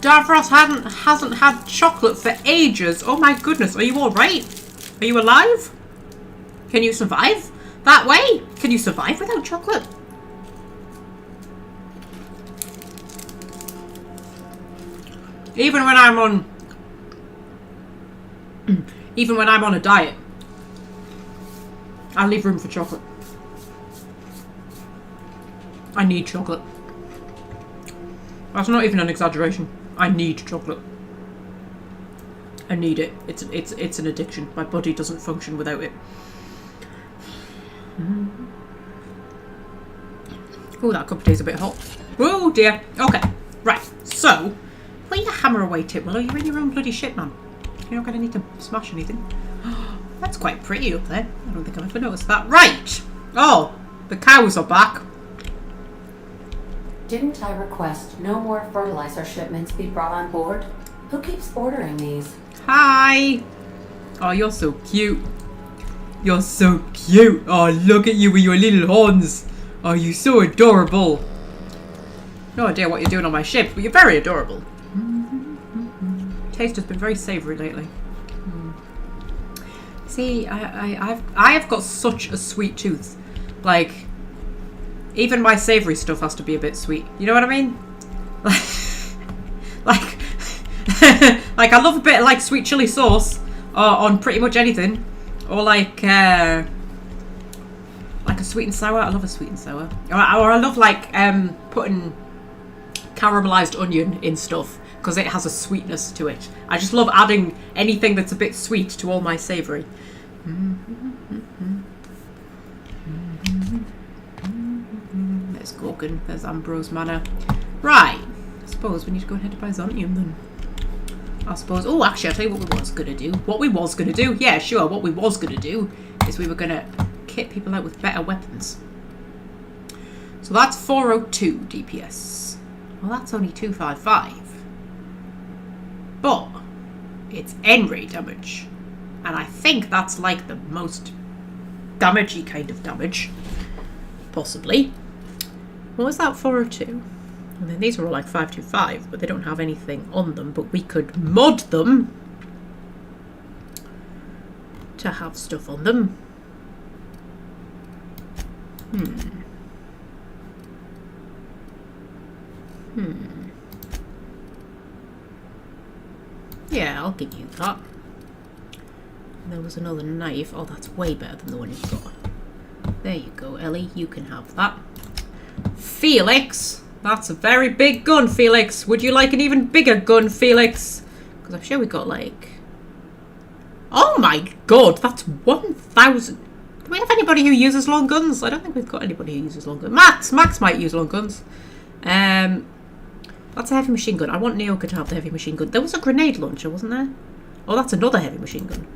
Davros hasn't had chocolate for ages. Oh my goodness, are you alright? Are you alive? Can you survive that way? Can you survive without chocolate? Even when I'm on a diet, I leave room for chocolate. I need chocolate. That's not even an exaggeration. I need chocolate. I need it. It's an addiction. My body doesn't function without it. Oh, that cup of tea is a bit hot. Oh dear. Okay. Right. So, put your hammer away, Titwell. Are you in your own bloody shit, man? You're not going to need to smash anything. That's quite pretty up there. I don't think I've ever noticed that. Right. Oh, the cows are back. Didn't I request no more fertilizer shipments be brought on board? Who keeps ordering these? Hi. Oh, you're so cute. You're so cute. Oh, look at you with your little horns. Oh, you're so adorable. No idea what you're doing on my ship, but you're very adorable. Taste has been very savoury lately. See, I've got such a sweet tooth. Like, even my savoury stuff has to be a bit sweet. You know what I mean? Like, like I love a bit of like sweet chili sauce on pretty much anything, or like a sweet and sour. I love a sweet and sour. Or I love like putting caramelized onion in stuff because it has a sweetness to it. I just love adding anything that's a bit sweet to all my savoury. There's Gorgon, there's Ambrose Manor. Right, I suppose we need to go and head to Byzantium then. I suppose. Oh, actually, I'll tell you what we was going to do. Yeah, sure, what we was going to do is we were going to kit people out with better weapons. So that's 402 DPS. Well, that's only 255. But it's N-ray damage. And I think that's like the most damagey kind of damage. Possibly. What was that 402? And then these are all like 525, but they don't have anything on them. But we could mod them to have stuff on them. Yeah, I'll give you that. There was another knife. Oh, that's way better than the one you've got. There you go, Ellie. You can have that. Felix! That's a very big gun, Felix. Would you like an even bigger gun, Felix? Because I'm sure we got like... Oh my god, that's 1,000. Do we have anybody who uses long guns? I don't think we've got anybody who uses long guns. Max might use long guns. That's a heavy machine gun. I want Nyoka to have the heavy machine gun. There was a grenade launcher, wasn't there? Oh, that's another heavy machine gun.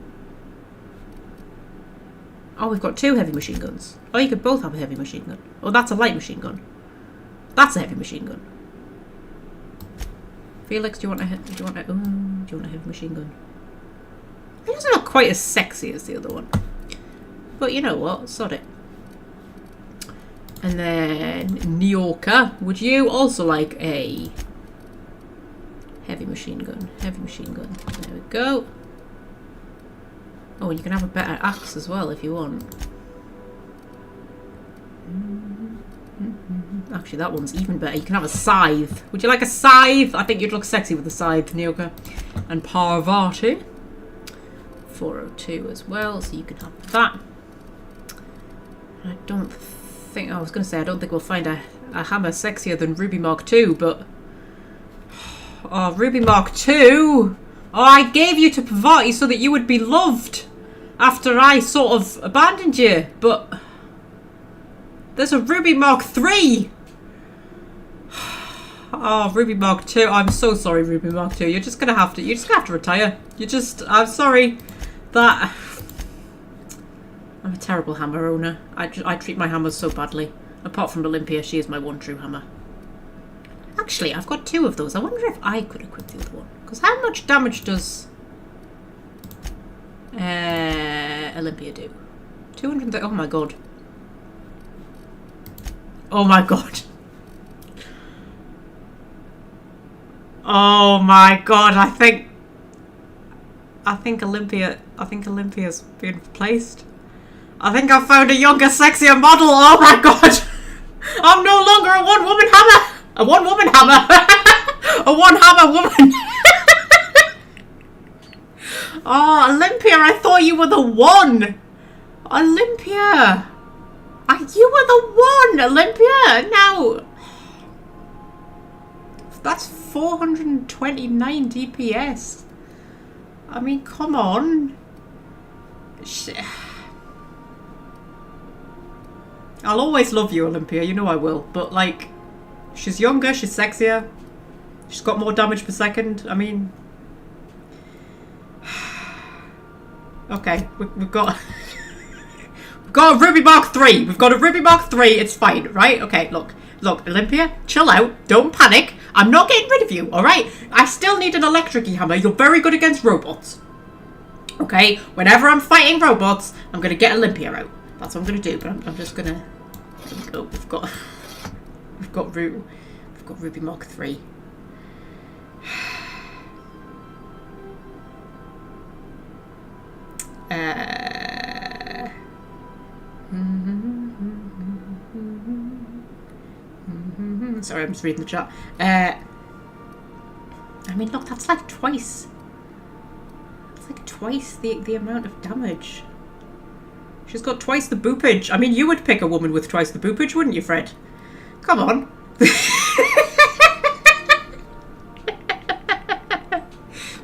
Oh, we've got 2 heavy machine guns. Oh, you could both have a heavy machine gun. Oh, that's a light machine gun. That's a heavy machine gun. Felix, do you want a heavy machine gun? It doesn't look quite as sexy as the other one. But you know what? Sod it. And then Nyoka, would you also like a heavy machine gun? Heavy machine gun. There we go. Oh, and you can have a better axe as well if you want. Actually, that one's even better. You can have a scythe. Would you like a scythe? I think you'd look sexy with a scythe, Nyoka. And Parvati. 402 as well, so you can have that. I don't think... I was going to say, I don't think we'll find a hammer sexier than Ruby Mark II, but... Oh, Ruby Mark II! Oh, I gave you to Parvati so that you would be loved after I sort of abandoned you, but... There's a Ruby Mark III! Oh, Ruby Mark II. I'm so sorry, Ruby Mark II. You're just gonna have to retire. I'm sorry that... I'm a terrible hammer owner. I treat my hammers so badly. Apart from Olympia, she is my one true hammer. Actually, I've got 2 of those. I wonder if I could equip the other one. Because how much damage does Olympia do? 230. Oh my god. Oh my god. Oh my god, I think Olympia's been replaced. I think I found a younger, sexier model. Oh my god. I'm no longer a one-woman hammer. A one-woman hammer. A one-hammer woman. Oh, Olympia, I thought you were the one. Olympia. You were the one, Olympia. Now, that's 429 DPS. I mean, come on. I'll always love you, Olympia. You know I will. But, like, she's younger, she's sexier. She's got more damage per second. I mean... Okay, we've got... we've got a Ruby Mark III. We've got a Ruby Mark III. It's fine, right? Okay, look, Olympia, chill out. Don't panic. I'm not getting rid of you, alright? I still need an electric-y hammer. You're very good against robots. Okay? Whenever I'm fighting robots, I'm going to get Olympia out. That's what I'm going to do, but I'm just going to... Oh, we've got Ruby Mark III. Sorry, I'm just reading the chat. I mean, look, that's like twice. That's like twice the amount of damage. She's got twice the boopage. I mean, you would pick a woman with twice the boopage, wouldn't you, Fred? Come on.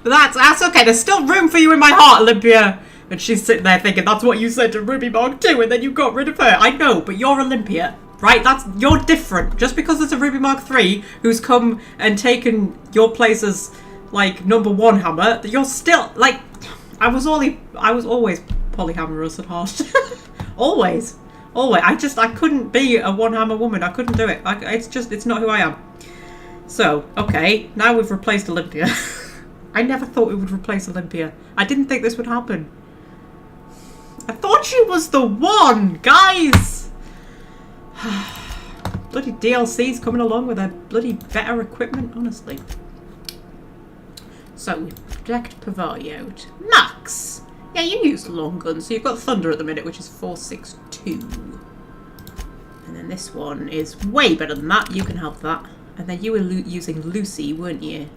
But that's okay. There's still room for you in my heart, Olympia. And she's sitting there thinking, that's what you said to Ruby Mark II, and then you got rid of her. I know, but you're Olympia, right? You're different. Just because there's a Ruby Mark III who's come and taken your place as, like, #1 hammer, you're still, like, I was always polyhammerous at heart. Always. I couldn't be a one-hammer woman. I couldn't do it. It's not who I am. So, okay, now we've replaced Olympia. I never thought we would replace Olympia. I didn't think this would happen. I thought she was the one, guys! Bloody DLC's coming along with their bloody better equipment, honestly. So, we project Parvati out. Max! Yeah, you use long guns, so you've got Thunder at the minute, which is 462. And then this one is way better than that. You can have that. And then you were using Lucy, weren't you?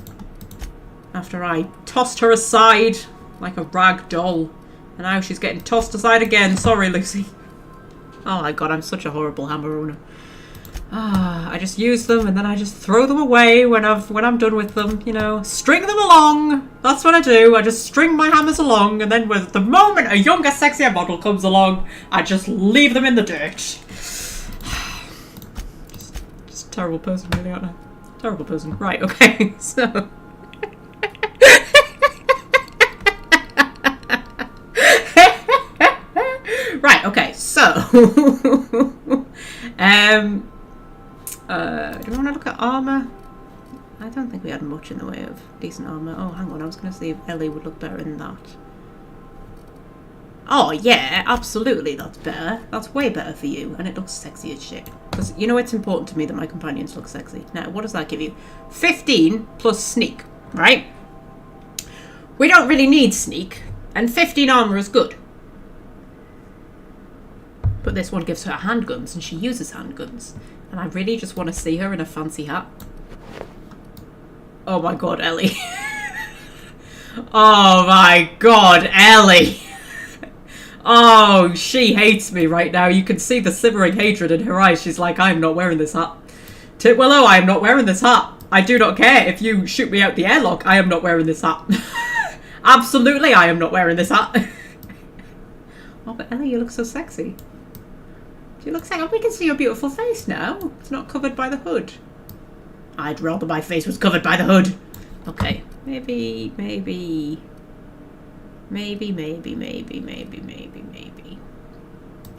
After I tossed her aside like a rag doll. And now she's getting tossed aside again. Sorry, Lucy. Oh my god, I'm such a horrible hammer owner. I just use them and then I just throw them away when I'm done with them, you know. String them along. That's what I do. I just string my hammers along, and then with the moment a younger, sexier model comes along, I just leave them in the dirt. Just a terrible person, really, aren't I? Terrible person. Right, okay, so... Right, okay, so... do we want to look at armour? I don't think we had much in the way of decent armour. Oh, hang on, I was going to see if Ellie would look better in that. Oh, yeah, absolutely, that's better. That's way better for you, and it looks sexy as shit. Because, you know, it's important to me that my companions look sexy. Now, what does that give you? 15 plus sneak, right? We don't really need sneak, and 15 armour is good. But this one gives her handguns, and she uses handguns. And I really just want to see her in a fancy hat. Oh my god, Ellie. Oh my god, Ellie. Oh, she hates me right now. You can see the simmering hatred in her eyes. She's like, I'm not wearing this hat. Titwillow, I am not wearing this hat. I do not care if you shoot me out the airlock. I am not wearing this hat. Absolutely, I am not wearing this hat. Oh, but Ellie, you look so sexy. You look like we can see your beautiful face now. It's not covered by the hood. I'd rather my face was covered by the hood. Okay, maybe. What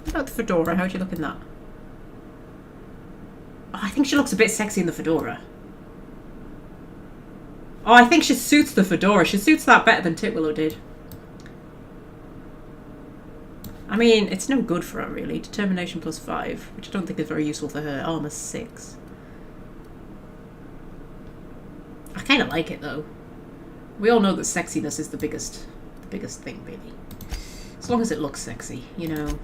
about the fedora? How do you look in that? Oh, I think she looks a bit sexy in the fedora. Oh, I think she suits the fedora. She suits that better than Titwillow did. I mean, it's no good for her, really. Determination plus 5, which I don't think is very useful for her. Armor 6. I kind of like it, though. We all know that sexiness is the biggest thing, really. As long as it looks sexy, you know.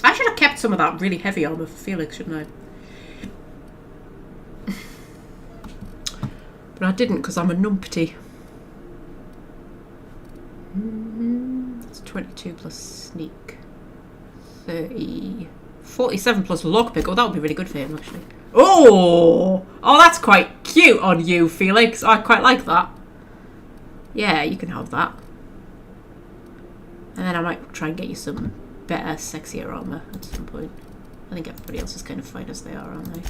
I should have kept some of that really heavy armor for Felix, shouldn't I? But I didn't, because I'm a numpty. That's 22 plus sneak. 30, 47 plus lockpick. Oh, that would be really good for him, actually. Oh, that's quite cute on you, Felix. I quite like that. Yeah, you can have that. And then I might try and get you some better, sexier armor at some point. I think everybody else is kind of fine as they are, aren't they?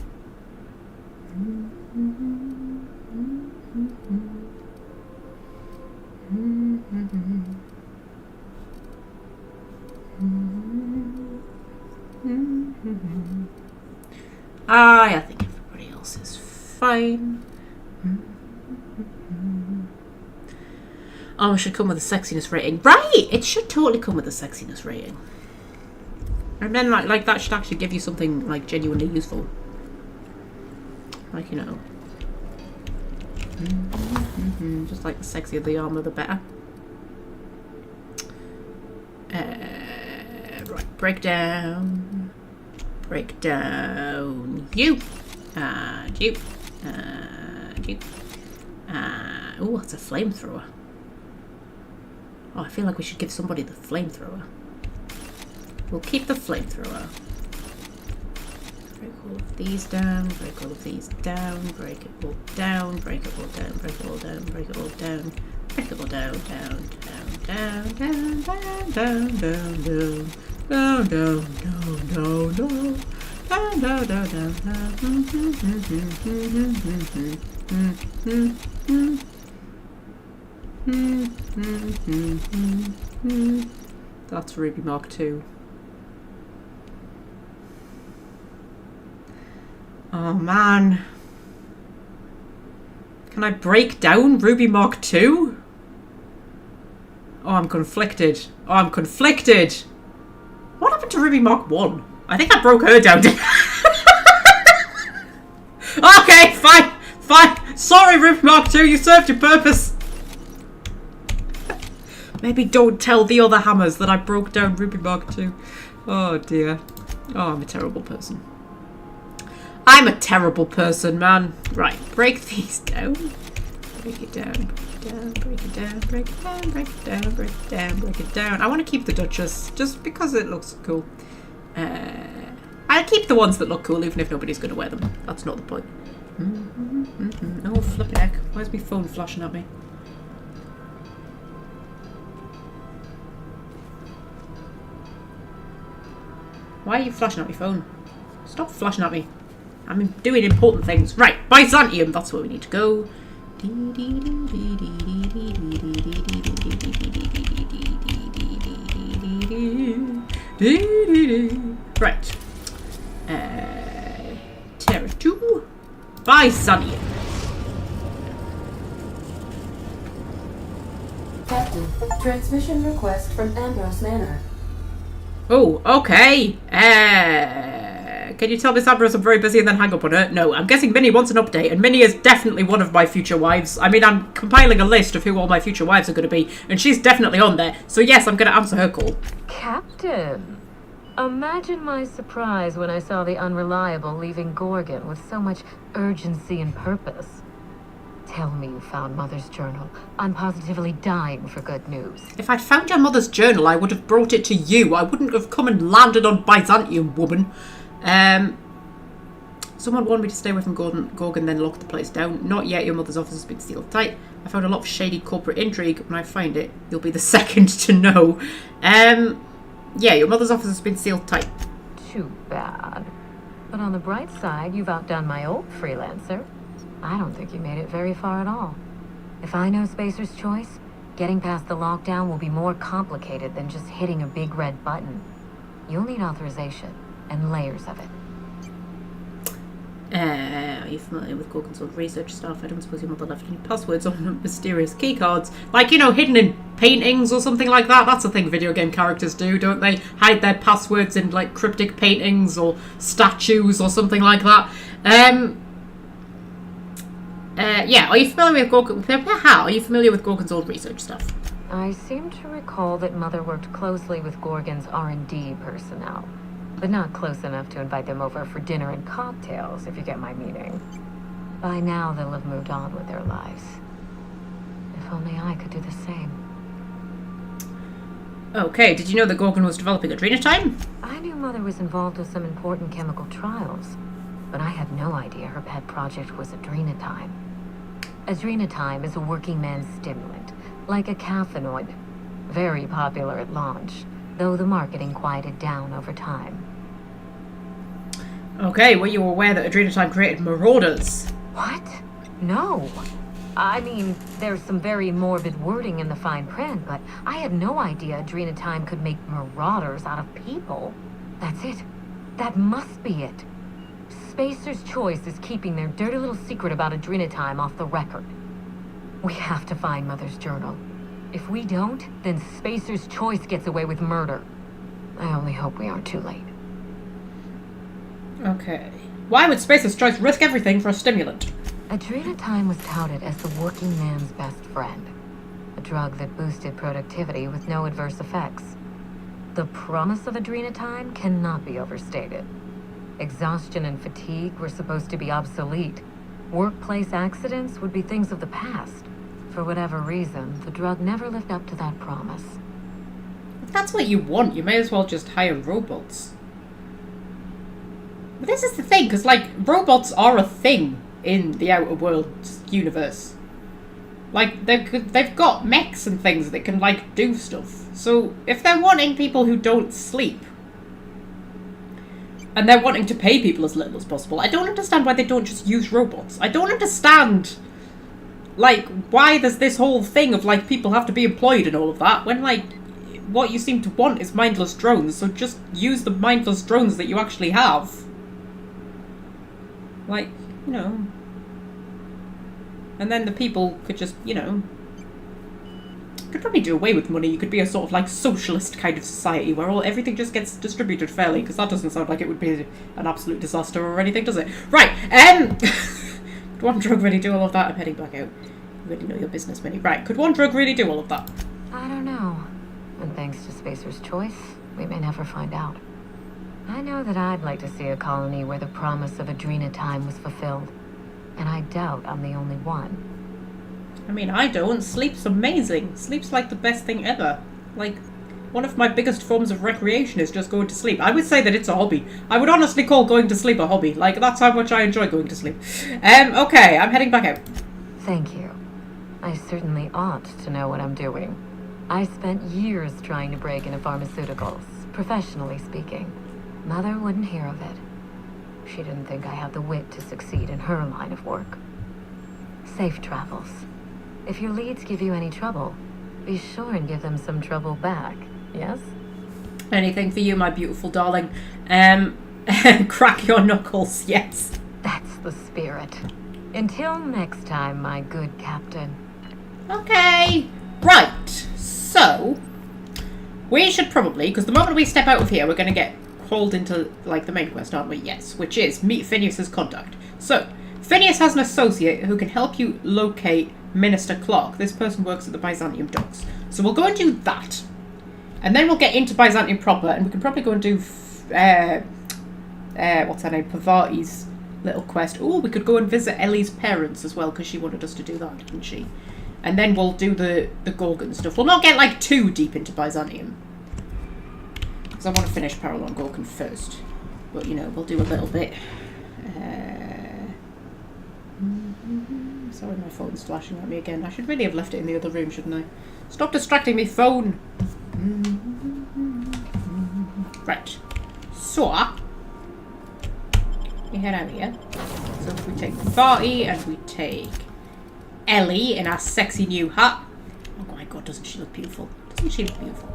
I think everybody else is fine. Oh, it should come with a sexiness rating. Right! It should totally come with a sexiness rating. And then like that should actually give you something like genuinely useful. Like, you know. Just like the sexier the armor, the better. Right, breakdown. Breakdown. You. And you. And you. Oh, that's a flamethrower. Oh, I feel like we should give somebody the flamethrower. We'll keep the flamethrower. Break all of these down, break all of these down, break it all down, break it all down, break it all down, break it all down, break it all down, down, down, down, down, down, down, down, down, down, down, down, down, down. That's Ruby Mark II. Oh man. Can I break down Ruby Mark II? Oh, I'm conflicted. Oh, I'm conflicted. What happened to Ruby Mark 1? I think I broke her down. Okay, fine. Fine. Sorry, Ruby Mark II, you served your purpose. Maybe don't tell the other hammers that I broke down Ruby Mark II. Oh dear. Oh, I'm a terrible person. I'm a terrible person, man. Right, break these down. Break it down, break it down, break it down, break it down, break it down, break it down. I want to keep the Duchess, just because it looks cool. I'll keep the ones that look cool, even if nobody's going to wear them. That's not the point. Oh, flipping heck. Where's my phone flashing at me? Why are you flashing at my phone? Stop flashing at me. I'm doing important things. Right, Byzantium, that's where we need to go. Right. Terra 2. Byzantium. Captain, transmission request from Ambrose Manor. Oh, okay. Can you tell Miss Ambrose I'm very busy and then hang up on her? No, I'm guessing Minnie wants an update, and Minnie is definitely one of my future wives. I mean, I'm compiling a list of who all my future wives are going to be, and she's definitely on there. So yes, I'm going to answer her call. Captain, imagine my surprise when I saw the Unreliable leaving Gorgon with so much urgency and purpose. Tell me you found Mother's journal. I'm positively dying for good news. If I'd found your mother's journal, I would have brought it to you. I wouldn't have come and landed on Byzantium, woman. Someone warned me to stay away from Gorgon, then lock the place down. Not yet, your mother's office has been sealed tight. I found a lot of shady corporate intrigue. When I find it, you'll be the second to know. Yeah, your mother's office has been sealed tight. Too bad. But on the bright side, you've outdone my old freelancer. I don't think you made it very far at all. If I know Spacer's Choice, getting past the lockdown will be more complicated than just hitting a big red button. You'll need authorization and layers of it. Are you familiar with Gorgon's old research stuff? I don't suppose your mother left any passwords on mysterious keycards. Like, you know, hidden in paintings or something like that. That's a thing video game characters do, don't they? Hide their passwords in, like, cryptic paintings or statues or something like that. Yeah, are you familiar with Gorgon? Are you familiar with Gorgon's old research stuff? I seem to recall that Mother worked closely with Gorgon's R&D personnel, but not close enough to invite them over for dinner and cocktails, if you get my meaning. By now, they'll have moved on with their lives. If only I could do the same. Okay, did you know that Gorgon was developing Adrenatime? I knew Mother was involved with some important chemical trials, but I had no idea her pet project was Adrenatime. Adrenatime is a working man's stimulant, like a caffeinoid. Very popular at launch, though the marketing quieted down over time. Okay, were you aware that Adrenatime created marauders? What? No. I mean, there's some very morbid wording in the fine print, but I had no idea Adrenatime could make marauders out of people. That's it. That must be it. Spacer's Choice is keeping their dirty little secret about Adrenatime off the record. We have to find Mother's journal. If we don't, then Spacer's Choice gets away with murder. I only hope we aren't too late. Okay. Why would Spacer's Choice risk everything for a stimulant? Adrenatime was touted as the working man's best friend. A drug that boosted productivity with no adverse effects. The promise of Adrenatime cannot be overstated. Exhaustion and fatigue were supposed to be obsolete. Workplace accidents would be things of the past. For whatever reason, the drug never lived up to that promise. If that's what you want, you may as well just hire robots. But this is the thing, because, like, robots are a thing in the Outer Worlds universe. Like, they've got mechs and things that can, like, do stuff. So, if they're wanting people who don't sleep, and they're wanting to pay people as little as possible, I don't understand why they don't just use robots. I don't understand, like, why there's this whole thing of, like, people have to be employed and all of that, when, like, what you seem to want is mindless drones, so just use the mindless drones that you actually have. Like, you know. And then the people could just, you know, could probably do away with money. You could be a sort of, like, socialist kind of society where everything just gets distributed fairly, because that doesn't sound like it would be an absolute disaster or anything, does it? Right, could one drug really do all of that? I'm heading back out. You really know your business, Minnie. Right, could one drug really do all of that? I don't know. And thanks to Spacer's Choice, we may never find out. I know that I'd like to see a colony where the promise of Adrena time was fulfilled. And I doubt I'm the only one. I mean, I don't. Sleep's amazing. Sleep's like the best thing ever. Like, one of my biggest forms of recreation is just going to sleep. I would say that it's a hobby. I would honestly call going to sleep a hobby. Like, that's how much I enjoy going to sleep. Okay, I'm heading back out. Thank you. I certainly ought to know what I'm doing. I spent years trying to break into pharmaceuticals, professionally speaking. Mother wouldn't hear of it. She didn't think I had the wit to succeed in her line of work. Safe travels. If your leads give you any trouble, be sure and give them some trouble back, yes? Anything for you, my beautiful darling. Crack your knuckles, yes. That's the spirit. Until next time, my good captain. Okay. Right. So, we should probably, because the moment we step out of here, we're going to get hauled into, like, the main quest, aren't we? Yes. Which is meet Phineas's contact. So, Phineas has an associate who can help you locate Minister Clark. This person works at the Byzantium docks. So we'll go and do that. And then we'll get into Byzantium proper, and we can probably go and do, what's her name? Pavati's little quest. Oh, we could go and visit Ellie's parents as well, because she wanted us to do that, didn't she? And then we'll do the Gorgon stuff. We'll not get, like, too deep into Byzantium, because I want to finish Parallel Gorgon first. But, you know, we'll do a little bit. Sorry, my phone's flashing at me again. I should really have left it in the other room, shouldn't I? Stop distracting me, phone! Right. So, we head out here. So if we take Barty and we take Ellie in our sexy new hat. Oh my god, doesn't she look beautiful? Doesn't she look beautiful?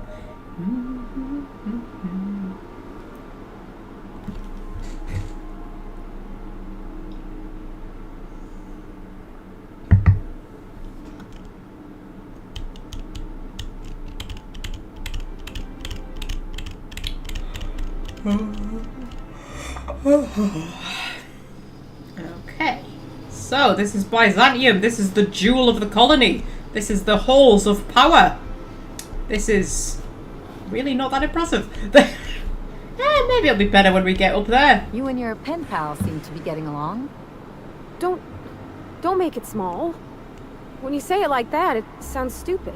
Okay, so this is Byzantium. This is the jewel of the colony. This is the halls of power. This is really not that impressive. Maybe it'll be better when we get up there. You and your pen pal seem to be getting along. Don't make it small. When you say it like that, it sounds stupid.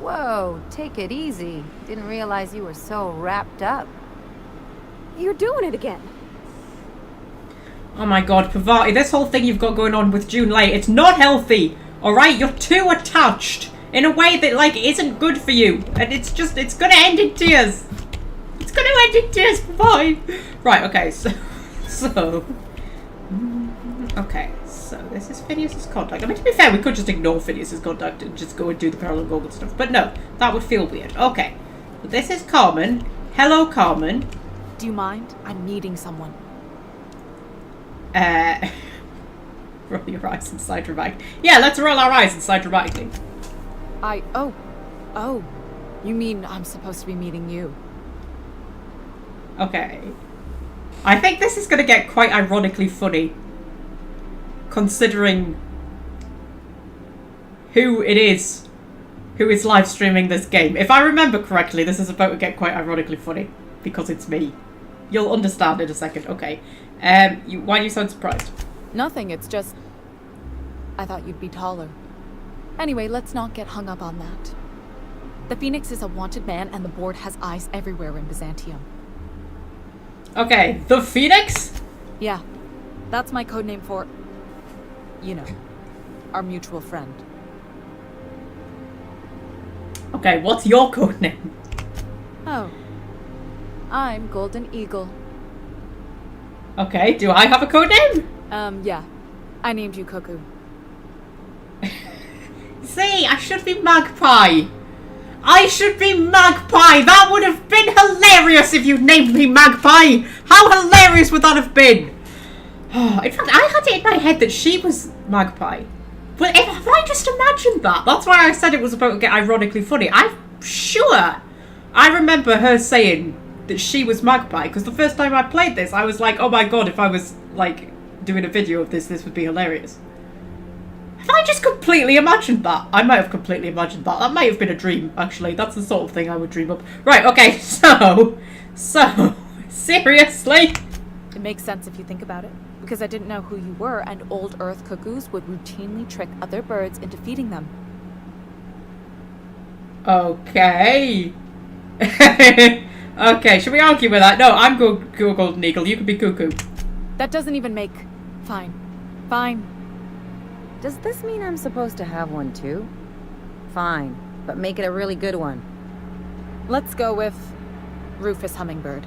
Whoa, take it easy. Didn't realize you were so wrapped up. You're doing it again. Oh my god, Pavati, this whole thing you've got going on with June Lay, it's not healthy. Alright, you're too attached in a way that, like, isn't good for you. And it's gonna end in tears. It's gonna end in tears, Pavati. Right, okay, so this is Phineas's contact. I mean, to be fair, we could just ignore Phineas's contact and just go and do the Parallel Gorgon stuff. But no, that would feel weird. Okay, but this is Carmen. Hello, Carmen. Do you mind? I'm meeting someone. Roll your eyes inside dramatic. Yeah, let's roll our eyes inside dramatically. Oh. You mean I'm supposed to be meeting you? Okay. I think this is going to get quite ironically funny, considering who it is who is live streaming this game. If I remember correctly, this is about to get quite ironically funny, because it's me. You'll understand in a second. Okay. Why do you sound surprised? Nothing, it's just... I thought you'd be taller. Anyway, let's not get hung up on that. The Phoenix is a wanted man, and the board has eyes everywhere in Byzantium. Okay, the Phoenix? Yeah, that's my codename for... you know, our mutual friend. Okay, what's your codename? Oh. I'm Golden Eagle. Okay, do I have a codename? Yeah. I named you Cuckoo. See, I should be Magpie. I should be Magpie. That would have been hilarious if you'd named me Magpie. How hilarious would that have been? In fact, I had it in my head that she was Magpie. But have I just imagined that? That's why I said it was about to get ironically funny. I'm sure I remember her saying that she was Magpie, because the first time I played this, I was like, oh my god, if I was, like, doing a video of this would be hilarious. Have I just completely imagined that? I might have completely imagined that. That might have been a dream, actually. That's the sort of thing I would dream up. Right, okay, so Seriously? It makes sense if you think about it, because I didn't know who you were, and old Earth cuckoos would routinely trick other birds into feeding them. Okay. Okay, should we argue with that? No, I'm Golden Eagle, you can be Cuckoo. That doesn't even make... Fine. Fine. Does this mean I'm supposed to have one too? Fine, but make it a really good one. Let's go with Rufus Hummingbird.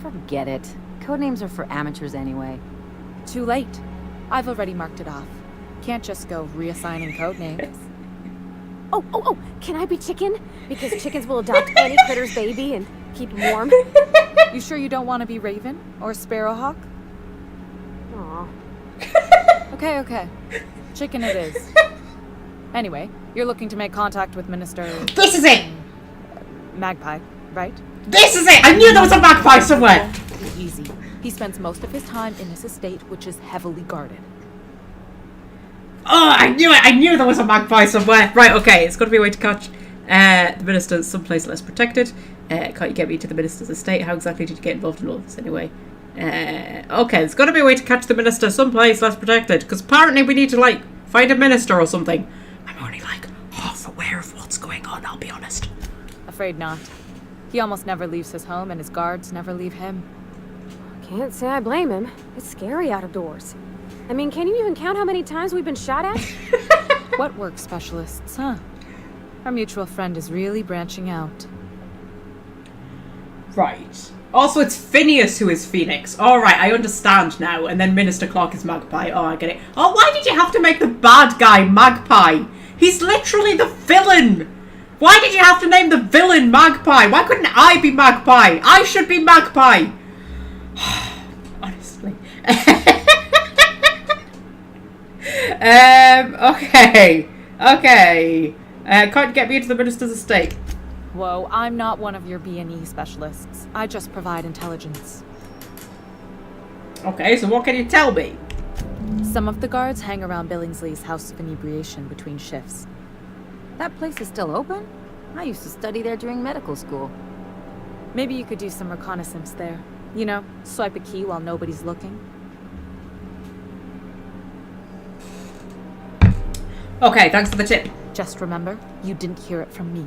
Forget it. Codenames are for amateurs anyway. Too late. I've already marked it off. Can't just go reassigning codenames. Oh, can I be Chicken? Because chickens will adopt any critter's baby and keep him warm. You sure you don't want to be Raven? Or Sparrowhawk? Aw. Okay. Chicken it is. Anyway, you're looking to make contact with Minister... This is it! Magpie, right? This is it! I knew there was a magpie somewhere! Easy. He spends most of his time in his estate, which is heavily guarded. Oh, I knew it! I knew there was a magpie somewhere! Right, okay, it's got to be a way to catch the minister someplace less protected. Can't you get me to the minister's estate? How exactly did you get involved in all this anyway? Okay, there's got to be a way to catch the minister someplace less protected, because apparently we need to, like, find a minister or something. I'm only, like, half aware of what's going on, I'll be honest. Afraid not. He almost never leaves his home, and his guards never leave him. Can't say I blame him. It's scary out of doors. I mean, can you even count how many times we've been shot at? What work specialists, huh? Our mutual friend is really branching out. Right. Also, it's Phineas who is Phoenix. Alright, I understand now. And then Minister Clark is Magpie. Oh, I get it. Oh, why did you have to make the bad guy Magpie? He's literally the villain! Why did you have to name the villain Magpie? Why couldn't I be Magpie? I should be Magpie! Honestly. Okay. Can't get me into the minister's estate. Whoa, I'm not one of your B&E specialists. I just provide intelligence. Okay, so what can you tell me? Some of the guards hang around Billingsley's House of Inebriation between shifts. That place is still open? I used to study there during medical school. Maybe you could do some reconnaissance there. You know, swipe a key while nobody's looking. Okay, thanks for the tip. Just remember, you didn't hear it from me.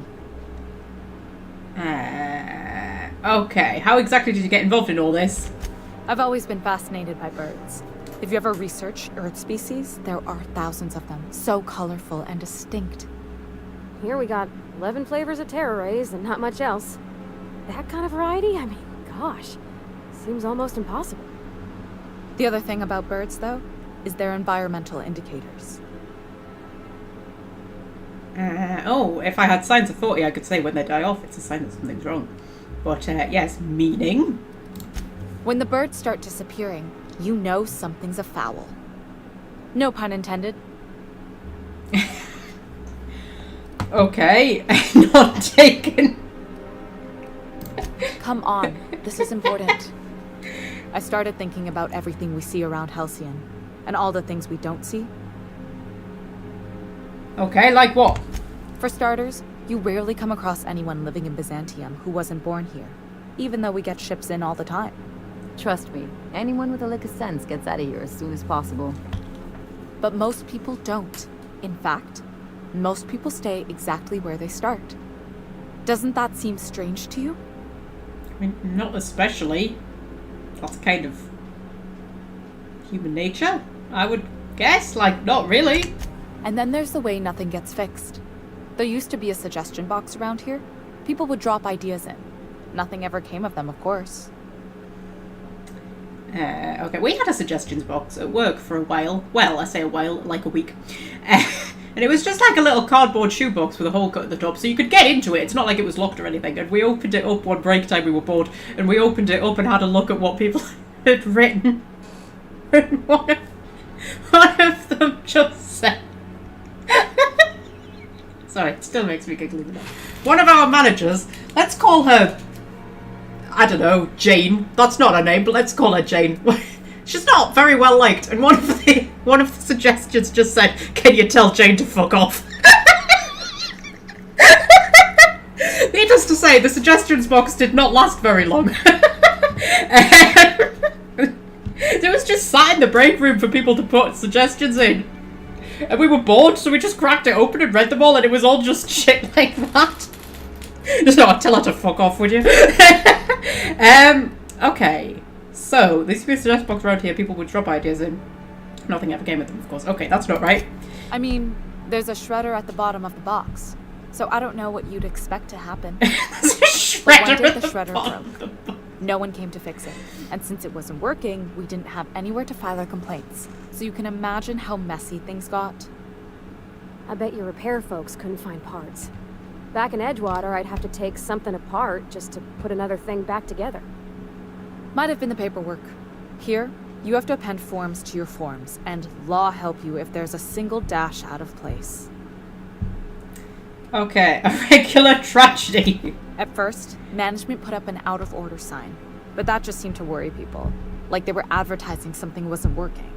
Okay, how exactly did you get involved in all this? I've always been fascinated by birds. If you ever research Earth species, there are thousands of them, so colorful and distinct. Here we got 11 flavors of terror rays and not much else. That kind of variety? I mean, gosh, seems almost impossible. The other thing about birds, though, is their environmental indicators. If I had signs of 40, I could say when they die off, it's a sign that something's wrong. But, yes, meaning? When the birds start disappearing, you know something's afoul. No pun intended. Okay, not taken. Come on, this is important. I started thinking about everything we see around Halcyon, and all the things we don't see. Okay, like what? For starters, you rarely come across anyone living in Byzantium who wasn't born here, even though we get ships in all the time. Trust me, anyone with a lick of sense gets out of here as soon as possible. But most people don't. In fact, most people stay exactly where they start. Doesn't that seem strange to you? I mean, not especially. That's kind of human nature, I would guess. Like, not really. And then there's the way nothing gets fixed. There used to be a suggestion box around here. People would drop ideas in. Nothing ever came of them, of course. Okay, we had a suggestions box at work for a while. Well, I say a while, like a week. And it was just like a little cardboard shoebox with a hole cut at the top, so you could get into it. It's not like it was locked or anything. And we opened it up one break time we were bored, and we opened it up and had a look at what people had written. And one of them just said... Sorry, it still makes me giggle even now. One of our managers, let's call her... I don't know, Jane. That's not her name, but let's call her Jane. She's not very well liked, and one of the suggestions just said, "Can you tell Jane to fuck off?" Needless to say, the suggestions box did not last very long. It was just sat in the break room for people to put suggestions in. And we were bored, so we just cracked it open and read them all, and it was all just shit like that. Just not tell her to fuck off, would you? Okay. So, there used to be a suggestion box around here, people would drop ideas in. Nothing ever came with them, of course. Okay, that's not right. I mean, there's a shredder at the bottom of the box. So I don't know what you'd expect to happen. There's a But shredder one day at the the shredder bottom. broke. No one came to fix it. And since it wasn't working, we didn't have anywhere to file our complaints. So you can imagine how messy things got. I bet your repair folks couldn't find parts. Back in Edgewater, I'd have to take something apart just to put another thing back together. Might have been the paperwork. Here, you have to append forms to your forms, and law help you if there's a single dash out of place. Okay, a regular tragedy. At first, management put up an out-of-order sign, but that just seemed to worry people, like they were advertising something wasn't working.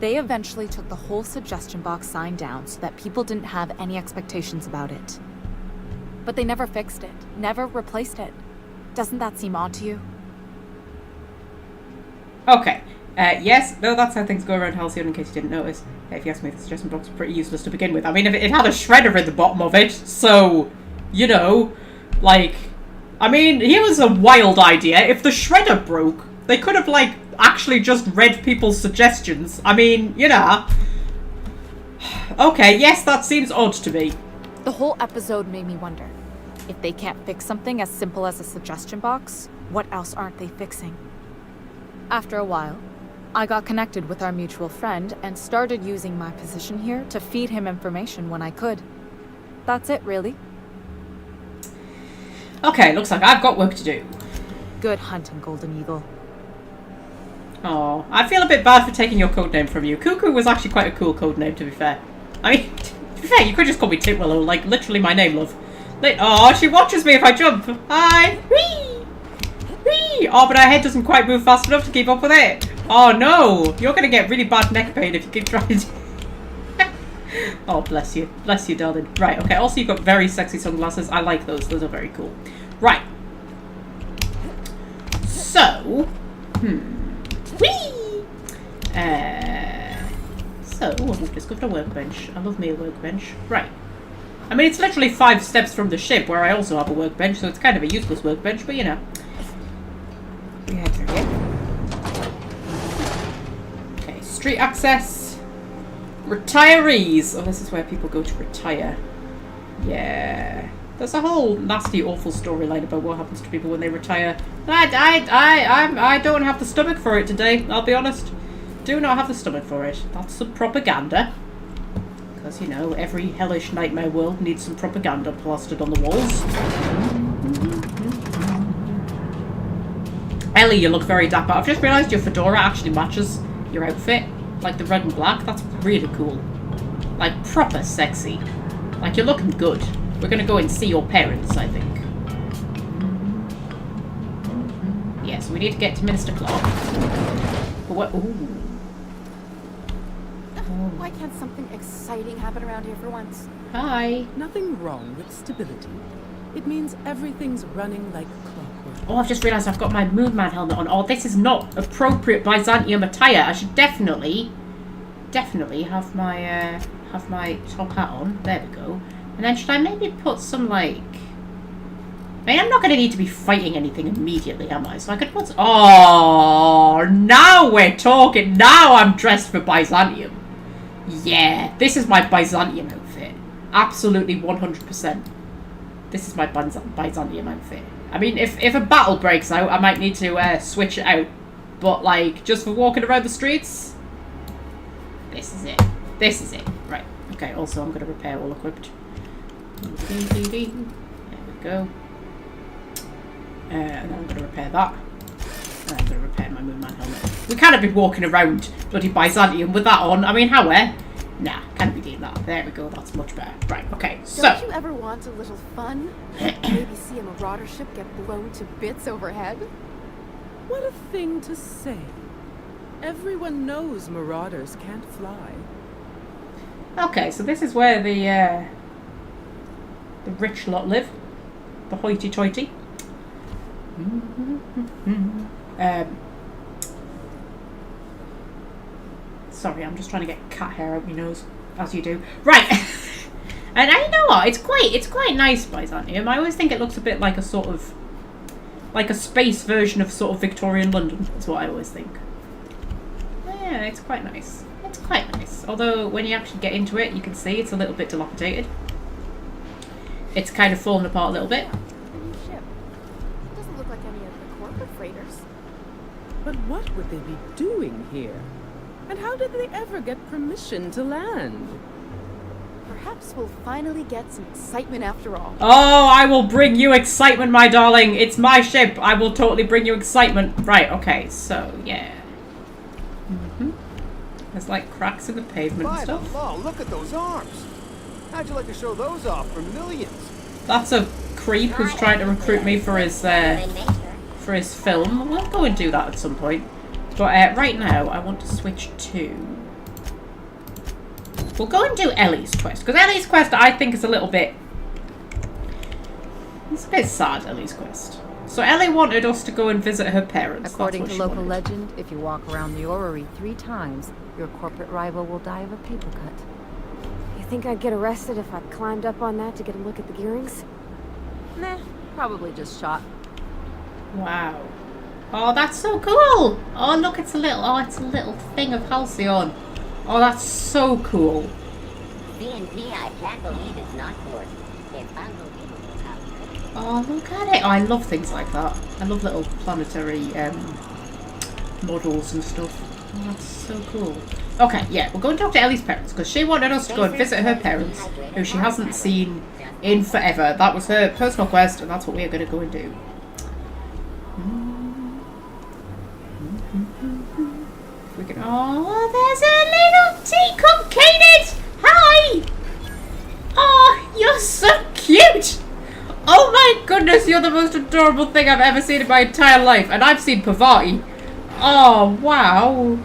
They eventually took the whole suggestion box sign down so that people didn't have any expectations about it. But they never fixed it, never replaced it. Doesn't that seem odd to you? Okay. Yes, no, that's how things go around Halcyon, in case you didn't notice. If you ask me, the suggestion box is pretty useless to begin with. I mean, if it had a shredder at the bottom of it, so, you know, like, I mean, here was a wild idea. If the shredder broke, they could have, like, actually just read people's suggestions. I mean, you know. Okay, yes, that seems odd to me. The whole episode made me wonder, if they can't fix something as simple as a suggestion box, what else aren't they fixing? After a while, I got connected with our mutual friend and started using my position here to feed him information when I could. That's it, really. Okay, looks like I've got work to do. Good hunting, Golden Eagle. Oh, I feel a bit bad for taking your codename from you. Cuckoo was actually quite a cool codename, to be fair. I mean, to be fair, you could just call me Titwillow, like, literally my name, love. Oh, she watches me if I jump. Hi! Whee! Whee! Oh, but her head doesn't quite move fast enough to keep up with it. Oh, no! You're going to get really bad neck pain if you keep trying to... Oh, bless you. Bless you, darling. Right, okay. Also, you've got very sexy sunglasses. I like those. Those are very cool. Right. So... Whee! So, we've discovered a workbench. I love me a workbench. Right. I mean, it's literally 5 steps from the ship, where I also have a workbench, so it's kind of a useless workbench, but you know. We head through here. Okay, street access. Retirees. Oh, this is where people go to retire. Yeah. There's a whole nasty, awful storyline about what happens to people when they retire. I don't have the stomach for it today, I'll be honest. Do not have the stomach for it. That's some propaganda. Because, you know, every hellish nightmare world needs some propaganda plastered on the walls. Ellie, you look very dapper. I've just realised your fedora actually matches your outfit. Like the red and black. That's really cool. Like, proper sexy. Like, you're looking good. We're gonna go and see your parents, I think. Yeah, so we need to get to Minister Clark. But what? Ooh. Why can't something exciting happen around here for once? Hi. Nothing wrong with stability. It means everything's running like clockwork. Oh, I've just realised I've got my Moonman helmet on. Oh, this is not appropriate Byzantium attire. I should definitely have my top hat on. There we go. And then should I maybe put some, like... I mean, I'm not going to need to be fighting anything immediately, am I? So I could put... Oh, now we're talking. Now I'm dressed for Byzantium. Yeah, this is my Byzantium outfit. Absolutely 100%. This is my Byzantium outfit. I mean, if a battle breaks out, I might need to switch it out. But, like, just for walking around the streets... This is it. This is it. Right. Okay, also I'm going to repair all equipped. There we go. And then I'm going to repair that. And I'm going to repair my Moonman helmet. We can't be walking around bloody Byzantium with that on. I mean, how, Nah, can't be doing that. There we go, that's much better. Right, okay, so... Don't you ever want a little fun? Maybe see a marauder ship get blown to bits overhead? What a thing to say. Everyone knows marauders can't fly. Okay, so this is where the rich lot live. The hoity-toity. Sorry, I'm just trying to get cat hair out my nose, as you do. Right. And you know what? It's quite nice, Byzantium. I always think it looks a bit like a sort of, like a space version of sort of Victorian London. That's what I always think. Yeah, it's quite nice. It's quite nice. Although when you actually get into it, you can see it's a little bit dilapidated. It's kind of fallen apart a little bit. A new ship. Doesn't look like any of the corporate freighters. But what would they be doing here? And how did they ever get permission to land? Perhaps we'll finally get some excitement after all. Oh, I will bring you excitement, my darling. It's my ship. I will totally bring you excitement. Right, okay, so, yeah. There's like cracks in the pavement and stuff. Oh, look at those arms. How'd you like to show those off for millions? That's a creep who's trying to recruit me for his film. We'll go and do that at some point. But right now, I want to switch to... We'll go and do Ellie's quest. Because Ellie's quest, I think, is a little bit... It's a bit sad, Ellie's quest. So Ellie wanted us to go and visit her parents. According to local legend, if you walk around the orrery 3 times, your corporate rival will die of a paper cut. You think I'd get arrested if I climbed up on that to get a look at the gearings? Nah, probably just shot. Wow. Oh, that's so cool. Oh, look, it's a little thing of Halcyon. Oh, that's so cool. BNP, I can't believe it's not yours. It's unbelievable how. Oh, look at it. Oh, I love things like that. I love little planetary models and stuff. Oh, that's so cool. Okay, yeah, we'll go and talk to Ellie's parents because she wanted us to go and visit her parents, who she hasn't seen in forever. That was her personal quest, and that's what we're going to go and do. We can. Oh, there's a little teacup, Cadence! Hi! Oh, you're so cute! Oh my goodness, you're the most adorable thing I've ever seen in my entire life, and I've seen Pavati. Oh, wow.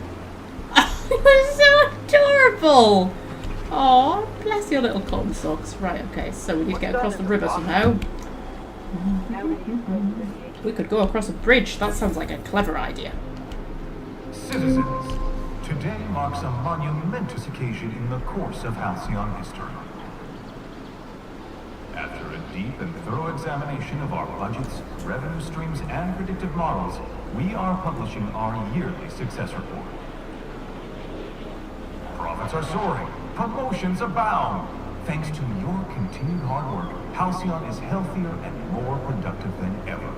You're so adorable. Oh, bless your little cotton socks. Right, okay, so we need to get across the river somehow. We could go across a bridge. That sounds like a clever idea. Citizens, today marks a monumentous occasion in the course of Halcyon history. After a deep and thorough examination of our budgets, revenue streams, and predictive models, we are publishing our yearly success report. Profits are soaring, promotions abound. Thanks to your continued hard work, Halcyon is healthier and more productive than ever.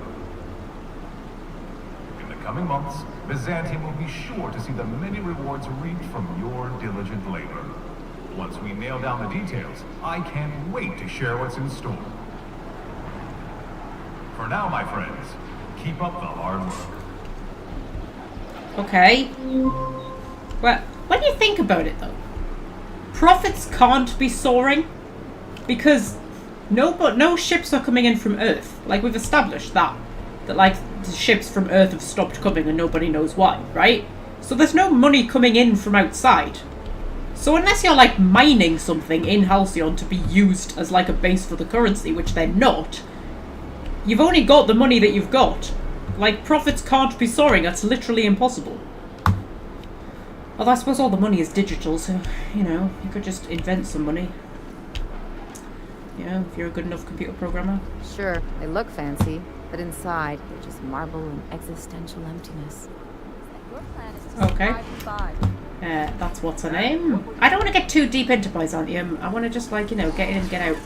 In the coming months, Byzantium will be sure to see the many rewards reaped from your diligent labor. Once we nail down the details, I can't wait to share what's in store. For now, my friends, keep up the hard work. Okay. Well, when you think about it, though, profits can't be soaring because no ships are coming in from Earth. Like, we've established that like the ships from Earth have stopped coming and nobody knows why, right? So there's no money coming in from outside. So unless you're like mining something in Halcyon to be used as like a base for the currency, which they're not, you've only got the money that you've got. Like, profits can't be soaring. That's literally impossible. Although I suppose all the money is digital, so, you know, you could just invent some money. You know, if you're a good enough computer programmer. Sure, they look fancy, but inside, they're just marble and existential emptiness. Okay. That's what's her name. I don't want to get too deep into Byzantium. I want to just, like, you know, get in and get out.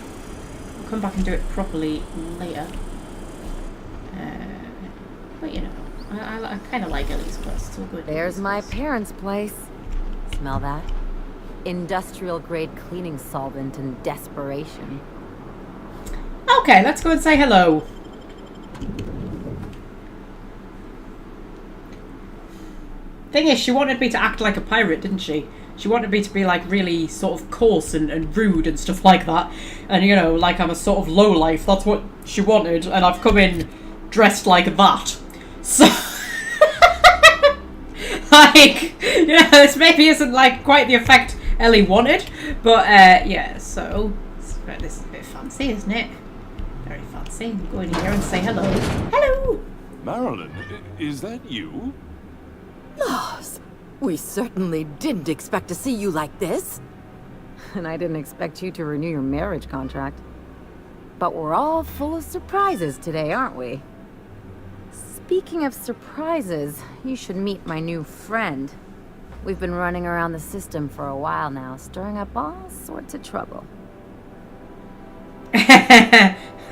We'll come back and do it properly later. But, you know, I kind of like Ellie's quest. So good. There's my parents' place. Smell that? Industrial-grade cleaning solvent and desperation. Okay, let's go and say hello. Thing is, she wanted me to act like a pirate, didn't she? She wanted me to be, like, really sort of coarse and rude and stuff like that. And, you know, like I'm a sort of lowlife. That's what she wanted. And I've come in dressed like that. So, like, yeah, this maybe isn't, like, quite the effect Ellie wanted. But, yeah, so, this is a bit fancy, isn't it? Very fancy. Go in here and say hello. Hello! Marilyn, is that you? Loss, we certainly didn't expect to see you like this. And I didn't expect you to renew your marriage contract. But we're all full of surprises today, aren't we? Speaking of surprises, you should meet my new friend. We've been running around the system for a while now, stirring up all sorts of trouble.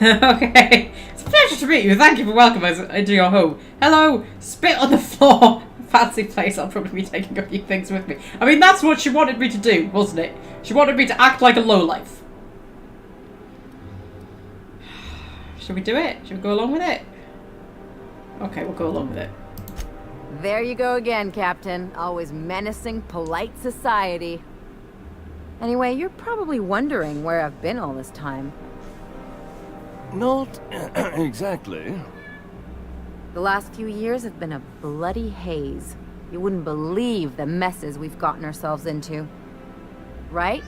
Okay. It's a pleasure to meet you. Thank you for welcoming us into your home. Hello. Spit on the floor. Fancy place. I'll probably be taking a few things with me. I mean, that's what she wanted me to do, wasn't it? She wanted me to act like a lowlife. Should we do it? Should we go along with it? Okay, we'll go along with it. There you go again, Captain. Always menacing polite society. Anyway, you're probably wondering where I've been all this time. Not exactly. The last few years have been a bloody haze. You wouldn't believe the messes we've gotten ourselves into. Right?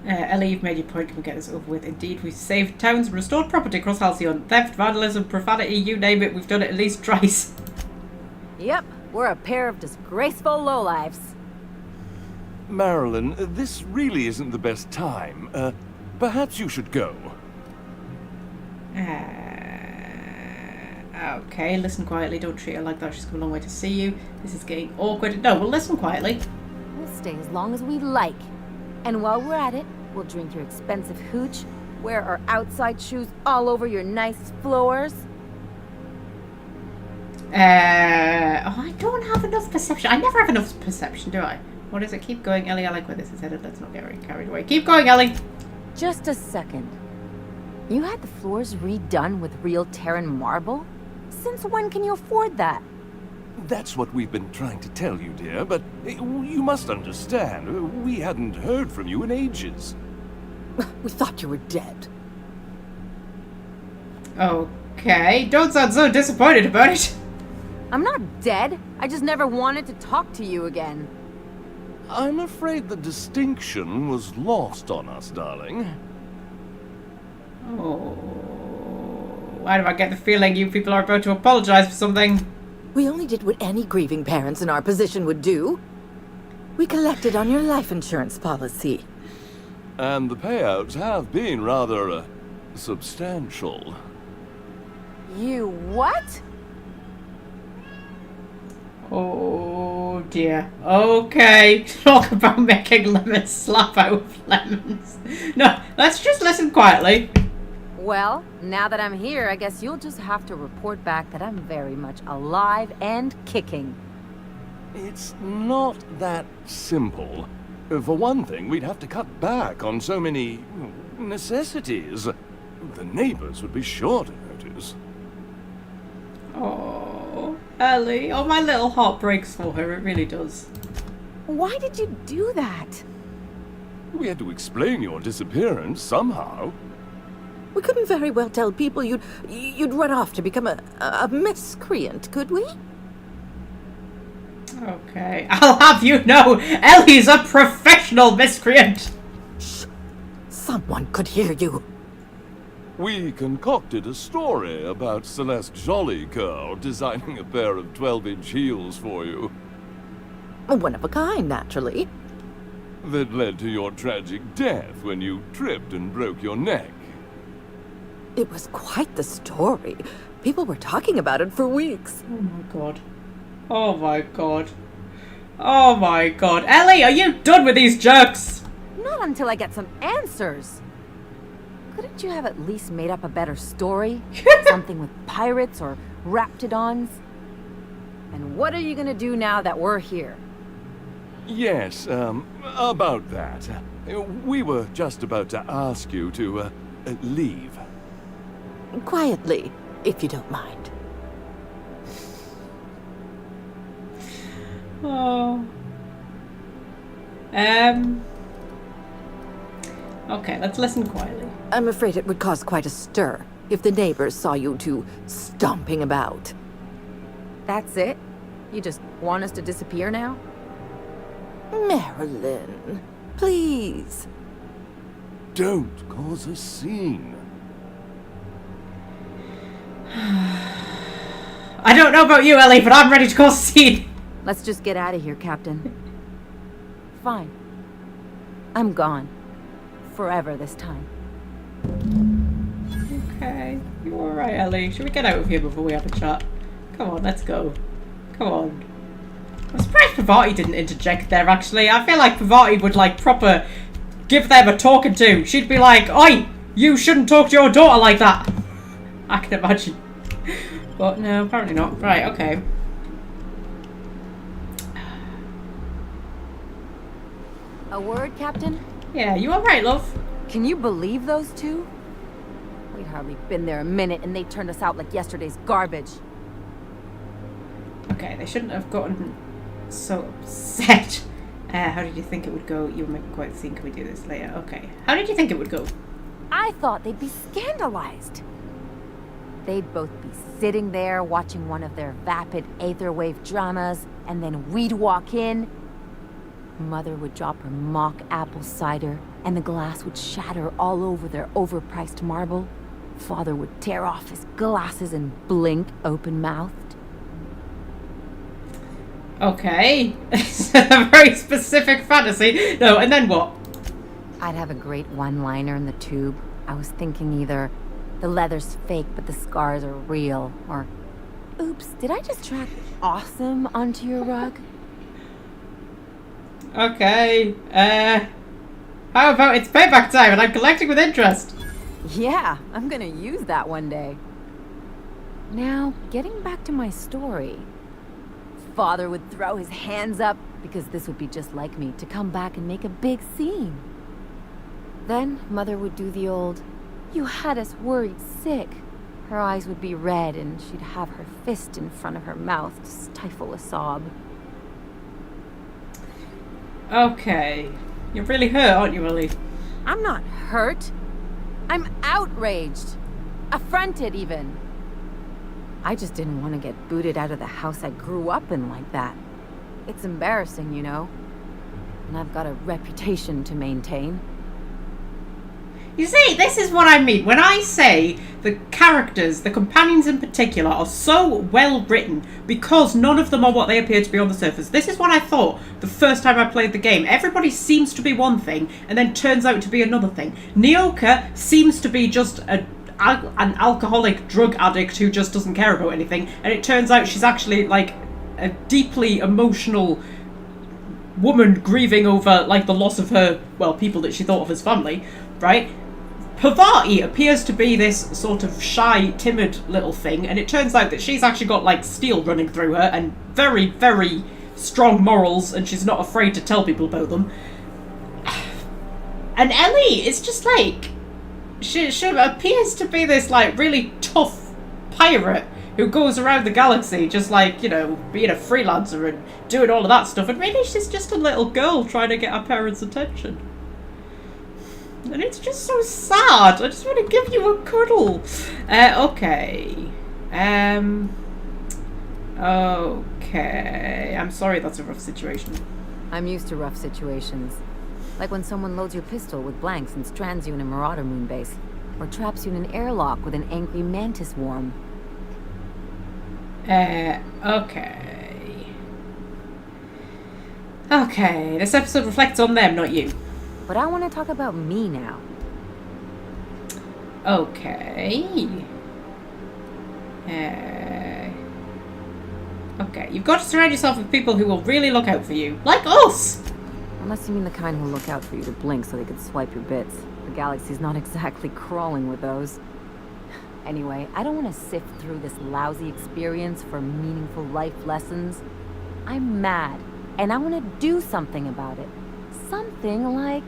Ellie, you've made your point. Can we get this over with? Indeed, we've saved towns and restored property across Halcyon. Theft, vandalism, profanity, you name it, we've done it at least twice. Yep, we're a pair of disgraceful lowlifes. Marilyn, this really isn't the best time. Perhaps you should go. Okay, listen quietly. Don't treat her like that. She's come a long way to see you. This is getting awkward. No, we'll listen quietly. We'll stay as long as we like. And while we're at it, we'll drink your expensive hooch, wear our outside shoes all over your nice floors. I don't have enough perception. I never have enough perception, do I? What is it? Keep going, Ellie. I like where this is headed. Let's not get carried away. Keep going, Ellie. Just a second. You had the floors redone with real Terran marble? Since when can you afford that? That's what we've been trying to tell you, dear, but you must understand. We hadn't heard from you in ages. We thought you were dead. Okay. Don't sound so disappointed about it. I'm not dead. I just never wanted to talk to you again. I'm afraid the distinction was lost on us, darling. Oh. Why do I get the feeling you people are about to apologize for something? We only did what any grieving parents in our position would do. We collected on your life insurance policy. And the payouts have been rather, substantial. You what? Oh dear. Okay. Talk about making lemons slap out with lemons. No, let's just listen quietly. Well, now that I'm here, I guess you'll just have to report back that I'm very much alive and kicking. It's not that simple. For one thing, we'd have to cut back on so many necessities. The neighbors would be sure to notice. Oh, Ellie. Oh, my little heart breaks for her. It really does. Why did you do that? We had to explain your disappearance somehow. We couldn't very well tell people you'd run off to become a miscreant, could we? Okay, I'll have you know, Ellie's a professional miscreant. Shh. Someone could hear you. We concocted a story about Celeste Jollycurl designing a pair of 12-inch heels for you. One of a kind, naturally. That led to your tragic death when you tripped and broke your neck. It was quite the story. People were talking about it for weeks. Oh my god. Oh my god. Oh my god. Ellie, are you done with these jerks? Not until I get some answers. Couldn't you have at least made up a better story? Something with pirates or raptidons? And what are you gonna do now that we're here? Yes, about that. We were just about to ask you to, leave. Quietly, if you don't mind. Oh. Okay, let's listen quietly. I'm afraid it would cause quite a stir if the neighbors saw you two stomping about. That's it? You just want us to disappear now? Marilyn, please. Don't cause a scene. I don't know about you, Ellie, but I'm ready to cause a scene. Let's just get out of here, Captain. Fine. I'm gone. Forever this time. Okay. You alright, Ellie? Should we get out of here before we have a chat? Come on, let's go. Come on. I'm surprised Parvati didn't interject there, actually. I feel like Parvati would, like, proper give them a talking to. She'd be like, oi, you shouldn't talk to your daughter like that. I can imagine. But no, apparently not. Right, okay. A word, Captain? Yeah, you alright, love? Can you believe those two? We'd hardly been there a minute and they turned us out like yesterday's garbage. Okay, they shouldn't have gotten so upset. How did you think it would go? You were making quite the scene. Can we do this later? Okay. How did you think it would go? I thought they'd be scandalized. They'd both be sitting there watching one of their vapid aetherwave dramas, and then we'd walk in. Mother would drop her mock apple cider, and the glass would shatter all over their overpriced marble. Father would tear off his glasses and blink open-mouthed. Okay. It's a very specific fantasy. No, and then what? I'd have a great one-liner in the tube. I was thinking either, the leather's fake but the scars are real, or, oops, did I just track awesome onto your rug? Okay. How about it's payback time and I'm collecting with interest? Yeah, I'm gonna use that one day. Now, getting back to my story. Father would throw his hands up, because this would be just like me, to come back and make a big scene. Then Mother would do the old, "You had us worried sick." Her eyes would be red and she'd have her fist in front of her mouth to stifle a sob. Okay. You're really hurt, aren't you, Ellie? I'm not hurt. I'm outraged. Affronted, even. I just didn't want to get booted out of the house I grew up in like that. It's embarrassing, you know. And I've got a reputation to maintain. You see, this is what I mean. When I say the characters, the companions in particular, are so well written because none of them are what they appear to be on the surface. This is what I thought the first time I played the game. Everybody seems to be one thing and then turns out to be another thing. Nyoka seems to be just an alcoholic drug addict who just doesn't care about anything, and it turns out she's actually like a deeply emotional woman grieving over like the loss of her, well, people that she thought of as family, right? Parvati appears to be this sort of shy, timid little thing, and it turns out that she's actually got like steel running through her and very, very strong morals, and she's not afraid to tell people about them. And Ellie is just like, she appears to be this like really tough pirate who goes around the galaxy just like, you know, being a freelancer and doing all of that stuff, and really she's just a little girl trying to get her parents' attention. And it's just so sad. I just want to give you a cuddle. Okay. Okay. I'm sorry that's a rough situation. I'm used to rough situations. Like when someone loads your pistol with blanks and strands you in a Marauder moon base. Or traps you in an airlock with an angry mantis worm. Okay. Okay. This episode reflects on them, not you. But I want to talk about me now. Okay. Okay, you've got to surround yourself with people who will really look out for you. Like us! Unless you mean the kind who'll look out for you to blink so they could swipe your bits. The galaxy's not exactly crawling with those. Anyway, I don't want to sift through this lousy experience for meaningful life lessons. I'm mad, and I want to do something about it. Something like...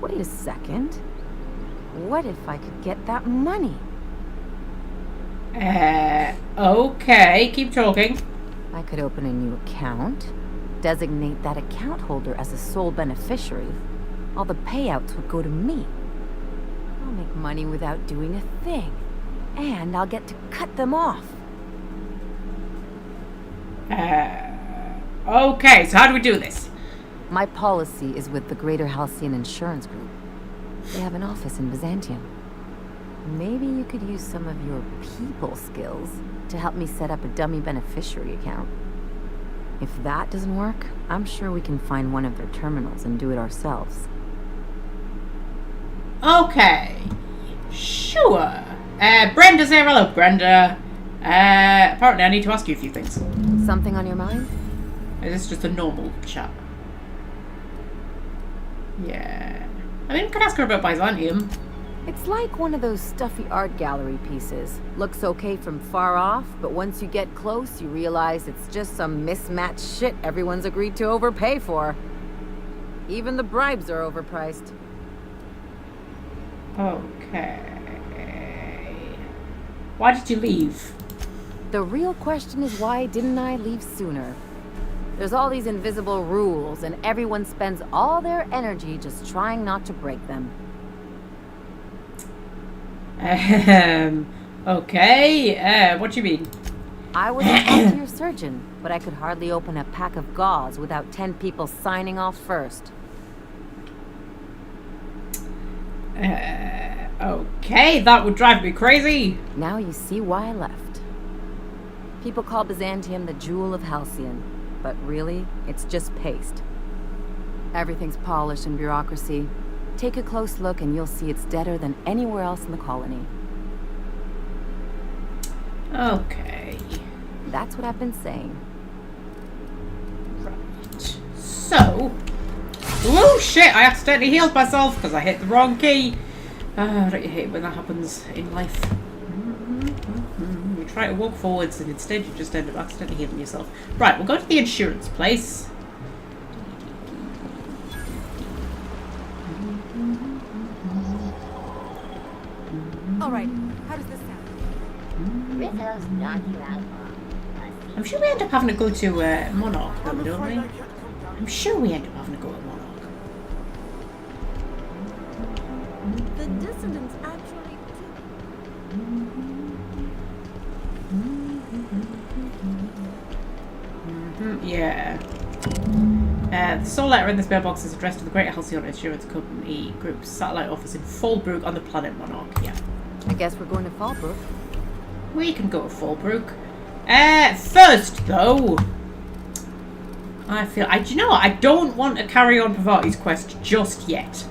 Wait a second. What if I could get that money? Okay. Keep talking. I could open a new account. Designate that account holder as a sole beneficiary. All the payouts would go to me. I'll make money without doing a thing. And I'll get to cut them off. Okay, so how do we do this? My policy is with the Greater Halcyon Insurance Group. They have an office in Byzantium. Maybe you could use some of your people skills to help me set up a dummy beneficiary account. If that doesn't work, I'm sure we can find one of their terminals and do it ourselves. Okay. Sure. Brenda's here. Hello, Brenda. Apparently I need to ask you a few things. Something on your mind? Is this just a normal chat? Yeah. I mean, I could ask her about Byzantium. It's like one of those stuffy art gallery pieces. Looks okay from far off, but once you get close, you realize it's just some mismatched shit everyone's agreed to overpay for. Even the bribes are overpriced. Okay. Why did you leave? The real question is, why didn't I leave sooner? There's all these invisible rules, and everyone spends all their energy just trying not to break them. Okay. What do you mean? I was a top-tier surgeon, but I could hardly open a pack of gauze without 10 people signing off first. Okay, that would drive me crazy. Now you see why I left. People call Byzantium the jewel of Halcyon, but really, it's just paste. Everything's polished and bureaucracy. Take a close look and you'll see it's deader than anywhere else in the colony. Okay. That's what I've been saying. Right. So... Oh shit, I accidentally healed myself because I hit the wrong key. Don't you hate when that happens in life? You try to walk forwards and instead you just end up accidentally healing yourself. Right, we'll go to the insurance place. Alright, how does this sound? Rizzo's knocked you out. I'm sure we end up having to go to Monarch, though, don't we? I'm sure we end up having to go to Monarch. The dissonance actually... Yeah. The sole letter in this mailbox is addressed to the Great Halcyon Insurance Company Group's satellite office in Fallbrook on the planet Monarch. Yeah. I guess we're going to Fallbrook. We can go to Fallbrook. First, though, do you know what? I don't want to carry on Pavati's quest just yet.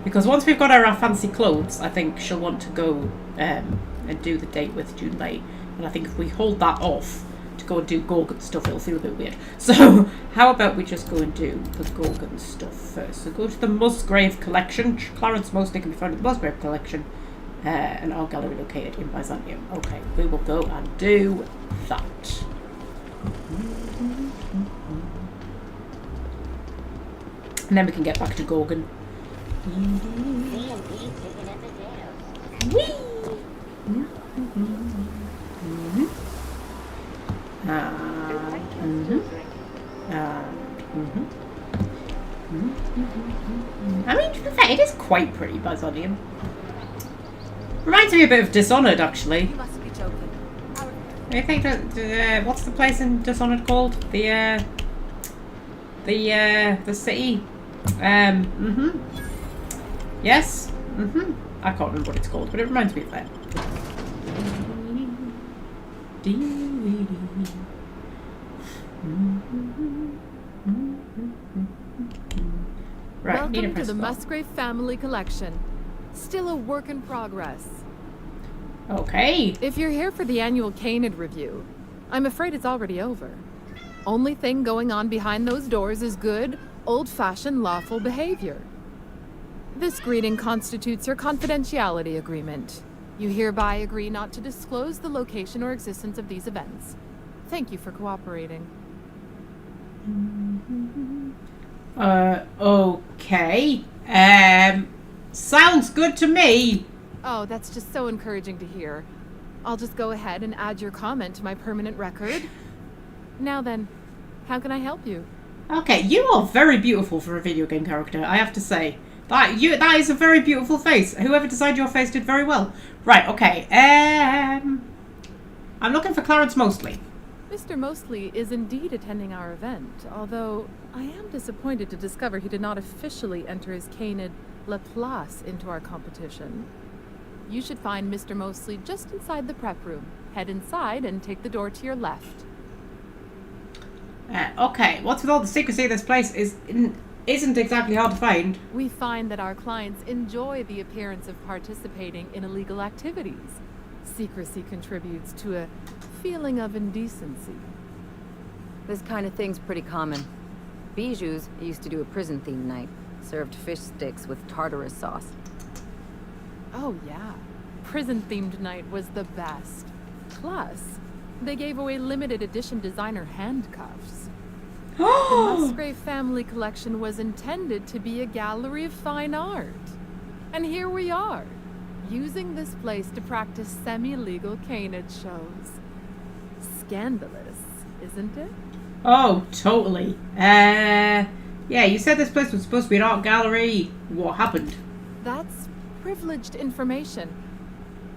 Because once we've got our fancy clothes, I think she'll want to go and do the date with June Lay. And I think if we hold that off to go and do Gorgon stuff, it'll feel a bit weird. So, how about we just go and do the Gorgon stuff first? So go to the Musgrave Collection. Clarence Mosley can be found at the Musgrave Collection. An art gallery located in Byzantium. Okay, we will go and do that. And then we can get back to Gorgon. Whee! I mean, to be fair, it is quite pretty, Byzantium. Reminds me a bit of Dishonored, actually. You must be joking. I think that what's the place in Dishonored called? The city. Yes. I can't remember what it's called, but it reminds me of that. Right, Welcome to the Musgrave Family Collection. Still a work in progress. Okay. If you're here for the annual Canid review, I'm afraid it's already over. Only thing going on behind those doors is good, old-fashioned lawful behavior. This greeting constitutes your confidentiality agreement. You hereby agree not to disclose the location or existence of these events. Thank you for cooperating. Okay. Sounds good to me. Oh, that's just so encouraging to hear. I'll just go ahead and add your comment to my permanent record. Now then, how can I help you? Okay, you are very beautiful for a video game character, I have to say. That is a very beautiful face. Whoever designed your face did very well. Right, okay. I'm looking for Clarence Mosley. Mr. Mosley is indeed attending our event, although I am disappointed to discover he did not officially enter his Canid La Place into our competition. You should find Mr. Mosley just inside the prep room. Head inside and take the door to your left. Okay, what's with all the secrecy of this place isn't exactly hard to find. We find that our clients enjoy the appearance of participating in illegal activities. Secrecy contributes to a feeling of indecency. This kind of thing's pretty common. Bijou's used to do a prison-themed night. Served fish sticks with tartarus sauce. Oh yeah, prison-themed night was the best. Plus, they gave away limited edition designer handcuffs. The Musgrave family collection was intended to be a gallery of fine art. And here we are, using this place to practice semi-legal canid shows. Scandalous, isn't it? Oh, totally. Yeah, you said this place was supposed to be an art gallery. What happened? That's privileged information.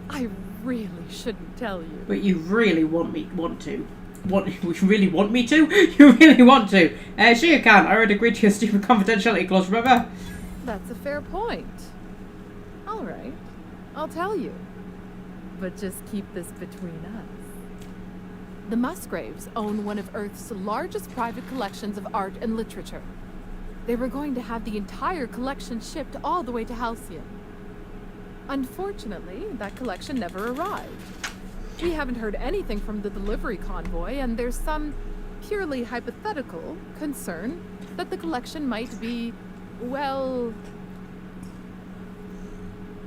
I really shouldn't tell you. But you really want to? You really want me to? You really want to? Sure you can. I already agreed to your stupid confidentiality clause, remember? That's a fair point. All right, I'll tell you. But just keep this between us. The Musgraves own one of Earth's largest private collections of art and literature. They were going to have the entire collection shipped all the way to Halcyon. Unfortunately, that collection never arrived. We haven't heard anything from the delivery convoy, and there's some purely hypothetical concern that the collection might be, well...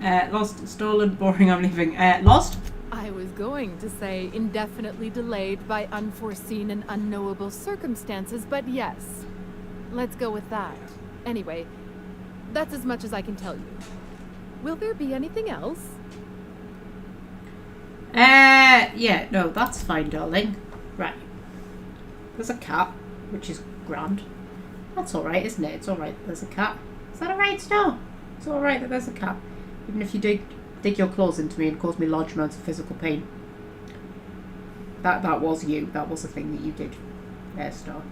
lost, stolen, boring, I'm leaving. Lost? I was going to say indefinitely delayed by unforeseen and unknowable circumstances, but yes. Let's go with that. Anyway, that's as much as I can tell you. Will there be anything else? Yeah, no, that's fine, darling. Right. There's a cat, which is grand. That's alright, isn't it? It's alright that there's a cat. Is that alright, Star? It's alright that there's a cat. Even if you dig your claws into me and cause me large amounts of physical pain. That was you. That was the thing that you did. There, Star.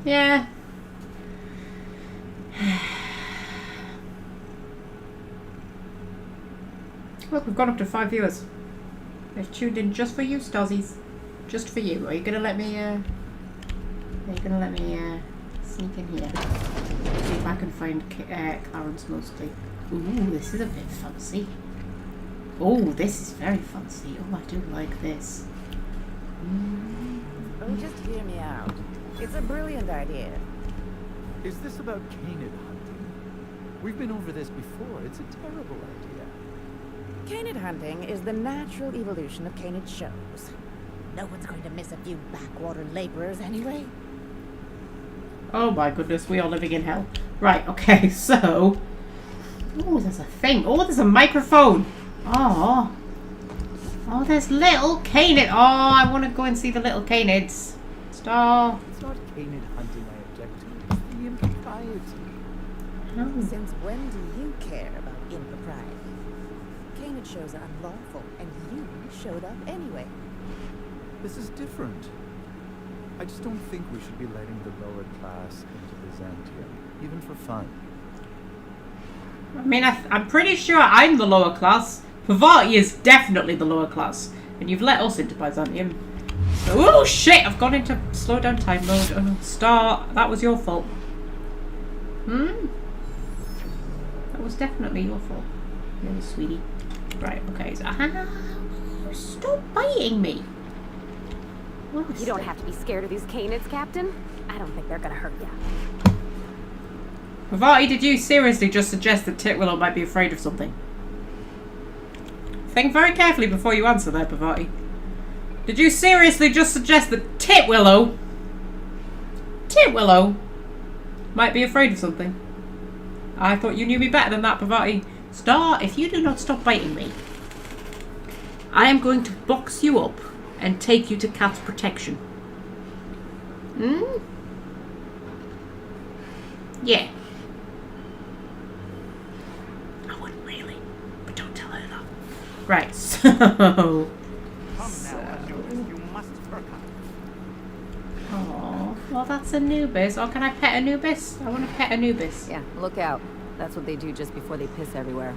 Yeah. Look, we've gone up to 5 viewers. They've tuned in just for you, Stazzies. Just for you. Are you gonna let me, sneak in here? See if I can find Clarence Mosley. Ooh, this is a bit fancy. Oh, this is very fancy. Oh, I do like this. Oh, just hear me out. It's a brilliant idea. Is this about canid hunting? We've been over this before. It's a terrible idea. Canid hunting is the natural evolution of canid shows. No one's going to miss a few backwater laborers anyway. Oh my goodness, we are living in hell. Right, okay, so... Oh, there's a thing. Oh, there's a microphone. Oh. Oh, there's little canid. Oh, I want to go and see the little canids. Star. It's not canid hunting I object to. It's the impropriety. Oh. Since when do you care about impropriety? Canid shows are unlawful, and you showed up anyway. This is different. I just don't think we should be letting the lower class into Byzantium, even for fun. I mean, I'm pretty sure I'm the lower class. Pavati is definitely the lower class. And you've let us into Byzantium. So, oh shit, I've gone into slow down time mode. Oh no, Star, that was your fault. That was definitely your fault. Really, sweetie. Right, okay. So, stop biting me. You don't have to be scared of these canids, Captain. I don't think they're gonna hurt you. Pavati, did you seriously just suggest that Titwillow might be afraid of something? Think very carefully before you answer there, Pavati. Did you seriously just suggest that Titwillow might be afraid of something? I thought you knew me better than that, Pavati. Star, if you do not stop biting me, I am going to box you up and take you to cat's protection. Yeah. I wouldn't really, but don't tell her that. Right, so... You must Oh, well that's Anubis. Or can I pet Anubis? I want to pet Anubis. Yeah, look out. That's what they do just before they piss everywhere.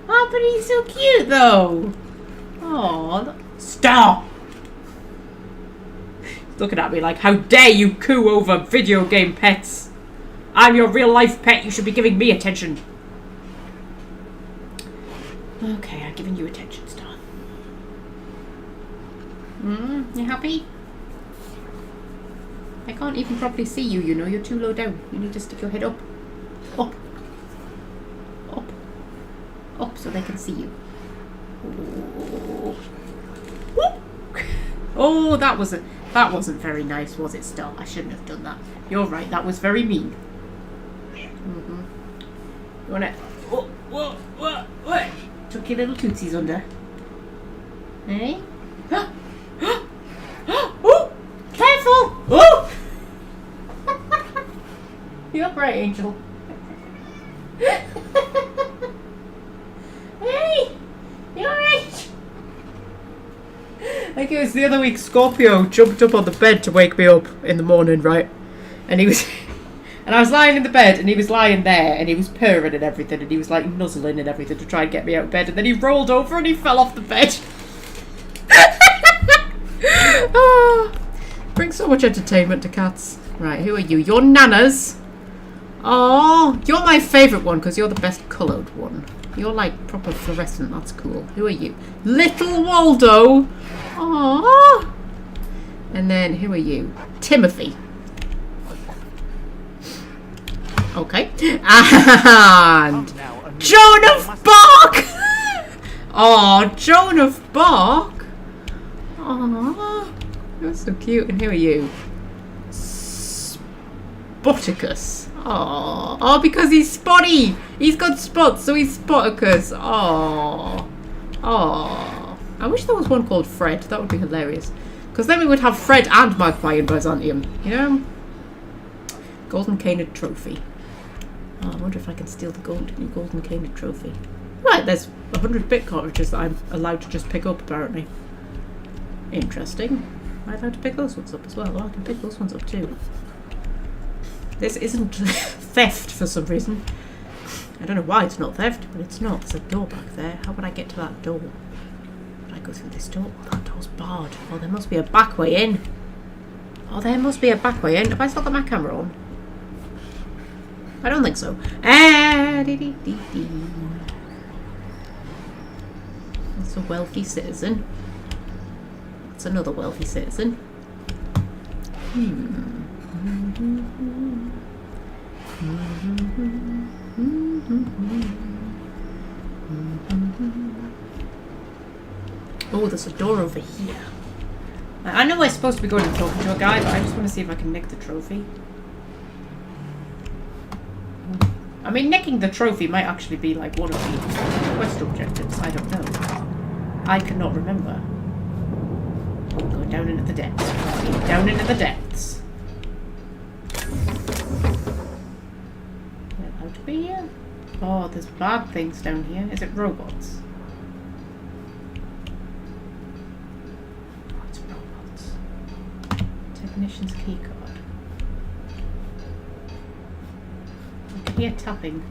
Oh, but he's so cute, though. Oh, stop! He's looking at me like, how dare you coo over video game pets? I'm your real-life pet. You should be giving me attention. Okay, I'm giving you attention, Star. You happy? I can't even properly see you, you know. You're too low down. You need to stick your head up. Up. Up. Up so they can see you. Oh, that wasn't very nice, was it, Star? I shouldn't have done that. You're right, that was very mean. You wanna... What? Tuck your little tootsies under. Hey? Oh! Careful! Oh! You're right, Angel. Hey! You're right! Like it was the other week, Scorpio jumped up on the bed to wake me up in the morning, right? And he was... And I was lying in the bed, and he was lying there, and he was purring and everything, and he was like nuzzling and everything to try and get me out of bed, and then he rolled over and he fell off the bed. Oh, brings so much entertainment to cats. Right, who are you? You're Nana's. Oh, you're my favourite one because you're the best coloured one. You're like proper fluorescent. That's cool. Who are you? Little Waldo. Oh. And then who are you? Timothy. Okay. And Joan of Bark. Oh, Joan of Bark. Oh, you're so cute. And who are you? Spoticus. Oh, because he's spotty. He's got spots, so he's Spoticus. Oh. I wish there was one called Fred. That would be hilarious. Because then we would have Fred and Magpie in Byzantium. You know? Golden Canid Trophy. Oh, I wonder if I can steal the Golden Canid Trophy. Right, there's 100-bit cartridges that I'm allowed to just pick up, apparently. Interesting. Am I allowed to pick those ones up as well? Oh, I can pick those ones up too. This isn't theft for some reason. I don't know why it's not theft, but it's not. There's a door back there. How would I get to that door? Would I go through this door? Oh, that door's barred. Oh, there must be a back way in. Oh, there must be a back way in. Have I still got my camera on? I don't think so. That's a wealthy citizen. That's another wealthy citizen. Oh, there's a door over here. I know we're supposed to be going and talking to a guy, but I just want to see if I can nick the trophy. I mean, nicking the trophy might actually be like one of the quest objectives. I don't know. I cannot remember. Going down into the depths. Down into the depths. We're allowed to be here? Oh, there's bad things down here. Is it robots? Oh, it's robots. Technician's keycard. I can hear tapping.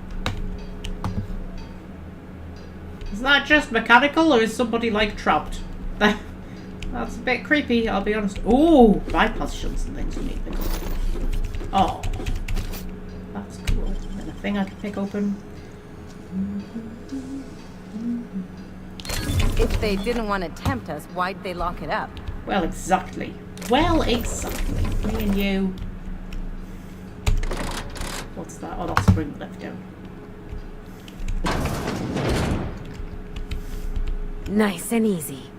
Is that just mechanical or is somebody like trapped? That's a bit creepy, I'll be honest. Oh, bypass shunts and things we need to pick up. Oh, that's cool. And a thing I can pick open. If they didn't want to tempt us, why'd they lock it up? Well, exactly. Well, exactly. Me and you. What's that? Oh, that's spring left down. Nice and easy.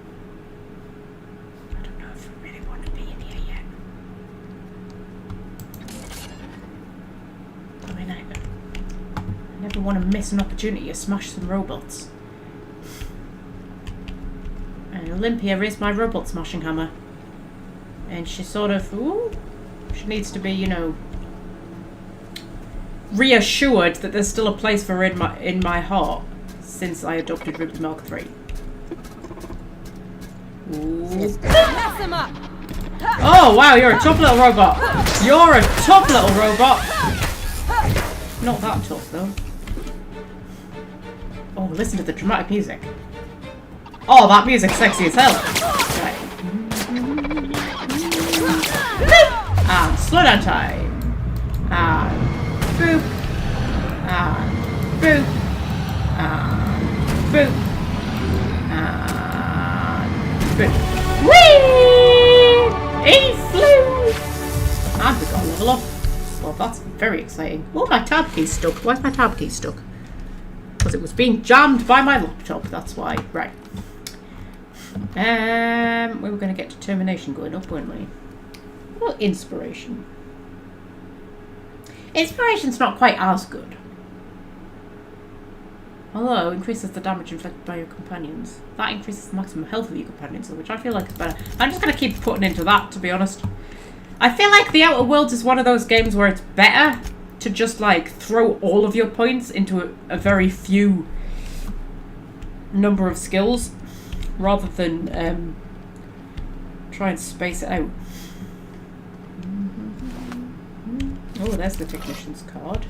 I don't know if I really want to be in here yet. I mean, I never want to miss an opportunity to smash some robots. And Olympia is my robot smashing hammer. And she sort of, ooh, she needs to be, you know, reassured that there's still a place for her in my heart since I adopted Ruby Mark III. Mess him up. Oh wow, you're a tough little robot. You're a tough little robot. Not that tough though. Oh, listen to the dramatic music. Oh, that music's sexy as hell. Right. And slow down time. And boop. And boop. And boop. And boop. Whee! He flew! And we got a level up. Well, that's very exciting. Oh, my tab key's stuck. Why's my tab key stuck? Because it was being jammed by my laptop. That's why. Right. We were going to get determination going up, weren't we? What about inspiration? Inspiration's not quite as good. Although, increases the damage inflicted by your companions. That increases the maximum health of your companions, which I feel like is better. I'm just going to keep putting into that, to be honest. I feel like The Outer Worlds is one of those games where it's better to just, like, throw all of your points into a very few number of skills, rather than try and space it out. Oh, there's the technician's card.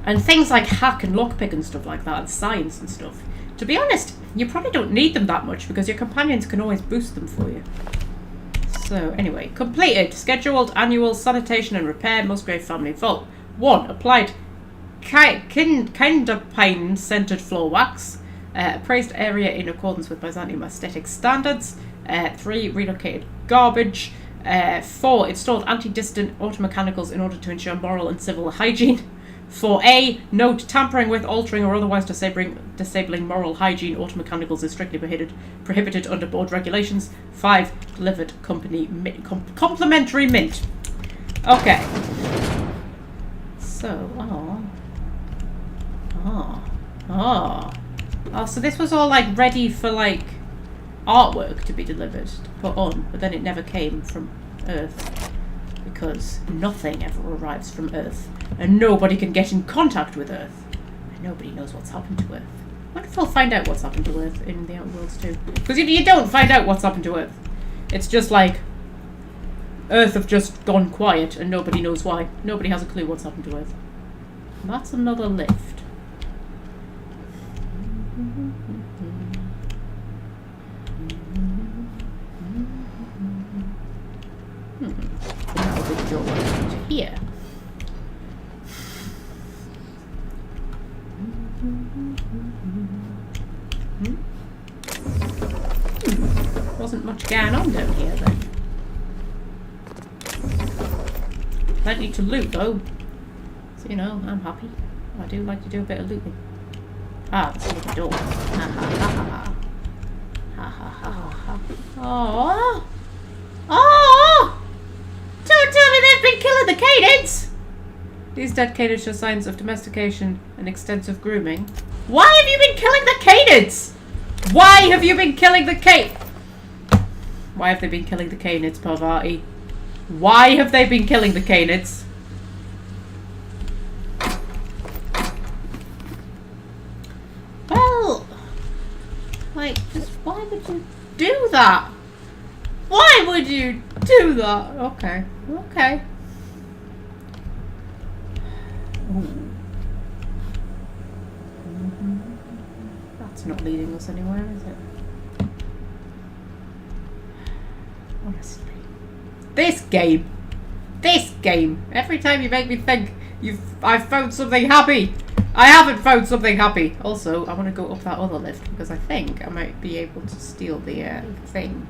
And things like hack and lockpick and stuff like that, and science and stuff. To be honest, you probably don't need them that much because your companions can always boost them for you. So, anyway, completed. Scheduled annual sanitation and repair Musgrave family vault. 1. Applied Kindapine-scented floor wax. Appraised area in accordance with Byzantium aesthetic standards. 3. Relocated garbage. 4. Installed anti-dissident automechanicals in order to ensure moral and civil hygiene. 4A. Note, tampering with, altering or otherwise disabling moral hygiene automechanicals is strictly prohibited under board regulations. 5. Delivered company complimentary mint. Okay. So, so this was all like ready for like artwork to be delivered, to put on, but then it never came from Earth because nothing ever arrives from Earth, and nobody can get in contact with Earth, and nobody knows what's happened to Earth. I wonder if they'll find out what's happened to Earth in the Outer Worlds too, because you don't find out what's happened to Earth. It's just like Earth have just gone quiet and nobody knows why. Nobody has a clue what's happened to Earth. And that's another lift. Now the door to here. Wasn't much going on down here then. Plenty to loot though. So you know, I'm happy. I do like to do a bit of looting. Ah, there's another door. Ha ha ha ha. Ha ha ha ha. Oh. Oh! Don't tell me they've been killing the canids! These dead canids show signs of domestication and extensive grooming. Why have you been killing the canids? Why have you been killing the Why have they been killing the canids, Parvati? Why have they been killing the canids? Well, like, just why would you do that? Why would you do that? Okay, okay. That's not leading us anywhere, is it? Honestly. This game. Every time you make me think I've found something happy. I haven't found something happy. Also, I want to go up that other lift because I think I might be able to steal the thing.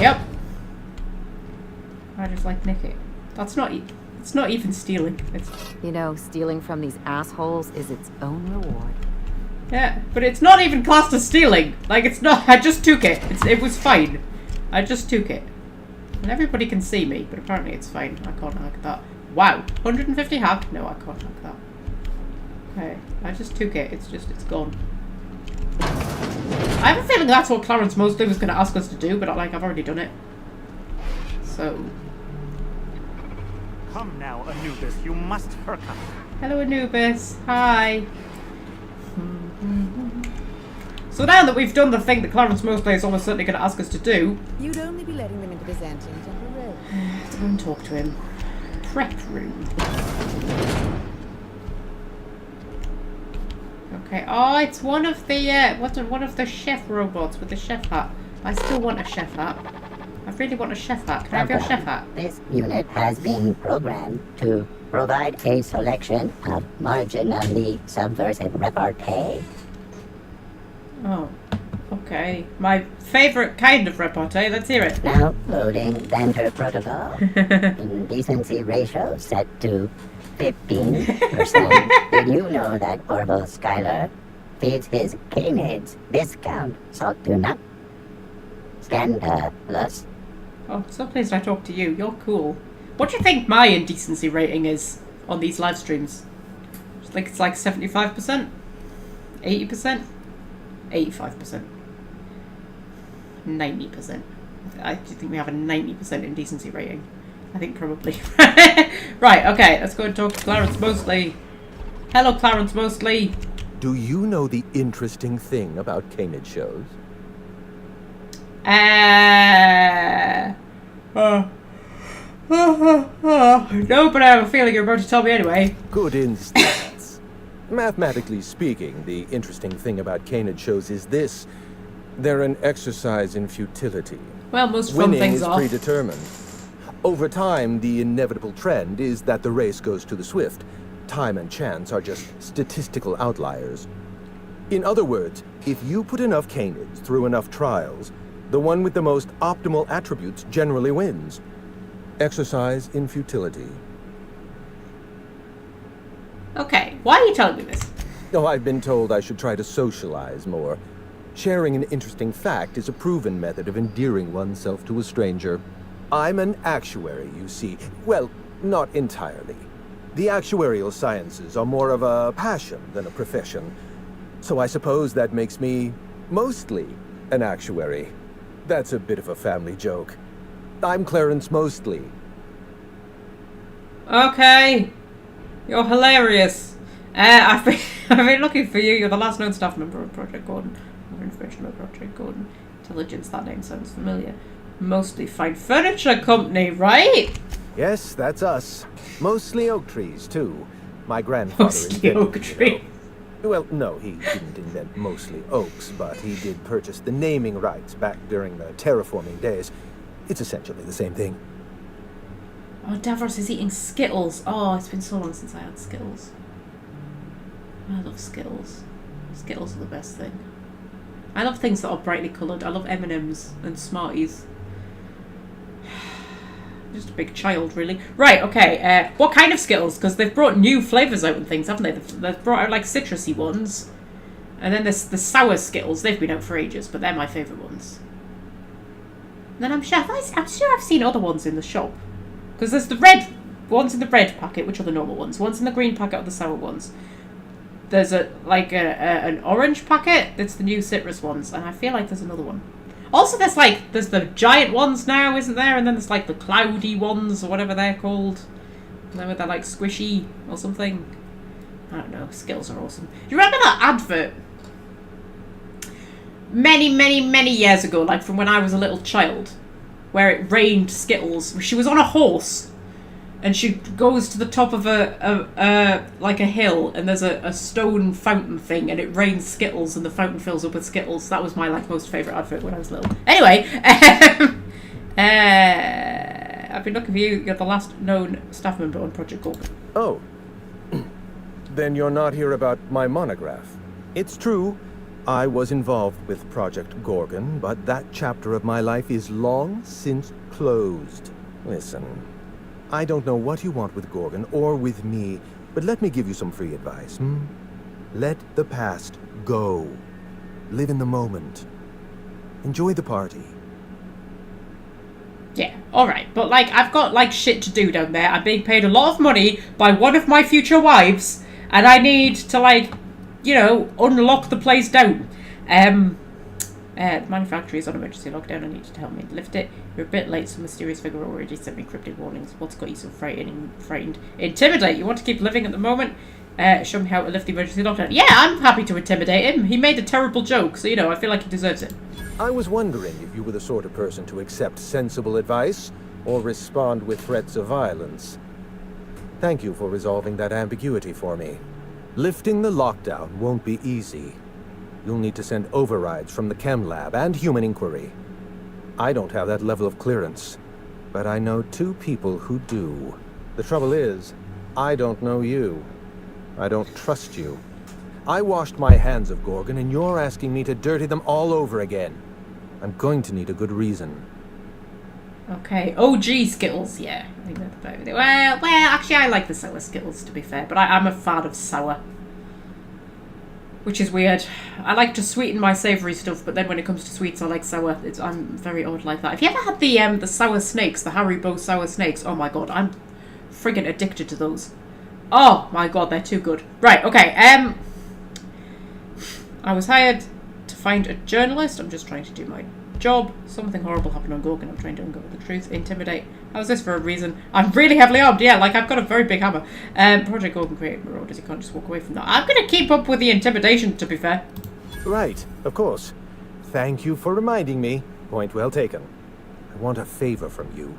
Yep. I just like nick it. That's not. It's not even stealing. It's. You know, stealing from these assholes is its own reward. Yeah, but it's not even classed as stealing. Like, it's not. I just took it. It was fine. I just took it. And everybody can see me, but apparently it's fine. I can't hack that. Wow. 150 hack? No, I can't hack that. Okay. I just took it. It's gone. I have a feeling that's what Clarence Mosley was going to ask us to do, but I've already done it. So. Come now, Anubis. You must hurry. Hello, Anubis. Hi. So now that we've done the thing that Clarence Mosley is almost certainly going to ask us to do... You'd only be letting them into Byzantium temporarily. Let's go and talk to him. Prep room. Okay. Oh, it's one of the one of the chef robots with the chef hat. I still want a chef hat. I really want a chef hat. Can I have your chef hat? This unit has been programmed to provide a selection of marginally subversive repartee. Oh, okay. My favourite kind of repartee. Let's hear it. Now loading banter protocol. Indecency ratio set to 15%. Did you know that Orville Schuyler feeds his canids discount salt tuna? Scandalous. Oh, so pleased I talked to you. You're cool. What do you think my indecency rating is on these live streams? I think it's like 75%? 80%? 85%. 90%. I do think we have a 90% indecency rating. I think probably. Right, okay, let's go and talk to Clarence Mosley. Hello, Clarence Mosley. Do you know the interesting thing about canid shows? No, but I have a feeling you're about to tell me anyway. Good instincts. Mathematically speaking, the interesting thing about canid shows is this. They're an exercise in futility. Well, most fun things are. Winning is predetermined. Over time, the inevitable trend is that the race goes to the swift. Time and chance are just statistical outliers. In other words, if you put enough canids through enough trials, the one with the most optimal attributes generally wins. Exercise in futility. Okay, why are you telling me this? Oh, I've been told I should try to socialize more. Sharing an interesting fact is a proven method of endearing oneself to a stranger. I'm an actuary, you see. Well, not entirely. The actuarial sciences are more of a passion than a profession. So I suppose that makes me mostly an actuary. That's a bit of a family joke. I'm Clarence Mosley. Okay. You're hilarious. I've been looking for you. You're the last known staff member of Project Gordon. More information about Project Gordon. Intelligence, that name sounds familiar. Mostly Fine Furniture Company, right? Yes, that's us. Mostly oak trees, too. My grandfather Mostly oak trees. Well, no, he didn't invent mostly oaks, but he did purchase the naming rights back during the terraforming days. It's essentially the same thing. Oh, Davros is eating Skittles. Oh, it's been so long since I had Skittles. I love Skittles. Skittles are the best thing. I love things that are brightly coloured. I love M&Ms and Smarties. Just a big child, really. Right, okay. What kind of Skittles? Because they've brought new flavours out and things, haven't they? They've brought out, like, citrusy ones. And then there's the sour Skittles. They've been out for ages, but they're my favourite ones. And then I'm sure I've seen other ones in the shop. Because there's the red ones in the red packet, which are the normal ones. Ones in the green packet are the sour ones. There's an orange packet that's the new citrus ones. And I feel like there's another one. Also, there's the giant ones now, isn't there? And then there's like the cloudy ones or whatever they're called. And then they're like squishy or something. I don't know. Skittles are awesome. Do you remember that advert? Many, many, many years ago, like from when I was a little child, where it rained Skittles. She was on a horse, and she goes to the top of a hill, and there's a stone fountain thing, and it rains Skittles, and the fountain fills up with Skittles. That was my most favourite advert when I was little. Anyway, I've been looking for you. You're the last known staff member on Project Gordon. Oh. Then you're not here about my monograph. It's true, I was involved with Project Gorgon, but that chapter of my life is long since closed. Listen, I don't know what you want with Gorgon or with me, but let me give you some free advice. Let the past go. Live in the moment. Enjoy the party. Yeah, alright, but I've got shit to do down there. I'm being paid a lot of money by one of my future wives, and I need to unlock the place down. The manufacturer is on emergency lockdown. I need you to help me lift it. You're a bit late. Some mysterious figure already sent me cryptic warnings. What's got you so frightened? Intimidate. You want to keep living at the moment? Show me how to lift the emergency lockdown. Yeah, I'm happy to intimidate him. He made a terrible joke, so, you know, I feel like he deserves it. I was wondering if you were the sort of person to accept sensible advice or respond with threats of violence. Thank you for resolving that ambiguity for me. Lifting the lockdown won't be easy. You'll need to send overrides from the chem lab and human inquiry. I don't have that level of clearance, but I know 2 people who do. The trouble is, I don't know you. I don't trust you. I washed my hands of Gorgon, and you're asking me to dirty them all over again. I'm going to need a good reason. Okay, OG Skittles, yeah. I think that's about it. Well, actually, I like the sour Skittles, to be fair, but I'm a fan of sour. Which is weird. I like to sweeten my savoury stuff, but then when it comes to sweets, I like sour. I'm very odd like that. Have you ever had the sour snakes, the Haribo sour snakes? Oh my god, I'm friggin' addicted to those. Oh my god, they're too good. Right, okay, I was hired to find a journalist. I'm just trying to do my job. Something horrible happened on Gorgon. I'm trying to uncover the truth. Intimidate. How's this for a reason? I'm really heavily armed. Yeah, like I've got a very big hammer. Project Gorgon created marauders. You can't just walk away from that. I'm going to keep up with the intimidation, to be fair. Right, of course. Thank you for reminding me. Point well taken. I want a favor from you.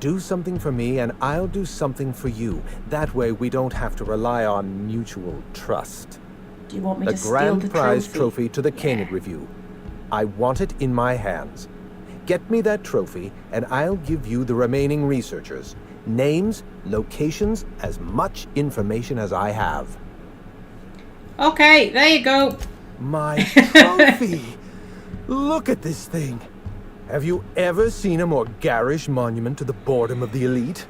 Do something for me and I'll do something for you. That way we don't have to rely on mutual trust. Do you want me to steal the grand prize trophy to the Canid Review. I want it in my hands. Get me that trophy and I'll give you the remaining researchers. Names, locations, as much information as I have. Okay, there you go. My trophy! Look at this thing. Have you ever seen a more garish monument to the boredom of the elite?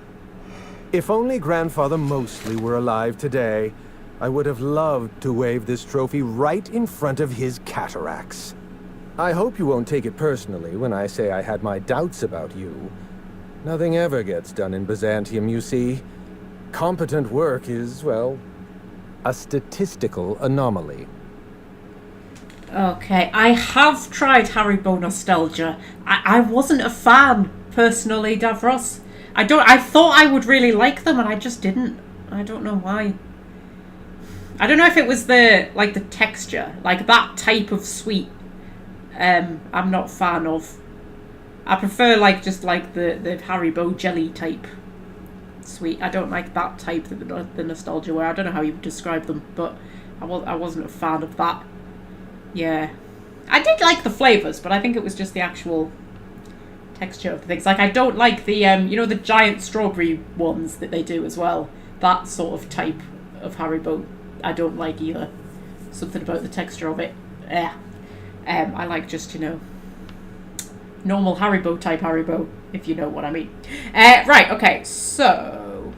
If only Grandfather Mostly were alive today, I would have loved to wave this trophy right in front of his cataracts. I hope you won't take it personally when I say I had my doubts about you. Nothing ever gets done in Byzantium, you see. Competent work is, well, a statistical anomaly. Okay, I have tried Haribo Nostalgia. I wasn't a fan, personally, Davros. I thought I would really like them, and I just didn't. I don't know why. I don't know if it was the texture, like that type of sweet. I'm not a fan of. I prefer the Haribo jelly type sweet. I don't like that type, the Nostalgia where I don't know how you would describe them, but I wasn't a fan of that. Yeah, I did like the flavours, but I think it was just the actual texture of the things. Like I don't like the the giant strawberry ones that they do as well. That sort of type of Haribo, I don't like either. Something about the texture of it. I like just normal Haribo type Haribo, if you know what I mean. Right, okay, so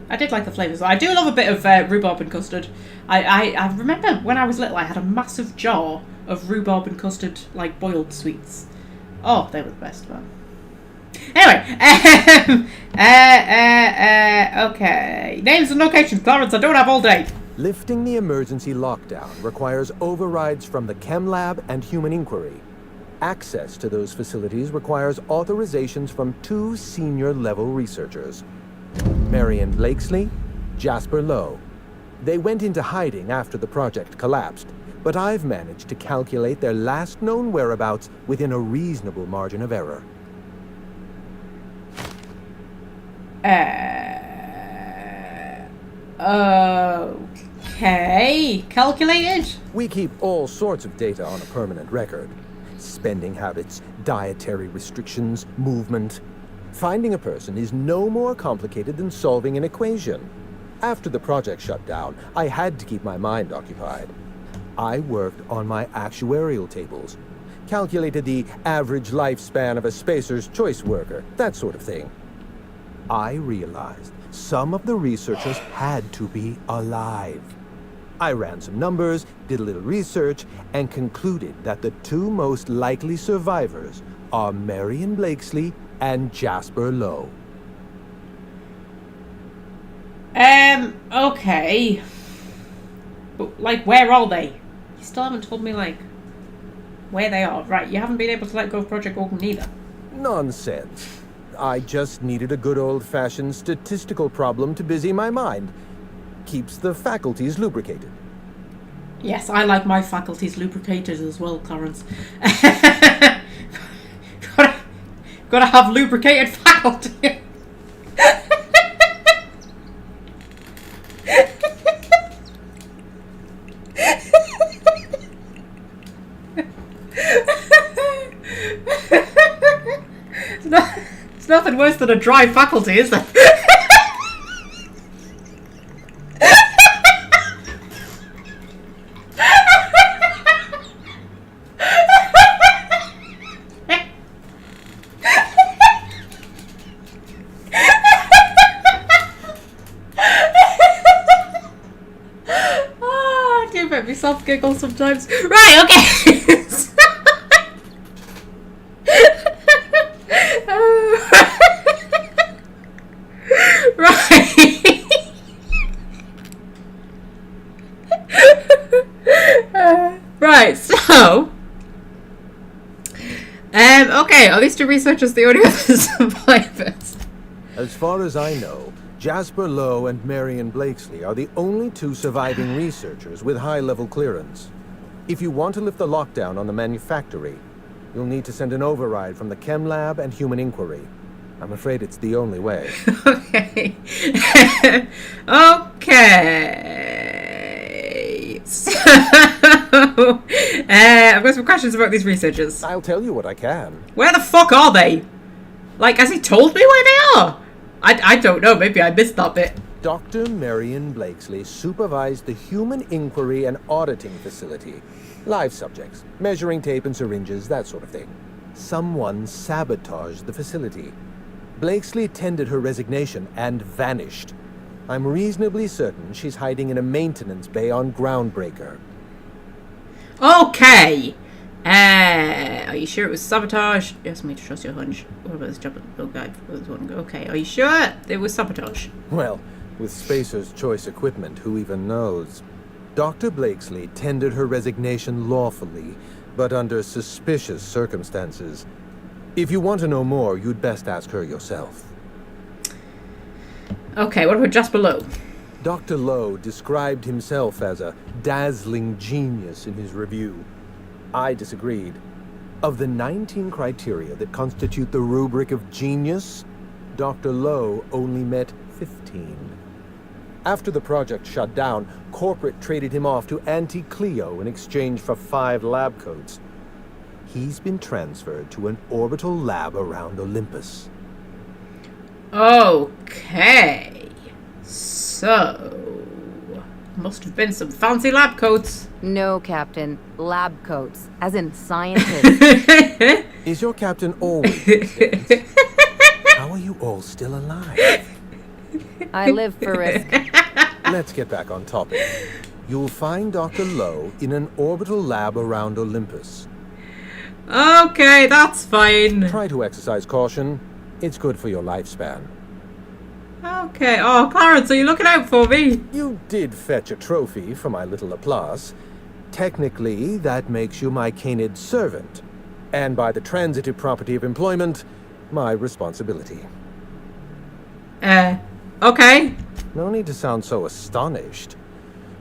I did like the flavours. I do love a bit of rhubarb and custard. I remember when I was little I had a massive jar of rhubarb and custard boiled sweets. Oh, they were the best, man. Anyway, okay. Names and locations, Clarence, I don't have all day. Lifting the emergency lockdown requires overrides from the Chem Lab and Human Inquiry. Access to those facilities requires authorizations from 2 senior-level researchers. Marion Blakesley, Jasper Lowe. They went into hiding after the project collapsed, but I've managed to calculate their last known whereabouts within a reasonable margin of error. Okay. Calculated? We keep all sorts of data on a permanent record. Spending habits, dietary restrictions, movement. Finding a person is no more complicated than solving an equation. After the project shut down, I had to keep my mind occupied. I worked on my actuarial tables, calculated the average lifespan of a Spacer's Choice worker, that sort of thing. I realized some of the researchers had to be alive. I ran some numbers, did a little research, and concluded that the 2 most likely survivors are Marion Blakesley and Jasper Lowe. Okay. But, where are they? You still haven't told me, where they are. Right, you haven't been able to let go of Project Gorgon either. Nonsense. I just needed a good old-fashioned statistical problem to busy my mind. Keeps the faculties lubricated. Yes, I like my faculties lubricated as well, Clarence. Gotta have lubricated faculty. It's nothing worse than a dry faculty, is there? Oh, I do make myself giggle sometimes. Right, okay. Right, so okay, are these two researchers the only other survivors? As far as I know, Jasper Lowe and Marion Blakesley are the only two surviving researchers with high-level clearance. If you want to lift the lockdown on the manufactory, you'll need to send an override from the Chem Lab and Human Inquiry. I'm afraid it's the only way. Okay. Okay. So, I've got some questions about these researchers. I'll tell you what I can. Where the fuck are they? Like, has he told me where they are? I don't know. Maybe I missed that bit. Dr. Marion Blakesley supervised the Human Inquiry and Auditing Facility. Live subjects, measuring tape and syringes, that sort of thing. Someone sabotaged the facility. Blakesley tendered her resignation and vanished. I'm reasonably certain she's hiding in a maintenance bay on Groundbreaker. Okay. Are you sure it was sabotage? You asked me to trust your hunch. What about this job? Okay, are you sure it was sabotage? Well, with Spacer's Choice equipment, who even knows? Dr. Blakesley tendered her resignation lawfully, but under suspicious circumstances. If you want to know more, you'd best ask her yourself. Okay, what about Jasper Lowe? Dr. Lowe described himself as a dazzling genius in his review. I disagreed. Of the 19 criteria that constitute the rubric of genius, Dr. Lowe only met 15. After the project shut down, corporate traded him off to Anti-Cleo in exchange for 5 lab coats. He's been transferred to an orbital lab around Olympus. Okay. So, must have been some fancy lab coats. No, Captain. Lab coats. As in scientists. Is your captain always these things? How are you all still alive? I live for risk. Let's get back on topic. You'll find Dr. Lowe in an orbital lab around Olympus. Okay, that's fine. Try to exercise caution. It's good for your lifespan. Okay. Oh, Clarence, are you looking out for me? You did fetch a trophy for my little Laplace. Technically, that makes you my canid servant. And by the transitive property of employment, my responsibility. Okay. No need to sound so astonished.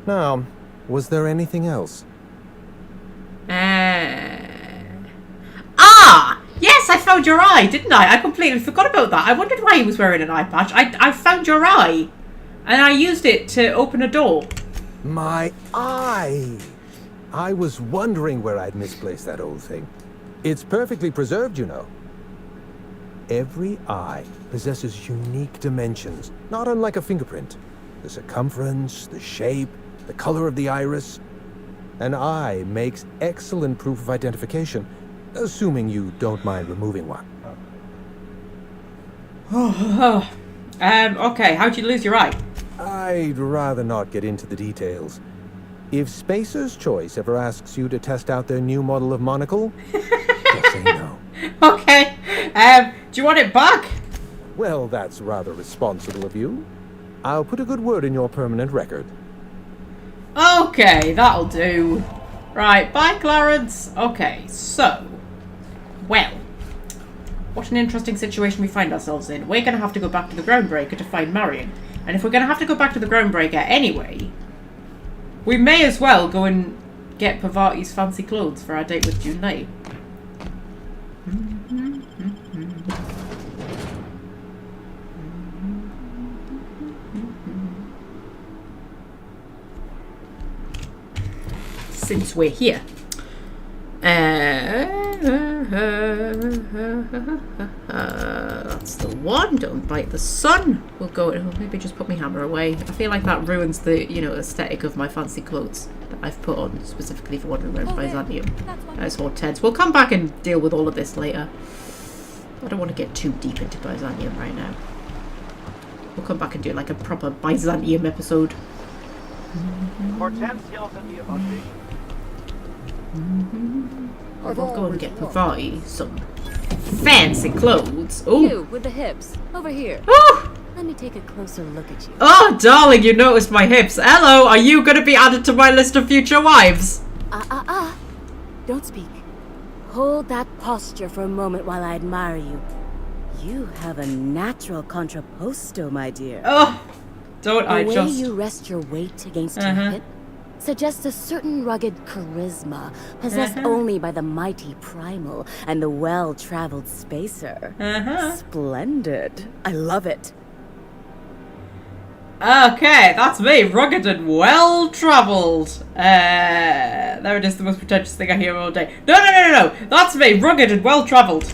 Now, was there anything else? Yes, I found your eye, didn't I? I completely forgot about that. I wondered why he was wearing an eye patch. I found your eye, and I used it to open a door. My eye! I was wondering where I'd misplaced that old thing. It's perfectly preserved, you know. Every eye possesses unique dimensions, not unlike a fingerprint. The circumference, the shape, the color of the iris. An eye makes excellent proof of identification, assuming you don't mind removing one. Okay, how'd you lose your eye? I'd rather not get into the details. If Spacer's Choice ever asks you to test out their new model of monocle, just say no. Okay, do you want it back? Well, that's rather responsible of you. I'll put a good word in your permanent record. Okay, that'll do. Right, bye, Clarence. Okay, so, well, What an interesting situation we find ourselves in. We're going to have to go back to the Groundbreaker to find Marion. And if we're going to have to go back to the Groundbreaker anyway, we may as well go and get Pavati's fancy clothes for our date with June Knight. Since we're here. That's the one. Don't bite the sun. We'll go. Maybe just put my hammer away. I feel like that ruins the, aesthetic of my fancy clothes that I've put on specifically for wandering around Byzantium. As Hortense. We'll come back and deal with all of this later. I don't want to get too deep into Byzantium right now. We'll come back and do like a proper Byzantium episode. Hortense yells at me about me. We'll go and get Pavati some fancy clothes. Oh, you with the hips over here. Oh! Let me take a closer look at you. Oh, darling, you noticed my hips. Hello, are you going to be added to my list of future wives? Don't speak. Hold that posture for a moment while I admire you. You have a natural contrapposto, my dear. Oh, don't I just... The way you rest your weight against your hip suggests a certain rugged charisma possessed only by the mighty primal and the well-traveled spacer. Splendid. I love it. Okay, that's me, rugged and well-travelled. There it is, the most pretentious thing I hear all day. No, that's me, rugged and well-travelled.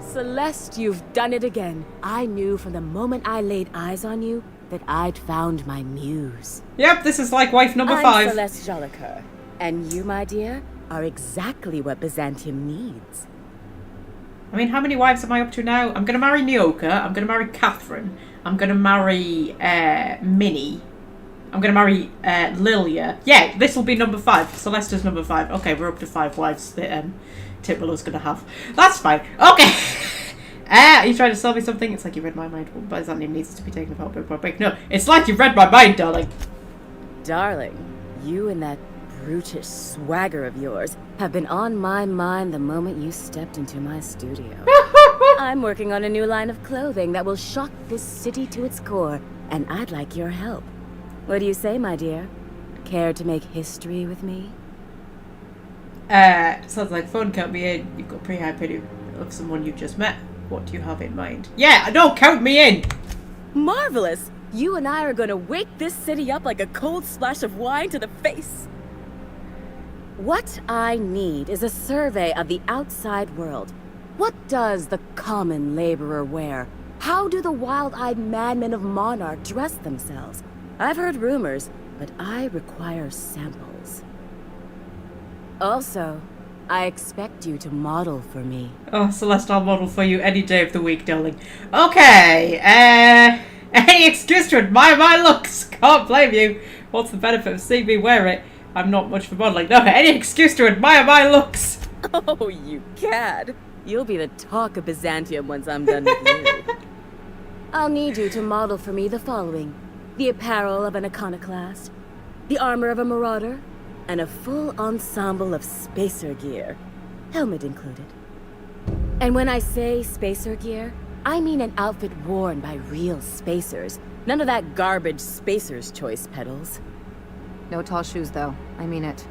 Celeste, you've done it again. I knew from the moment I laid eyes on you that I'd found my muse. Yep, this is like wife number 5. I'm Celeste Jolicoeur, and you, my dear, are exactly what Byzantium needs. I mean, how many wives am I up to now? I'm going to marry Nyoka, I'm going to marry Catherine, I'm going to marry Minnie, I'm going to marry Lilia. Yeah, this will be number 5. Celeste is number 5. Okay, we're up to 5 wives that Titmillow's going to have. That's fine. Okay. Are you trying to sell me something? It's like you read my mind. Well, Byzantium needs to be taken apart bit by bit. No, it's like you read my mind, darling. Darling, you and that brutish swagger of yours have been on my mind the moment you stepped into my studio. I'm working on a new line of clothing that will shock this city to its core, and I'd like your help. What do you say, my dear? Care to make history with me? Sounds like fun. Count me in. You've got pretty high pity of someone you've just met. What do you have in mind? Yeah, no, count me in! Marvelous! You and I are gonna wake this city up like a cold splash of wine to the face. What I need is a survey of the outside world. What does the common laborer wear? How do the wild-eyed madmen of Monarch dress themselves? I've heard rumors, but I require samples. Also, I expect you to model for me. Oh, Celeste, I'll model for you any day of the week, darling. Okay, any excuse to admire my looks. Can't blame you. What's the benefit of seeing me wear it? I'm not much for modeling. No, any excuse to admire my looks. Oh, you cad. You'll be the talk of Byzantium once I'm done with you. I'll need you to model for me the following. The apparel of an iconoclast, the armor of a marauder, and a full ensemble of spacer gear, helmet included. And when I say spacer gear, I mean an outfit worn by real spacers. None of that garbage spacer's choice pedals. No tall shoes, though. I mean it.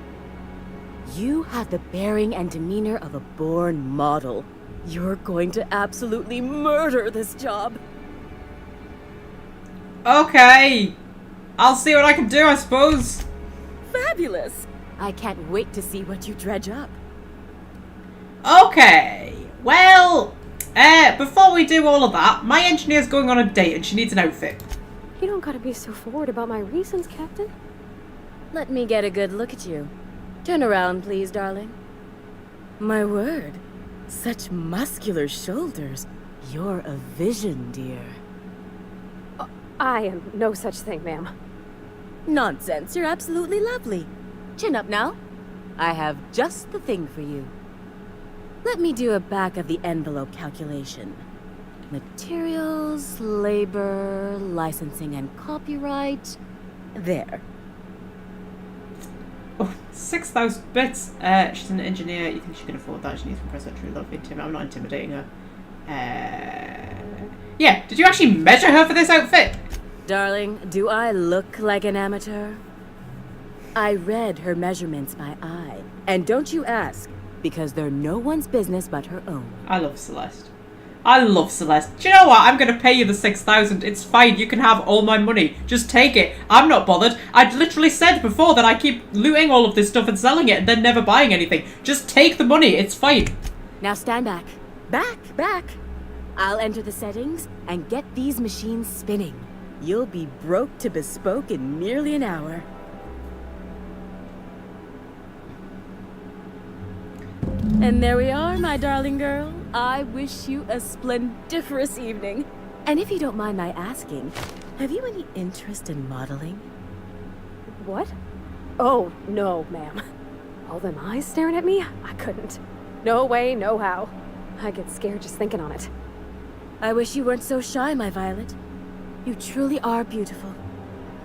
You have the bearing and demeanor of a born model. You're going to absolutely murder this job. Okay. I'll see what I can do, I suppose. Fabulous! I can't wait to see what you dredge up. Okay. Well, before we do all of that, my engineer's going on a date and she needs an outfit. You don't gotta be so forward about my reasons, Captain. Let me get a good look at you. Turn around, please, darling. My word. Such muscular shoulders. You're a vision, dear. I am no such thing, ma'am. Nonsense. You're absolutely lovely. Chin up now. I have just the thing for you. Let me do a back-of-the-envelope calculation. Materials, labor, licensing and copyright. There. Oh, 6,000 bits. She's an engineer. You think she can afford that? She needs to impress her true love. I'm not intimidating her. Yeah, did you actually measure her for this outfit? Darling, do I look like an amateur? I read her measurements by eye. And don't you ask, because they're no one's business but her own. I love Celeste. I love Celeste. Do you know what? I'm going to pay you the 6,000. It's fine. You can have all my money. Just take it. I'm not bothered. I'd literally said before that I keep looting all of this stuff and selling it and then never buying anything. Just take the money. It's fine. Now stand back. Back. I'll enter the settings and get these machines spinning. You'll be broke to bespoke in nearly an hour. And there we are, my darling girl. I wish you a splendiferous evening. And if you don't mind my asking, have you any interest in modeling? What? Oh, no, ma'am. All them eyes staring at me? I couldn't. No way, no how. I get scared just thinking on it. I wish you weren't so shy, my Violet. You truly are beautiful.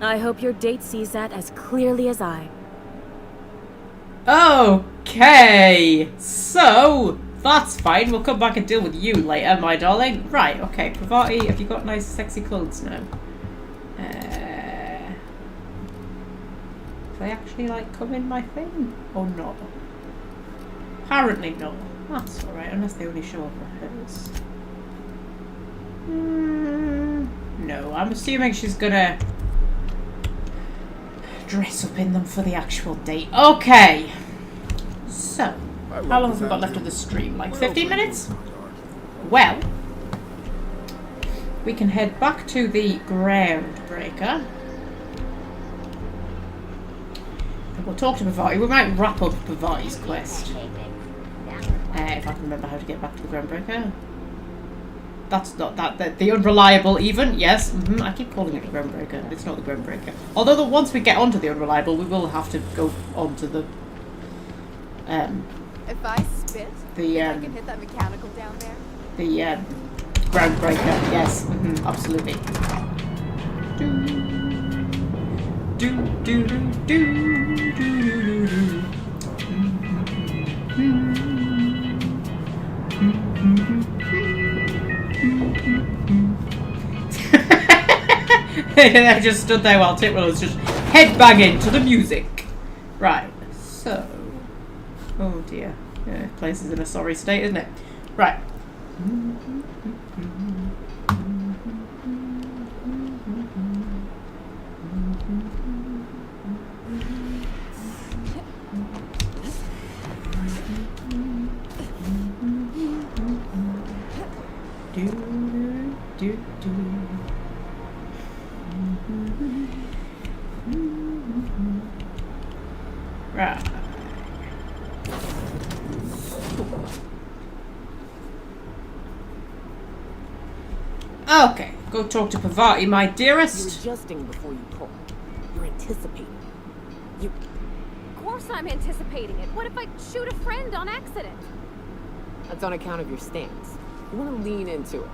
I hope your date sees that as clearly as I. Okay, so that's fine. We'll come back and deal with you later, my darling. Right, okay, Pravati, have you got nice sexy clothes now? Do they actually come in my thing or not? Apparently not. That's alright, unless they only show up on hers. No, I'm assuming she's gonna dress up in them for the actual date. Okay. So, how long have we got left of the stream? 15 minutes? Well, we can head back to the groundbreaker. And we'll talk to Pravati. We might wrap up Pravati's quest. If I can remember how to get back to the groundbreaker. That's not that. The unreliable, even. Yes. I keep calling it the groundbreaker. It's not the groundbreaker. Although once we get onto the unreliable, we will have to go onto the. If I spit, I can hit that mechanical down there. The groundbreaker. Yes. Absolutely. I just stood there while Titwell was just headbanging to the music. Right, so. Oh dear. Yeah, place is in a sorry state, isn't it? Right. Right. Okay, go talk to Pravati, my dearest. You're adjusting before you pull. You're anticipating. Of course I'm anticipating it. What if I shoot a friend on accident? That's on account of your stance. You want to lean into it.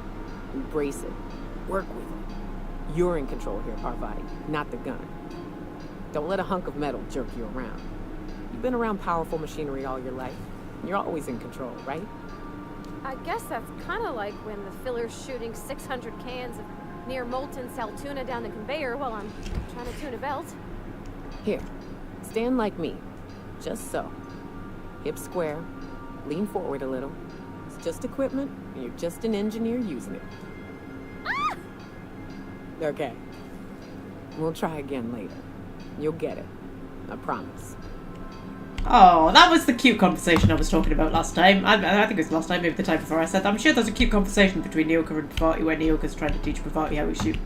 Embrace it. Work with it. You're in control here, Parvati, not the gun. Don't let a hunk of metal jerk you around. You've been around powerful machinery all your life. You're always in control, right? I guess that's kind of like when the filler's shooting 600 cans of near molten cell tuna down the conveyor while I'm trying to tune a belt. Here, stand like me. Just so. Hips square. Lean forward a little. It's just equipment, and you're just an engineer using it. Ah! Okay. We'll try again later. You'll get it. I promise. Oh, that was the cute conversation I was talking about last time. I think it was last time, maybe the time before I said that. I'm sure there's a cute conversation between Nyoka and Pravati where Nyoka's trying to teach Pravati how to shoot.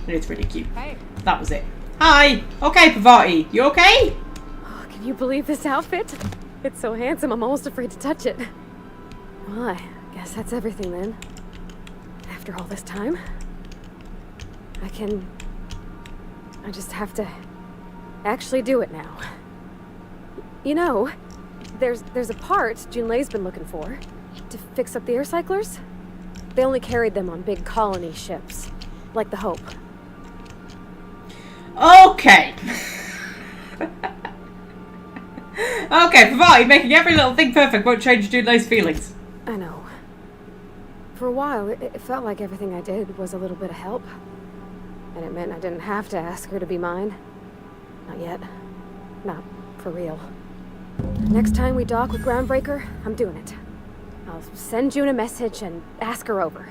And it's really cute. Hey. That was it. Hi! Okay, Pravati, you okay? Oh, can you believe this outfit? It's so handsome, I'm almost afraid to touch it. Well, I guess that's everything then. After all this time. I just have to actually do it now. You know, there's a part Junlei's been looking for to fix up the air cyclers. They only carried them on big colony ships, like the Hope. Okay. Okay, Parvati, making every little thing perfect won't change Junlei's feelings. I know. For a while, it felt like everything I did was a little bit of help. And it meant I didn't have to ask her to be mine. Not yet. Not for real. Next time we dock with Groundbreaker, I'm doing it. I'll send June a message and ask her over.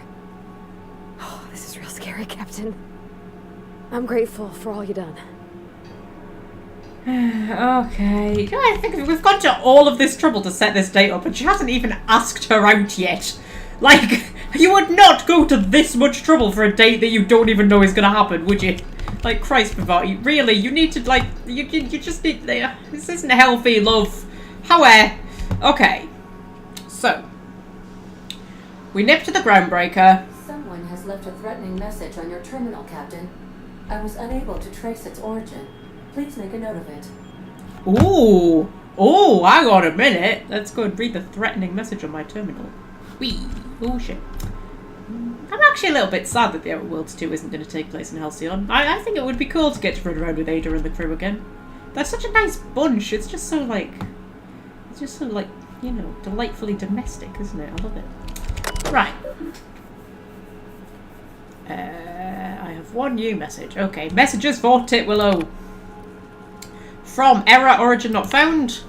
Oh, this is real scary, Captain. I'm grateful for all you done. Okay. I think we've gone to all of this trouble to set this date up, and she hasn't even asked her out yet. Like, you would not go to this much trouble for a date that you don't even know is going to happen, would you? Like, Christ, Parvati, really, you need to, like, you just need, this isn't healthy, love. However, okay, so, we nip to the Groundbreaker. Someone has left a threatening message on your terminal, Captain. I was unable to trace its origin. Please make a note of it. Ooh, oh, hang on a minute. Let's go and read the threatening message on my terminal. Whee, oh shit. I'm actually a little bit sad that the Outer Worlds 2 isn't going to take place in Halcyon. I think it would be cool to get to run around with Ada and the crew again. They're such a nice bunch. It's just so like, you know, delightfully domestic, isn't it? I love it. Right. I have one new message. Okay, messages for Titwillow. From Error Origin Not Found.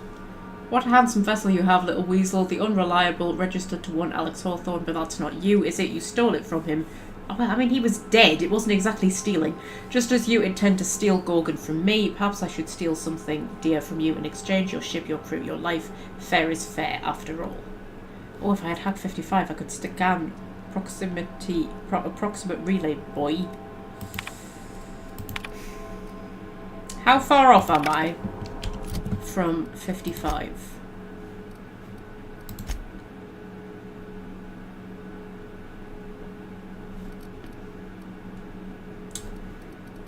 What a handsome vessel you have, little weasel. The unreliable, registered to one Alex Hawthorne, but that's not you, is it? You stole it from him. Oh, well, I mean, he was dead. It wasn't exactly stealing. Just as you intend to steal Gorgon from me, perhaps I should steal something dear from you in exchange. Your ship, your crew, your life. Fair is fair, after all. Oh, if I had Hack 55, I could stick on approximate relay, boy. How far off am I from 55?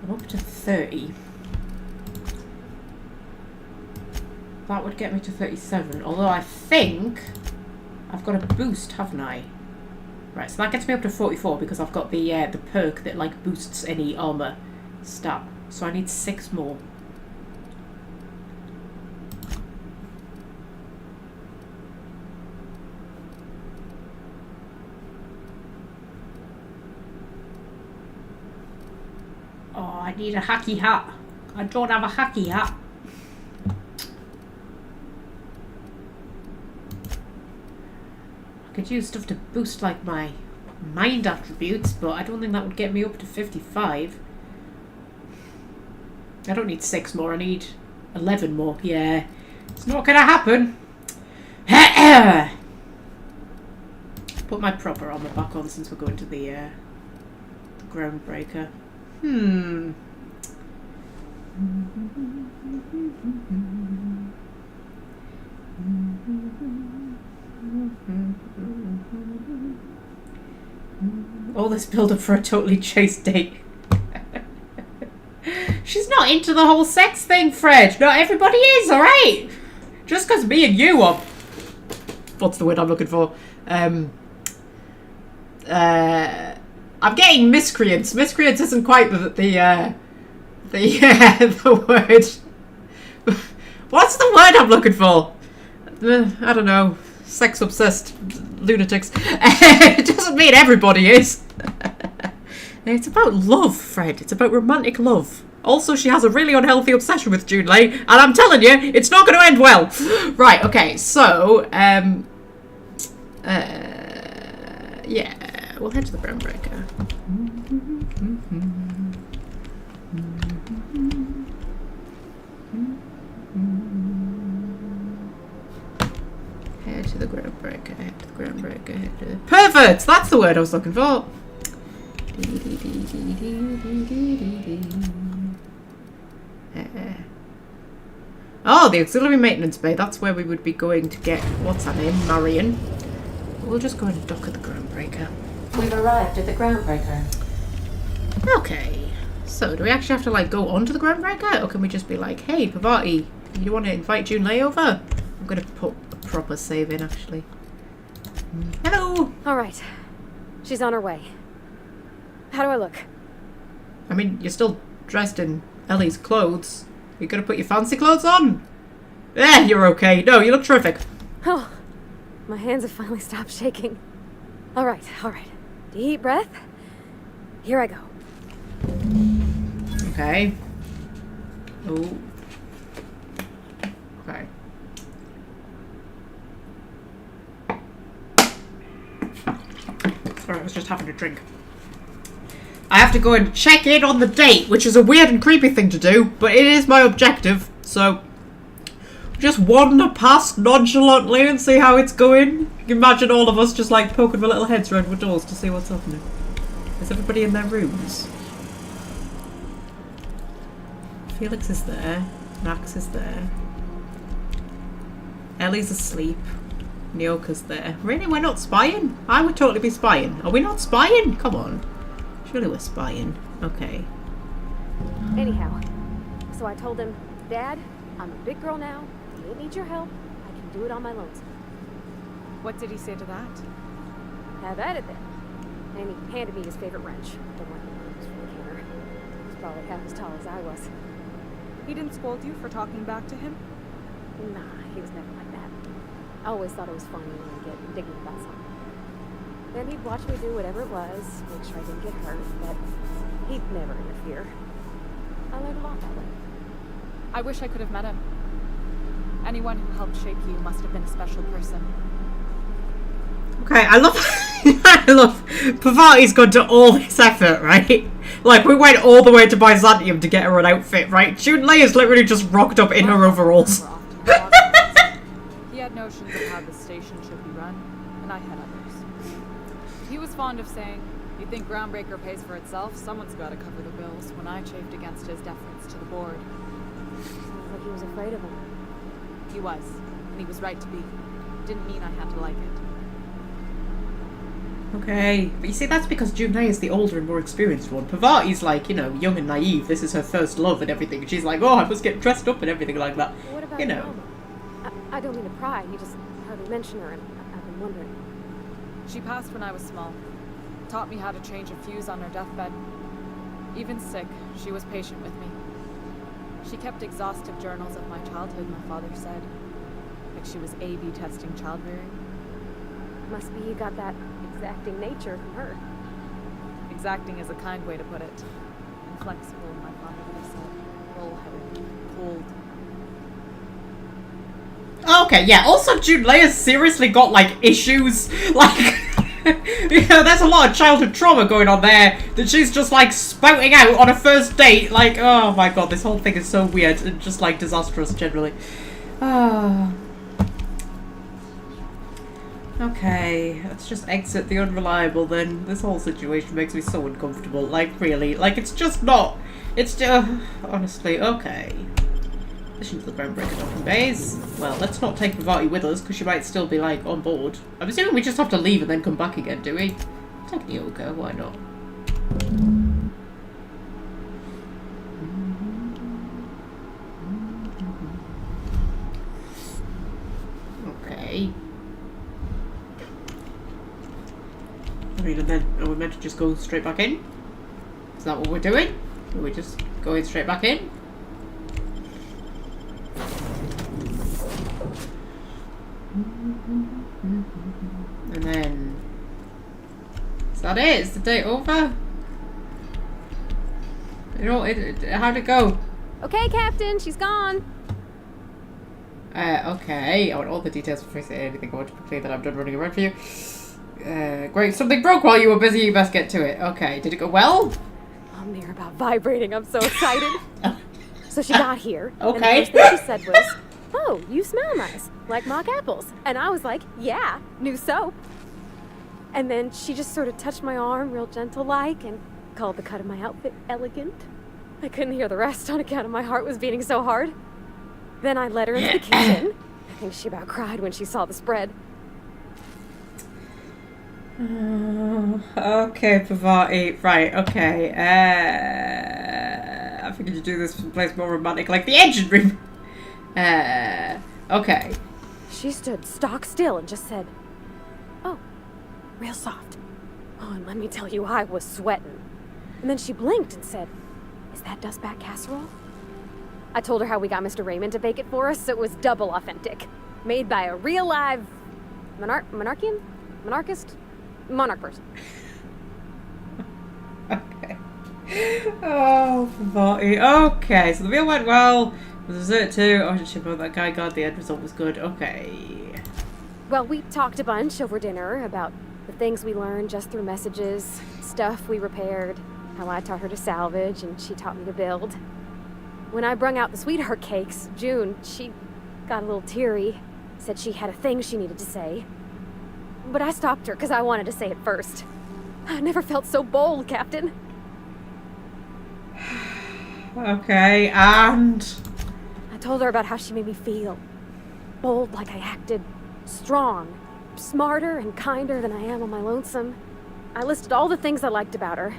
I'm up to 30. That would get me to 37, although I think I've got a boost, haven't I? Right, so that gets me up to 44 because I've got the perk that like boosts any armor stat. So I need 6 more. Oh, I need a hacky hat. I don't have a hacky hat. I could use stuff to boost like my mind attributes, but I don't think that would get me up to 55. I don't need 6 more, I need 11 more. Yeah, it's not gonna happen. Put my proper armor back on since we're going to the Groundbreaker. All this build up for a totally chaste date. She's not into the whole sex thing, Fred. Not everybody is, alright? Just because me and you are... What's the word I'm looking for? I'm getting miscreants. Miscreants isn't quite the word. What's the word I'm looking for? I don't know. Sex-obsessed lunatics. It doesn't mean everybody is. It's about love, Fred. It's about romantic love. Also, she has a really unhealthy obsession with Junlei, and I'm telling you, it's not going to end well. Right, okay, so, yeah, we'll head to the Groundbreaker. Head to the Groundbreaker, head to the Groundbreaker, head to the... Perverts! That's the word I was looking for. Oh, the auxiliary maintenance bay. That's where we would be going to get, what's her name, Marion. We'll just go and dock at the Groundbreaker. We've arrived at the Groundbreaker. Okay. So, do we actually have to, like, go onto the Groundbreaker? Or can we just be like, hey, Parvati, you want to invite Junlei over? I'm going to put a proper save in, actually. Hello! Alright. She's on her way. How do I look? I mean, you're still dressed in Ellie's clothes. You gotta put your fancy clothes on. You're okay. No, you look terrific. Oh, my hands have finally stopped shaking. All right. Deep breath. Here I go. Okay. Oh. Okay. Sorry, I was just having a drink. I have to go and check in on the date, which is a weird and creepy thing to do, but it is my objective, so just wander past nonchalantly and see how it's going. You can imagine all of us just like poking our little heads around with doors to see what's happening. Is everybody in their rooms? Felix is there. Max is there. Ellie's asleep. Nyoka's there. Really? We're not spying? I would totally be spying. Are we not spying? Come on. Surely we're spying. Okay. Anyhow, so I told him, Dad, I'm a big girl now. I don't need your help. I can do it on my lonesome. What did he say to that? Have at it then. And he handed me his favorite wrench. The one he used for the counter. He's probably half as tall as I was. He didn't scold you for talking back to him? Nah, he was never like that. I always thought it was funny when I get indignant about something. Then he'd watch me do whatever it was, make sure I didn't get hurt, but he'd never interfere. I learned a lot that way. I wish I could have met him. Anyone who helped shape you must have been a special person. Okay, I love Pavati's gone to all this effort, right? Like, we went all the way to Byzantium to get her an outfit, right? Junlei has literally just rocked up in her overalls. He had notions of how the station should be run, and I had others. He was fond of saying, you think Groundbreaker pays for itself? Someone's got to cover the bills, when I chafed against his deference to the board. Sounds like he was afraid of him. He was, and he was right to be. Didn't mean I had to like it. Okay, but you see, that's because Junlei is the older and more experienced one. Pavati's like, you know, young and naive. This is her first love and everything. And she's like, oh, I must get dressed up and everything like that. What about you know. Mama? I don't mean to pry. You just heard me mention her, and I've been wondering. She passed when I was small. Taught me how to change a fuse on her deathbed. Even sick, she was patient with me. She kept exhaustive journals of my childhood, my father said. Like she was A/B testing child rearing. Must be you got that exacting nature from her. Exacting is a kind way to put it. Inflexible, my father would have said. Bull-headed, cold. Okay, yeah. Also, Junlei has seriously got, like, issues. Like, you know, there's a lot of childhood trauma going on there that she's just, like, spouting out on a first date. Like, oh my god, this whole thing is so weird and just, like, disastrous generally. Okay, let's just exit the unreliable then. This whole situation makes me so uncomfortable. Like, really. Like, it's just not... It's just... honestly, okay. Mission to the Groundbreaker docking bays. Well, let's not take Pavati with us, because she might still be, like, on board. I'm assuming we just have to leave and then come back again, do we? Take Nyoka, why not? Okay. I mean, and then are we meant to just go straight back in? Is that what we're doing? Are we just going straight back in? And then... Is that it? Is the date over? You know, how'd it go? Okay, Captain, she's gone. Okay. I want all the details before I say anything. I want to be clear that I'm done running around for you. Great. Something broke while you were busy. You best get to it. Okay. Did it go well? I'm near about vibrating. I'm so excited. So she got here. Okay. And the first thing she said was, oh, you smell nice. Like mock apples. And I was like, yeah, new soap. And then she just sort of touched my arm real gentle-like and called the cut of my outfit elegant. I couldn't hear the rest on account of my heart was beating so hard. Then I led her into the kitchen. I think she about cried when she saw the spread. Okay, Pavati. Right, okay. I figured you'd do this place more romantic, like the engine room. Okay. She stood stock still and just said, oh, real soft. Oh, and let me tell you, I was sweating. And then she blinked and said, is that dustback casserole? I told her how we got Mr. Raymond to bake it for us, so it was double authentic. Made by a real live monarch person. Okay. Oh, buddy. Okay, so the meal went well. The dessert too. Oh, shit about that guy. God, the end result was good. Okay. Well, we talked a bunch over dinner about the things we learned just through messages, stuff we repaired, how I taught her to salvage and she taught me to build. When I brung out the sweetheart cakes, June, she got a little teary, said she had a thing she needed to say. But I stopped her because I wanted to say it first. I never felt so bold, Captain. Okay, and? I told her about how she made me feel. Bold like I acted, strong, smarter and kinder than I am on my lonesome. I listed all the things I liked about her.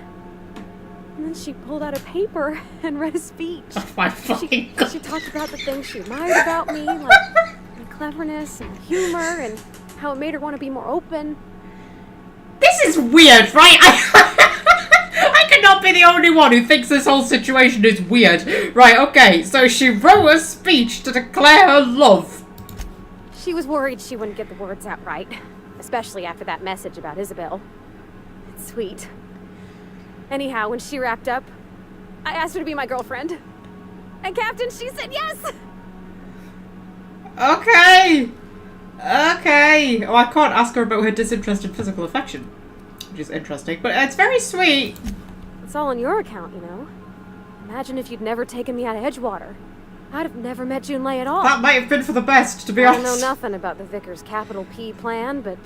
And then she pulled out a paper and read a speech. Oh my fucking God. She talked about the things she admired about me, like my cleverness and humor, and how it made her want to be more open. This is weird, right? I cannot be the only one who thinks this whole situation is weird. Right, okay, so she wrote a speech to declare her love. She was worried she wouldn't get the words out right, especially after that message about Isabel. It's sweet. Anyhow, when she wrapped up, I asked her to be my girlfriend. And Captain, she said yes! Okay! Okay! Oh, I can't ask her about her disinterested physical affection. Which is interesting, but it's very sweet. It's all on your account, you know. Imagine if you'd never taken me out of Edgewater. I'd have never met Junlei at all. That might have been for the best, to be honest. I don't know nothing about the Vicar's capital P plan, but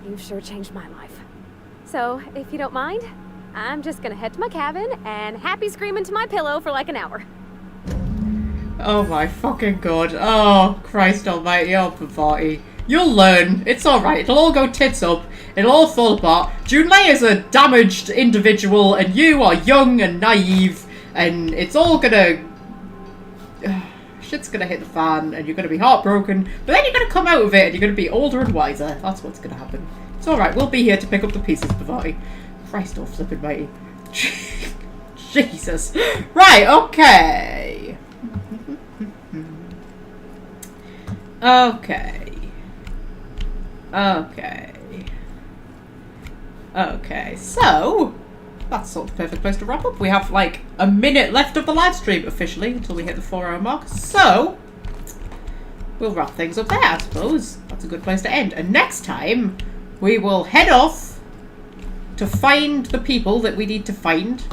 you've sure changed my life. So, if you don't mind, I'm just gonna head to my cabin and happy scream into my pillow for like an hour. Oh my fucking God. Oh, Christ almighty, oh Pavati. You'll learn. It's alright. It'll all go tits up. It'll all fall apart. Junlei is a damaged individual and you are young and naive and it's all gonna... shit's gonna hit the fan and you're gonna be heartbroken, but then you're gonna come out of it and you're gonna be older and wiser. That's what's gonna happen. It's alright. We'll be here to pick up the pieces, Pavati. Christ all flippin' mighty. Jesus. Right, okay. Okay. Okay. Okay, so that's sort of the perfect place to wrap up. We have like a minute left of the live stream officially until we hit the 4-hour mark. So we'll wrap things up there, I suppose. That's a good place to end. And next time we will head off to find the people that we need to find,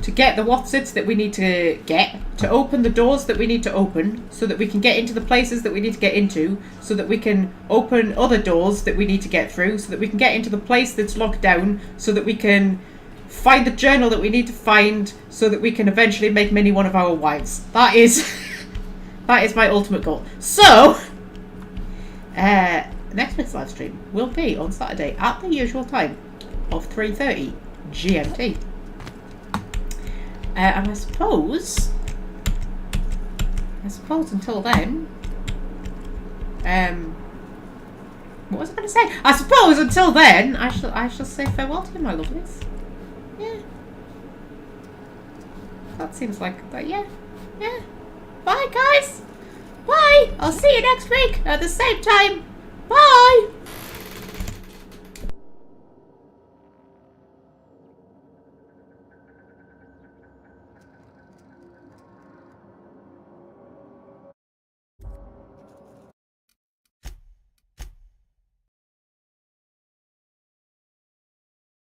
to get the whatsits that we need to get, to open the doors that we need to open, so that we can get into the places that we need to get into, so that we can open other doors that we need to get through, so that we can get into the place that's locked down, so that we can find the journal that we need to find, so that we can eventually make Minnie one of our wives. That is that is my ultimate goal. So next week's live stream will be on Saturday at the usual time of 3:30 GMT. And I suppose until then, what was I going to say? I suppose until then, I shall say farewell to you, my lovelies. Yeah. That seems like that. Yeah. Yeah. Bye, guys. Bye. I'll see you next week at the same time. Bye.